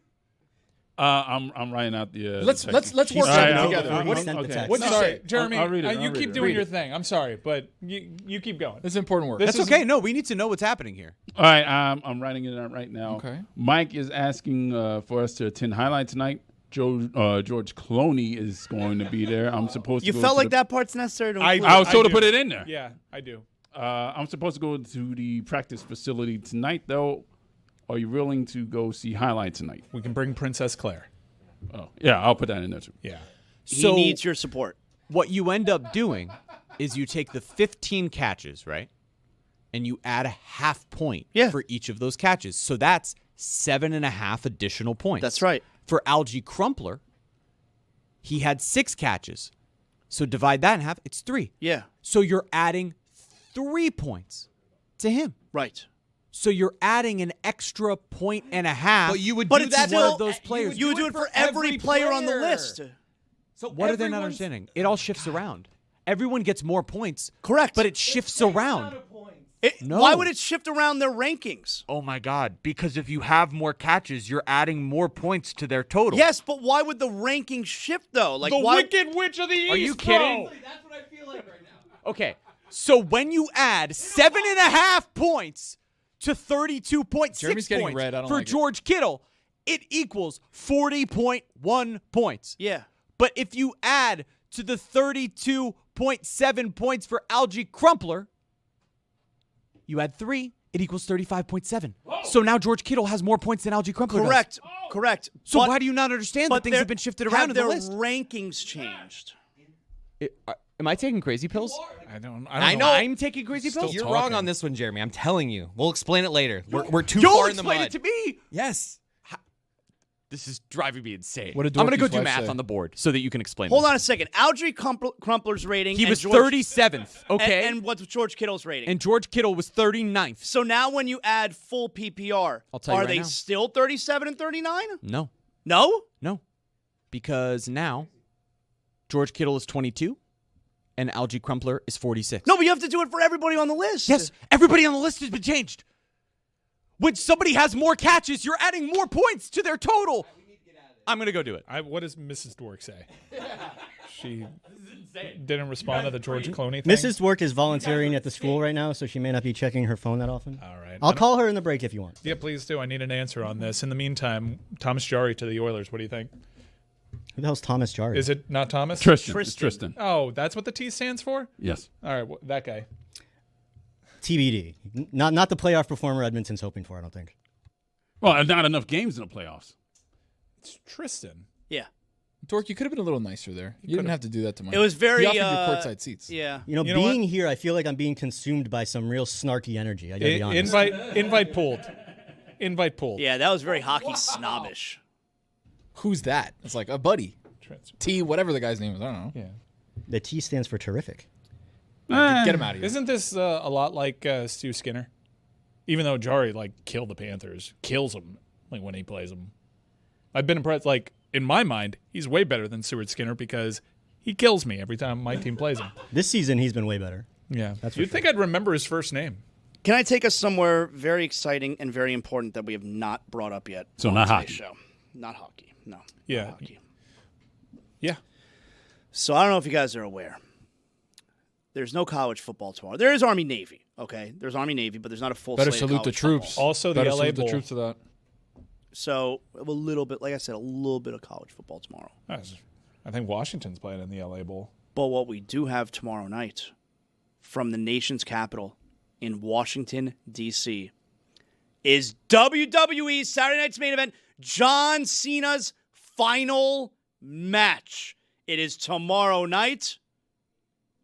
I'm writing out the. Let's the work text. something together. Okay. What's sorry, Jeremy? I'll read it. You I'll keep read doing it. your thing. I'm sorry, but you keep going. This is important work. This That's is- okay. No, we need to know what's happening here. All right, I'm writing it out right now. Okay. Mike is asking for us to attend highlight tonight. George Clooney is going to be there. I'm supposed to. You go felt to like the, that part's necessary to I include. was told to do. put it in there. Yeah, I do. I'm supposed to go to the practice facility tonight, though. Are you willing to go see highlight tonight? We can bring Princess Claire. Oh, yeah, I'll put that in there too. Yeah. He needs your support. What you end up doing is you take the 15 catches, right? And you add a half point for each of those catches. So that's 7.5 additional points. That's right. For Algie Crumpler, he had 6 catches. So divide that in half, it's 3. Yeah. So you're adding 3 points to him. Right. So you're adding an extra 1.5. But you would but do it's that one to- of those players. You would do it for every player on the list. So What are they not everyone's- understanding? It all shifts around. Everyone gets more points. Correct. But it shifts around. No. Why would it shift around their rankings? Oh my God! Because if you have more catches, you're adding more points to their total. Yes, but why would the rankings shift though? Like The why? Wicked Witch of the East. Are you kidding? bro. That's what I feel like right now. Okay, so when you add 7.5 points to 32.6 Jeremy's getting points red. I don't for like it. George Kittle, it equals 40.1 points. Yeah. But if you add to the 32.7 points for Algie Crumpler, you add 3, it equals 35.7. So now George Kittle has more points than Algie Crumpler Correct. does. Correct. So But- why do you not understand that but things their- have been shifted around in the their list? rankings changed. Am I taking crazy pills? I don't I know. I'm taking crazy pills. You're wrong on this one, Jeremy. I'm telling you. We'll explain it later. We're too You'll far in the explain mud. it to me. Yes. This is driving me insane. What did I'm going to go Dorothy's do wife math say? on the board so that you can explain Hold this. on a second. Algie Crumpler's rating. He and was George, 37th, okay? And what's George Kittle's rating? And George Kittle was 39th. So now when you add full PPR, I'll tell you are right they now. still 37 and 39? No. No? No. Because now George Kittle is 22 and Algie Crumpler is 46. No, but you have to do it for everybody on the list. Yes, everybody on the list has been changed. When somebody has more catches, you're adding more points to their total. I'm going to go do it. What does Mrs. Dwork say? She didn't respond to the George Clooney thing? Mrs. Dwork is volunteering at the school right now, so she may not be checking her phone that often. All right. I'll call her in the break if you want. Yeah, please do. I need an answer on this. In the meantime, Thomas Jari to the Oilers. What do you think? Who the hell's Thomas Jari? Is it not Thomas? Tristan. It's Tristan. Oh, that's what the T stands for? Yes. All right, that guy. TBD. Not the playoff performer Edmonton's hoping for, I don't think. Well, not enough games in the playoffs. It's Tristan. Yeah. Dork, you could have been a little nicer there. You didn't have to do that to Mike. It was very. He offered you courtside seats. Yeah. You know, being here, I feel like I'm being consumed by some real snarky energy. I gotta be honest. Invite pulled. Invite pulled. Yeah, that was very hockey snobbish. Who's that? It's like a buddy. T, whatever the guy's name is. I don't know. Yeah. The T stands for terrific. Get him out of here. Isn't this a lot like Stu Skinner? Even though Jari killed the Panthers, kills them when he plays them. I've been impressed. In my mind, he's way better than Stuart Skinner because he kills me every time my team plays him. This season, he's been way better. Yeah, That's for you'd think I'd remember his first name. Can I take us somewhere very exciting and very important that we have not brought up yet? So on not today's hockey. Show. Not hockey. No. Yeah. Not hockey. Yeah. So I don't know if you guys are aware. There's no college football tomorrow. There is Army-Navy, okay? There's Army-Navy, but there's not a full Better slate of salute the college troops. football. Also, the Better LA salute Bowl. the troops to that. So a little bit, like I said, a little bit of college football tomorrow. I think Washington's playing in the LA Bowl. But what we do have tomorrow night from the nation's capital in Washington, D.C. is WWE's Saturday night's main event, John Cena's final match. It is tomorrow night.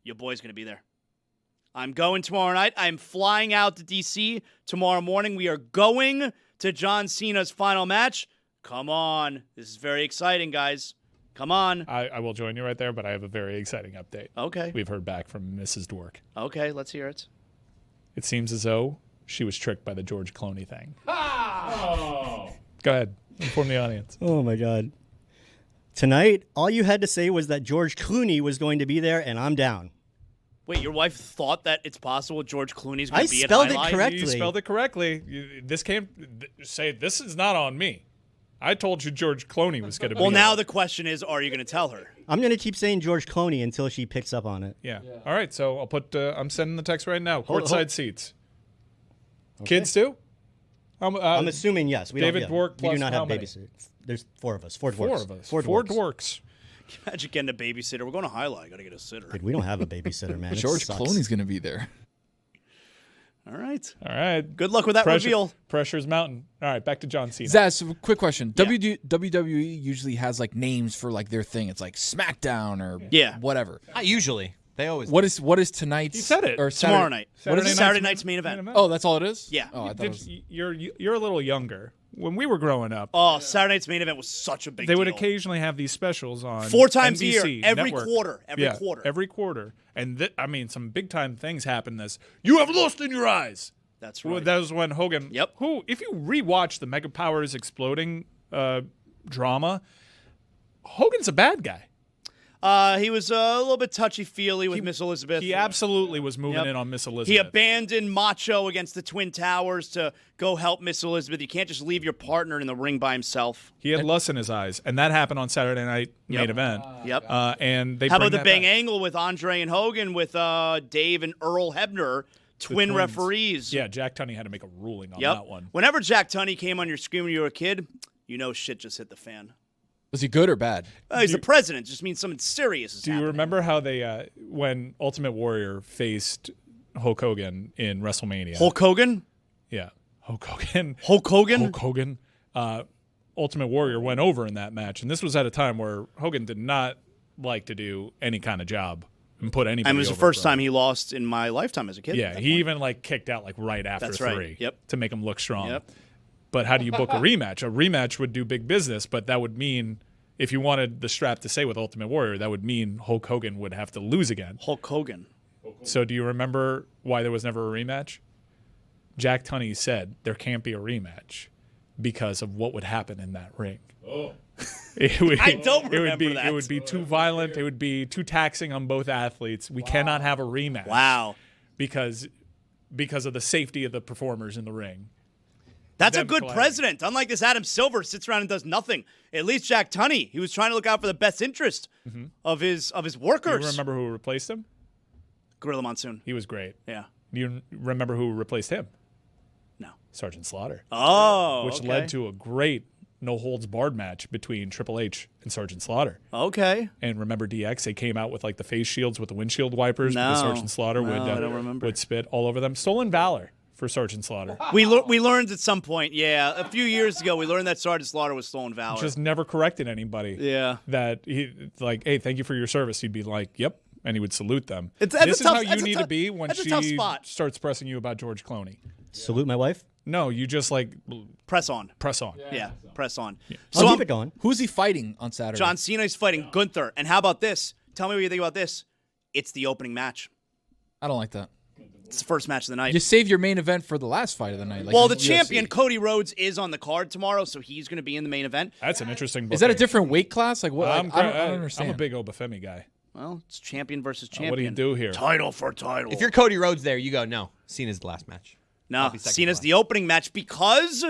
Your boy's going to be there. I'm going tomorrow night. I'm flying out to D.C. tomorrow morning. We are going to John Cena's final match. Come on. This is very exciting, guys. Come on. I will join you right there, but I have a very exciting update. Okay. We've heard back from Mrs. Dwork. Okay, let's hear it. It seems as though she was tricked by the George Clooney thing. Oh. Go ahead. Inform the audience. Oh, my God. Tonight, all you had to say was that George Clooney was going to be there, and I'm down. Wait, your wife thought that it's possible George Clooney's going to be at spelled it Highlight? correctly. You spelled it correctly. This is not on me. I told you George Clooney was going to be Well, now there. the question is, are you going to tell her? I'm going to keep saying George Clooney until she picks up on it. Yeah. All right, so I'll put. I'm sending the text right now. Hold- Courtside hold. seats. Okay. Kids too? I'm assuming yes. We David don't, Dwork we do plus not how have many? babysitters. There's 4 of us. 4 dwarfs. 4 of us. 4 4 dwarfs. dwarks. Can you imagine getting a babysitter? We're going to Highlight. Got to get a sitter. Dude, we don't have a babysitter, man. It George sucks. Clooney's going to be there. All right. All right. Good luck with that reveal. Pressure's mounting. All right, back to John Cena. Zaz, quick question. WWE usually has like names for like their thing. It's like SmackDown or whatever. Not usually. They always. What is tonight's? He said it. Or Tomorrow night. What is it? Saturday night's main event. Oh, that's all it is? Yeah. Oh, I thought it was. You're a little younger. When we were growing up, Saturday night's main event was such a big deal. they would occasionally have these specials on 4 times a NBC year, every network. quarter, Every quarter. And some big time things happen. You have lust in your eyes. That's right. That was when Hogan. Who, if you rewatch the Mega Powers exploding drama, Hogan's a bad guy. He was a little bit touchy-feely with Miss Elizabeth. He absolutely was moving in on Miss Elizabeth. He abandoned Macho against the Twin Towers to go help Miss Elizabeth. You can't just leave your partner in the ring by himself. He had lust in his eyes, and that happened on Saturday night main event. And they How bring about the that bang back. angle with Andre and Hogan with Dave and Earl Hebner, twin twins. Referees? Yeah, Jack Tunney had to make a ruling on that one. Whenever Jack Tunney came on your screen when you were a kid, you know shit just hit the fan. Was he good or bad? He's the president. Just means something serious is Do you remember how they, when Ultimate Warrior faced Hulk Hogan in WrestleMania? Hulk Hogan? Yeah. Hulk Hogan. Hulk Hogan? Hulk Hogan. Ultimate Warrior went over in that match, and this was at a time where Hogan did not like to do any kind of job and put anybody And it was the over first for him. time he lost in my lifetime as a kid. Yeah, he even kicked out right after That's 3 right. Yep. to make him look strong. Yep. But how do you book a rematch? A rematch would do big business, but that would mean if you wanted the strap to stay with Ultimate Warrior, that would mean Hulk Hogan would have to lose again. Hulk Hogan. So do you remember why there was never a rematch? Jack Tunney said there can't be a rematch because of what would happen in that ring. I don't remember that. It would be too violent. It would be too taxing on both athletes. We cannot have a rematch. Wow. Because of the safety of the performers in the ring. That's a Them good colliding. president. Unlike this Adam Silver sits around and does nothing. At least Jack Tunney, he was trying to look out for the best interest of his workers. You remember who replaced him? Gorilla Monsoon. He was great. Yeah. Do you remember who replaced him? No. Sergeant Slaughter. Oh, which okay. led to a great no-holds-barred match between Triple H and Sergeant Slaughter. Okay. And remember DX? They came out with the face shields with the windshield wipers because No. Sergeant Slaughter No, I don't remember. would spit all over them. Stolen valor for Sergeant Slaughter. We learned at some point, a few years ago, we learned that Sergeant Slaughter was stolen valor. Just never corrected anybody. Yeah. That he hey, thank you for your service. He'd be like, yep, and he would salute them. That's this a is tough- how you that's a need tough- to be when that's a tough she spot. starts pressing you about George Clooney. Salute my wife? No, you just press on. Press on. Yeah, press on. I'll keep it going. Who's he fighting on Saturday? John Cena's fighting Gunther. And how about this? Tell me what you think about this. It's the opening match. I don't like that. It's the first match of the night. You save your main event for the last fight of the night. Well, the UFC. champion, Cody Rhodes, is on the card tomorrow, so he's going to be in the main event. That's an interesting Is that a different weight class? Like what? I'm, I don't understand. I'm a big Obafemi guy. Well, it's champion versus champion. What do you do here? Title for title. If you're Cody Rhodes there, you go, no, Cena's the last match. No, I'll be second Cena's to the opening match because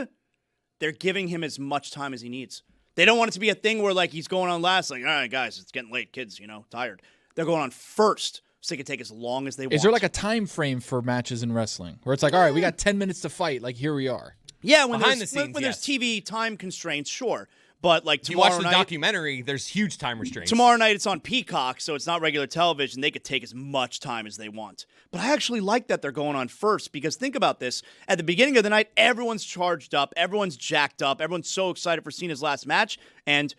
they're giving him as much time as he needs. They don't want it to be a thing where he's going on last, all right, guys, it's getting late, kids, tired. They're going on first, so they can take as long as they want. Is there a time frame for matches in wrestling where it's all right, we got 10 minutes to fight, here we are? Yeah, when Behind there's, the scenes, when yes. there's TV time constraints, sure. But If you watch tomorrow the night, documentary, there's huge time restraints. tomorrow night it's on Peacock, so it's not regular television. They could take as much time as they want. But I actually like that they're going on first because think about this. At the beginning of the night, everyone's charged up. Everyone's jacked up. Everyone's so excited for Cena's last match. And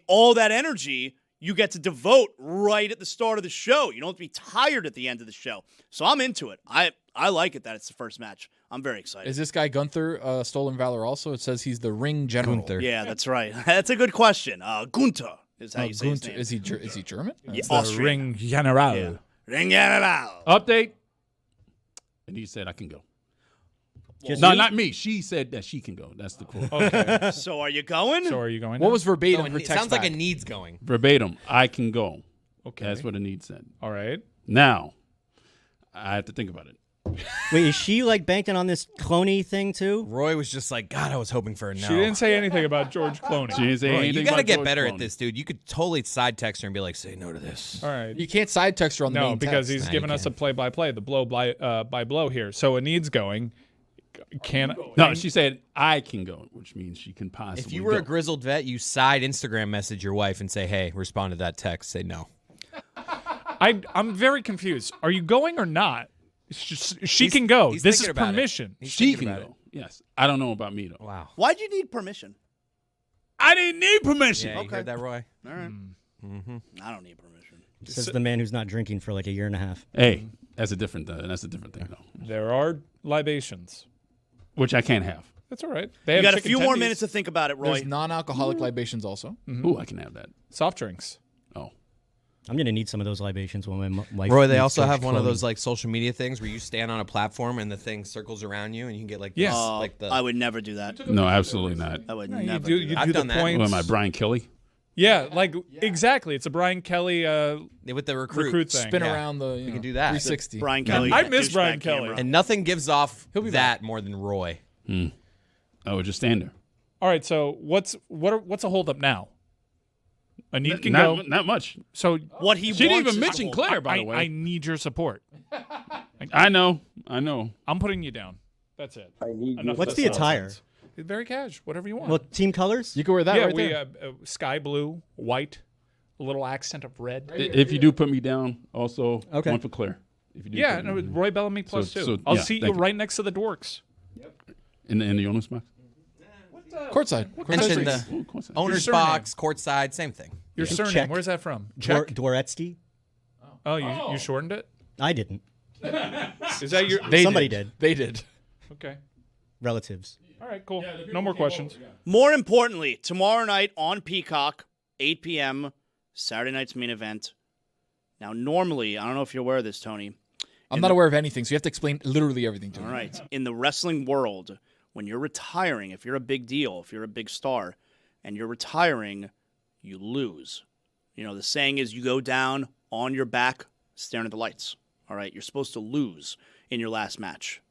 all that energy, you get to devote right at the start of the show. You don't have to be tired at the end of the show. So I'm into it. I like it that it's the first match. I'm very excited. Is this guy Gunther Stolen Valor also? It says he's the ring general. Gunther. Yeah, that's right. That's a good question. Gunther is how you say his Gunther. name. Is he German? Yeah, The Austrian. ring general. Yeah. Ring general. Update. And he said, I can go. Just No, you? not me. She said that she can go. That's the quote. Okay. So are you going? So are you going? What now? was verbatim? No, for it text sounds like back? a needs going. Verbatim, I can go. Okay. That's what a need said. All right. Now, I have to think about it. Wait, is she like banking on this Clooney thing too? Roy was just like, God, I was hoping for a no. She didn't say anything about George Clooney. She didn't say Roy, anything you got to about get George better Clooney. at this, dude. You could totally side text her and be like, say no to this. All right. You can't side text her on the No, main because text. he's Nah, giving you us a play-by-play, the blow by blow here. So it needs going. Can No, she said I can go, which means she can possibly If you were go. a grizzled vet, you side Instagram message your wife and say, hey, respond to that text. Say no. I'm very confused. Are you going or not? She He's- can go. he's This is thinking about it. permission. He's She thinking can about go. Yes. I don't know about me, though. Wow. Why'd you need permission? I didn't need permission. Yeah, you heard that, Roy? All right. Mm-hmm. I don't need permission. Says the man who's not drinking for like a year and a half. Hey, that's a different thing, though, There are libations. which I can't have. That's all right. They You have got a chicken few more tendies. minutes to think about it, Roy. There's non-alcoholic libations also. Ooh, I can have that. Soft drinks. Oh. I'm gonna need some of those libations when my wife. Roy, they meets also George have one of Clooney. those like social media things where you stand on a platform and the thing circles around you and you can get like Yes. this, like the. I would never do that. No, absolutely not. I would No, never you do do that. the done that. points. What am I, Brian Kelly? Yeah, like exactly. It's a Brian Kelly with the recruit thing. Spin Yeah. around the. You can do that. 360. Brian Kelly. I miss douchebag Brian camera. Kelly. And nothing gives off He'll be that more than Roy. I would just stand there. All right. So what's a holdup now? A need can go. Not much. So What he She didn't wants even is mention to Claire, hold. by the way. I need your support. I know. I'm putting you down. That's it. Enough What's of the this attire? nonsense. Very cash. Whatever you want. Well, team colors. You can wear that yeah, right we there. sky blue, white, a little accent of red. If you do put me down, also Okay. one for Claire. If you do Yeah, put no, me down. Roy Bellamy plus So- two. so, I'll yeah, seat you thank you. right next to the dorks. in the owner's box. Courtside. Mention the Ooh, of course. owner's Your surname. box, courtside, same thing. Your surname, Check. where's that from? Dwar- Czech? Dworecki. Oh, you shortened it? I didn't. Is that your? Somebody did. They did. Okay. Relatives. All right, cool. No more questions. More importantly, tomorrow night on Peacock, 8 p.m., Saturday night's main event. Now, normally, I don't know if you're aware of this, Tony. I'm not aware of anything, so you have to explain literally everything to me. All right. In the wrestling world, when you're retiring, if you're a big deal, if you're a big star, and you're retiring, you lose. You know, the saying is you go down on your back staring at the lights. All right? You're supposed to lose in your last match.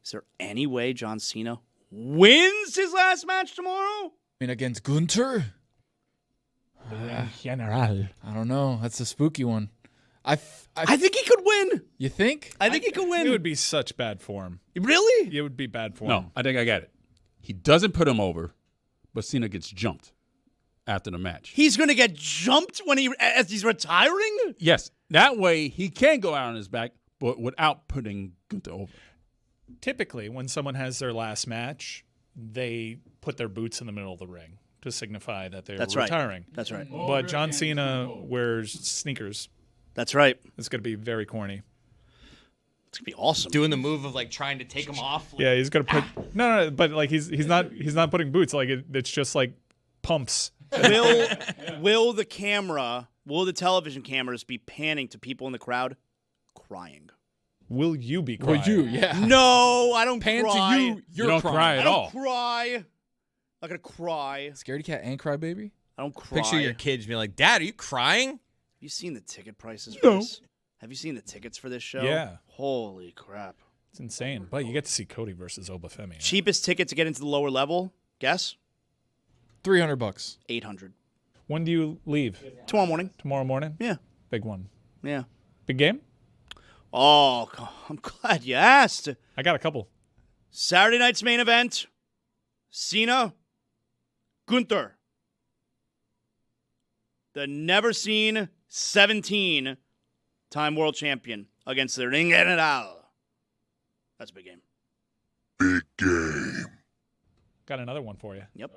Is there any way John Cena wins his last match tomorrow? I mean, against Gunther? General. I don't know. That's a spooky one. I think he could win. You think? I think he could win. It would be such bad form. Really? It would be bad form. No, I think I got it. He doesn't put him over, but Cena gets jumped after the match. He's going to get jumped as he's retiring? Yes. That way he can go out on his back, but without putting Gunther over. Typically, when someone has their last match, they put their boots in the middle of the ring to signify that they're That's right. retiring. That's right. But John Cena wears sneakers. That's right. It's going to be very corny. It's going to be awesome. Doing the move of like trying to take him off. Yeah, he's going to put no, but like he's not putting boots. Like it's just like pumps. Will the television cameras be panning to people in the crowd crying? Will you be crying? Will you? Yeah. No, I don't Pan cry. to you. You're don't crying. cry I at don't all. cry. I'm not going to cry. Scaredy cat and crybaby? I don't cry. Picture your kids being like, Dad, are you crying? Have you seen the ticket prices for this? Have you seen the tickets for this show? Yeah. Holy crap. It's insane. But you get to see Cody versus Obafemi. Cheapest ticket to get into the lower level? Guess? $300. $800. When do you leave? Tomorrow morning. Tomorrow morning? Yeah. Big one. Yeah. Big game? Oh, I'm glad you asked. I got a couple. Saturday night's main event. Cena. Gunther. The never-seen 17-time world champion against the Ring General. That's a big game. Big game. Got another one for you. Yep.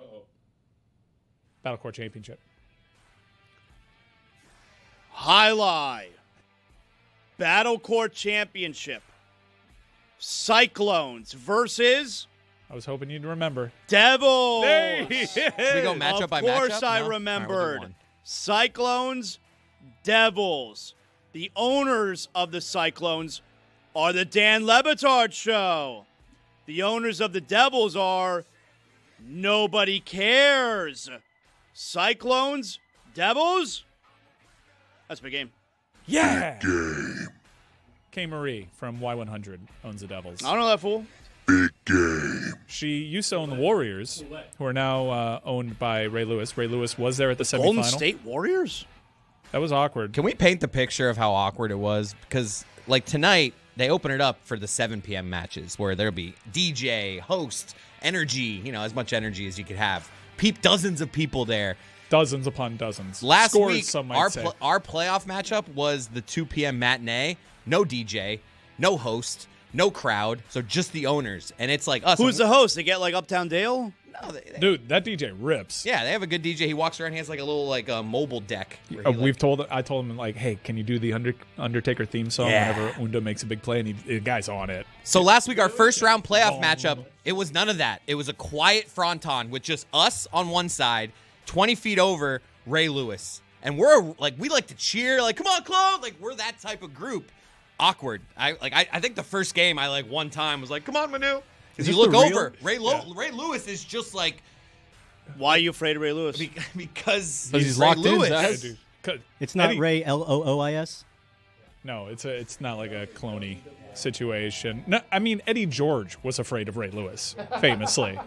Battlecourt Championship. Highlight. Battlecourt Championship. Cyclones versus... I was hoping you'd remember. Devils. Should we go matchup by matchup? Of course I No? remembered. All right, we'll do one. Cyclones, Devils. The owners of the Cyclones are the Dan Le Batard Show. The owners of the Devils are Nobody Cares. Cyclones, Devils. That's my game. Yeah. K. Marie from Y100 owns the Devils. I don't know that fool. Big game. She used to own the Warriors, who are now owned by Ray Lewis. Ray Lewis was there at the semifinal. Golden State Warriors? That was awkward. Can we paint the picture of how awkward it was? Because, like, tonight, they open it up for the 7 p.m. matches where there'll be DJ, host, energy, as much energy as you could have. Dozens of people there. Dozens upon dozens. Last Scores, week, some might say. our playoff matchup was the 2 p.m. matinee. No DJ, no host, no crowd, so just the owners. And it's like us. Who's the host? They get like Uptown Dale? No, Dude, that DJ rips. Yeah, they have a good DJ. He walks around. He has like a little mobile deck. I told him like, hey, can you do the Undertaker theme song whenever Unda makes a big play? And the guy's on it. So last week, our first round playoff matchup, it was none of that. It was a quiet fronton with just us on one side, 20 feet over Ray Lewis. And we like to cheer, like, come on, Clone. Like, we're that type of group. Awkward. I think the first game one time was like, come on, Manu. Because you look over, Ray Lewis is just like. Why are you afraid of Ray Lewis? Because he's Ray locked Lewis. in. It's not Ray Loois. No, it's not like a Clooney situation. No, I mean Eddie George was afraid of Ray Lewis, famously.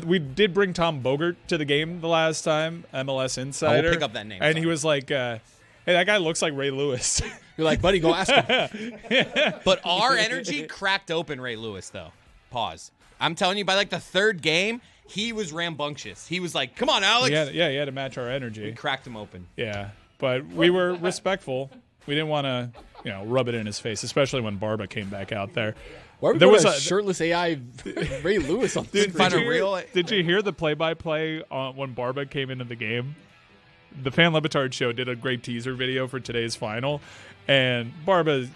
We did bring Tom Bogert to the game the last time, MLS Insider. We'll pick up that name. And he was like, "Hey, that guy looks like Ray Lewis." You're like, buddy, go ask him. But our energy cracked open Ray Lewis, though. Pause. I'm telling you, by like the third game, he was rambunctious. He was like, come on, Alex. He had to match our energy. We cracked him open. Yeah, but we were respectful. We didn't want to, rub it in his face, especially when Barba came back out there. Why there was a shirtless AI Ray Lewis on the screen. Did you hear the play-by-play when Barba came into the game? The Fan Le Batard Show did a great teaser video for today's final. And Barba,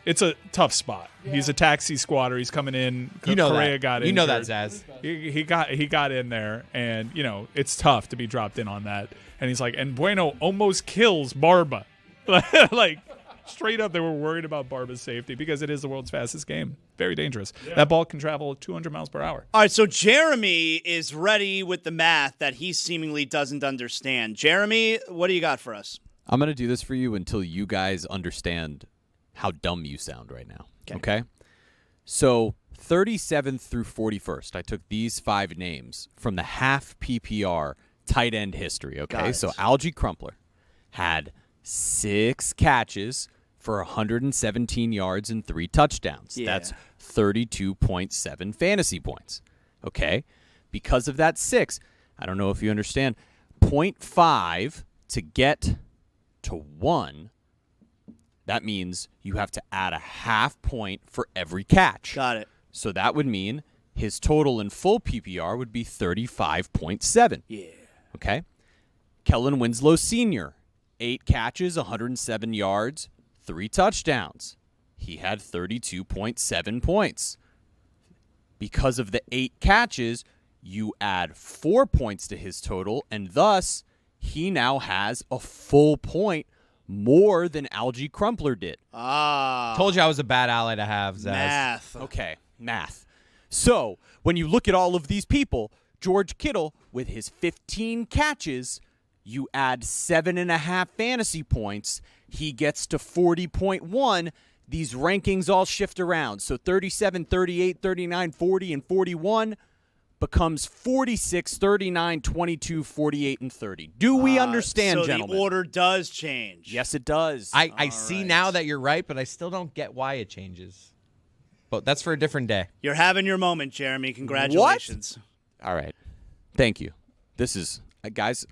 it's a tough spot. Yeah. He's a taxi squatter. He's coming in. Correa got in. You know that, Zaz. He got in there, and it's tough to be dropped in on that. And he's like, and Bueno almost kills Barba. Like straight up, they were worried about Barba's safety because it is the world's fastest game. Very dangerous. Yeah. That ball can travel 200 miles per hour. All right, so Jeremy is ready with the math that he seemingly doesn't understand. Jeremy, what do you got for us? I'm going to do this for you until you guys understand how dumb you sound right now. Okay? So 37th through 41st, I took these 5 names from the half PPR tight end history. Okay? So Algie Crumpler had 6 catches for 117 yards and 3 touchdowns. Yeah. That's 32.7 fantasy points. Okay? Because of that 6, I don't know if you understand, 0.5 to get to 1, that means you have to add a half point for every catch. Got it. So that would mean his total in full PPR would be 35.7. Yeah. Okay? Kellen Winslow Sr., 8 catches, 107 yards, 3 touchdowns. He had 32.7 points. Because of the 8 catches, you add 4 points to his total, and thus he now has a full point more than Algie Crumpler did. Told you I was a bad ally to have, Zaz. Math. Okay, math. So, when you look at all of these people, George Kittle, with his 15 catches, you add 7.5 fantasy points, he gets to 40.1. These rankings all shift around. So 37, 38, 39, 40, and 41 becomes 46, 39, 22, 48, and 30. Do we understand, so gentlemen? The order does change. Yes, it does. I see now that you're right, but I still don't get why it changes. But that's for a different day. You're having your moment, Jeremy. Congratulations. What? All right. Thank you. This is, guys,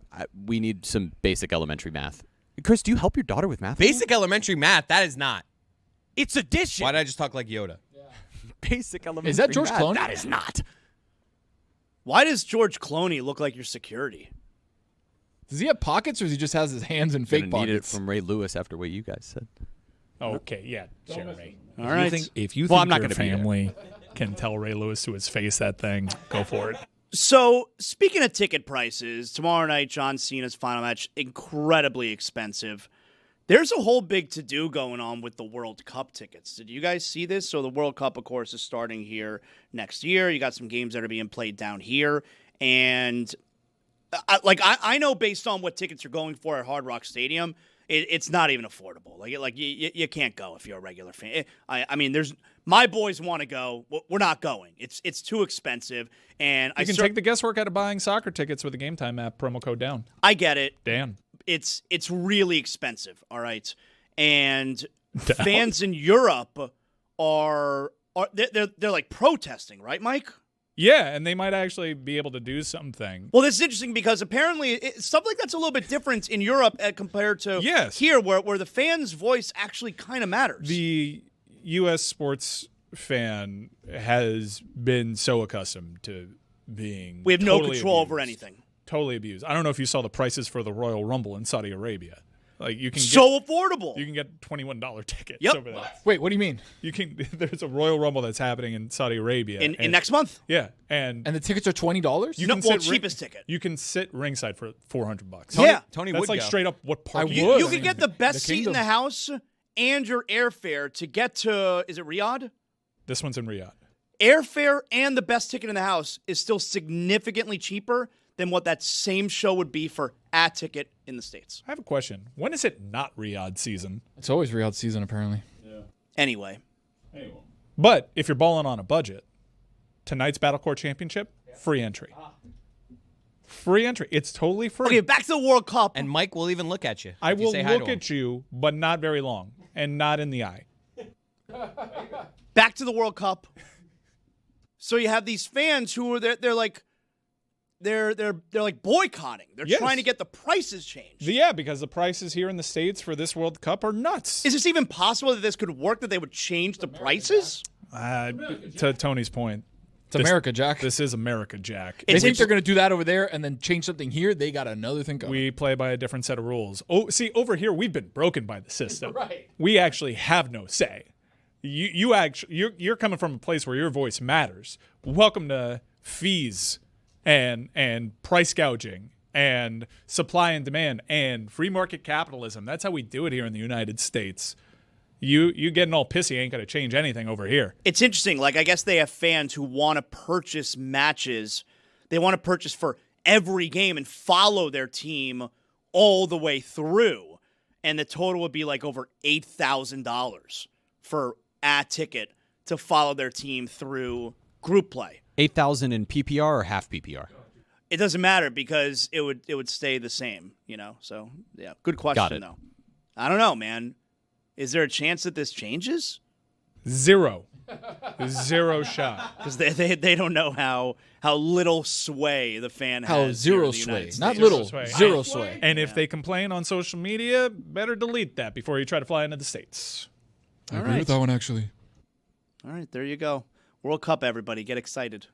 we need some basic elementary math. Chris, do you help your daughter with math? Basic elementary math, that is not. It's addition. Why did I just talk like Yoda? Yeah. Basic elementary Is that George math. Clooney? That is not. Why does George Clooney look like your security? Does he have pockets, or he just has his hands in fake Gonna need it pockets? from Ray Lewis after what you guys said. Okay, yeah, Jeremy. All right. If you Well, think I'm not your gonna be there. family can tell Ray Lewis to his face that thing, go for it. So, speaking of ticket prices, tomorrow night, John Cena's final match, incredibly expensive. There's a whole big to-do going on with the World Cup tickets. Did you guys see this? So the World Cup, of course, is starting here next year. You got some games that are being played down here. And, I know based on what tickets are going for at Hard Rock Stadium, it's not even affordable. You can't go if you're a regular fan. I mean, my boys want to go. We're not going. It's too expensive. And You can take the guesswork out of buying soccer tickets with the Game Time app, promo code down. I get it. Dan. It's really expensive, all right? And fans in Europe are they're like protesting, right, Mike? Yeah, and they might actually be able to do something. Well, this is interesting because apparently stuff like that's a little bit different in Europe compared to here, where the fan's voice actually kind of matters. The U.S. sports fan has been so accustomed to being we have no totally control abused. over anything. Totally abused. I don't know if you saw the prices for the Royal Rumble in Saudi Arabia. Like you can affordable. You can get $21 tickets over there. Wait, what do you mean? You can. There's a Royal Rumble that's happening in Saudi Arabia in next month. Yeah, and the tickets are $20. You can cheapest ticket. You can sit ringside for $400. Tony that's would like go. straight up what part You could get the best seat in the house and your airfare to get to. Is it Riyadh? This one's in Riyadh. Airfare and the best ticket in the house is still significantly cheaper than what that same show would be for a ticket in the States. I have a question. When is it not Riyadh season? It's always Riyadh season, apparently. Anyway. But if you're balling on a budget, tonight's Battlecourt Championship, free entry. Free entry. It's totally free. Okay, back to the World Cup. And Mike will even look at you. I if you will say hi look to him. at you, but not very long, and not in the eye. Back to the World Cup. So you have these fans who are they're like boycotting. They're Yes. trying to get the prices changed. Yeah, because the prices here in the States for this World Cup are nuts. Is this even possible that this could work, that they would change the prices? To Tony's point. It's America, Jack. This is America, Jack. They think they're going to do that over there and then change something here. They got another thing coming. We play by a different set of rules. Oh, see, over here we've been broken by the system. Right. We actually have no say. You're coming from a place where your voice matters. Welcome to fees and price gouging and supply and demand and free market capitalism. That's how we do it here in the United States. You getting all pissy ain't going to change anything over here. It's interesting. Like, I guess they have fans who want to purchase matches. They want to purchase for every game and follow their team all the way through. And the total would be like over $8,000 for a ticket to follow their team through group play. 8,000 in PPR or half PPR? It doesn't matter because it would stay the same, So, yeah, good question, though. I don't know, man. Is there a chance that this changes? Zero shot. Because they don't know how little sway the fan How has. zero here in the sway. United Not States. little, zero sway. And if they complain on social media, better delete that before you try to fly into the States. I agree with that one, actually. All right, there you go. World Cup, everybody. Get excited.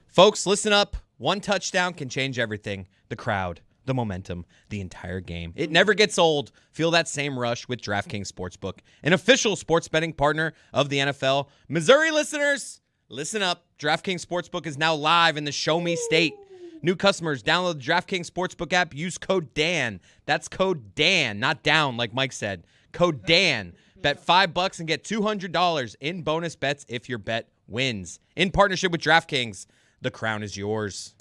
Folks, listen up. One touchdown can change everything. The crowd, the momentum, the entire game. It never gets old. Feel that same rush with DraftKings Sportsbook, an official sports betting partner of the NFL. Missouri listeners, listen up. DraftKings Sportsbook is now live in the Show Me State. New customers, download the DraftKings Sportsbook app. Use code DAN. That's code DAN, not down like Mike said. Code DAN. Bet $5 and get $200 in bonus bets if your bet wins. In partnership with DraftKings, the crown is yours.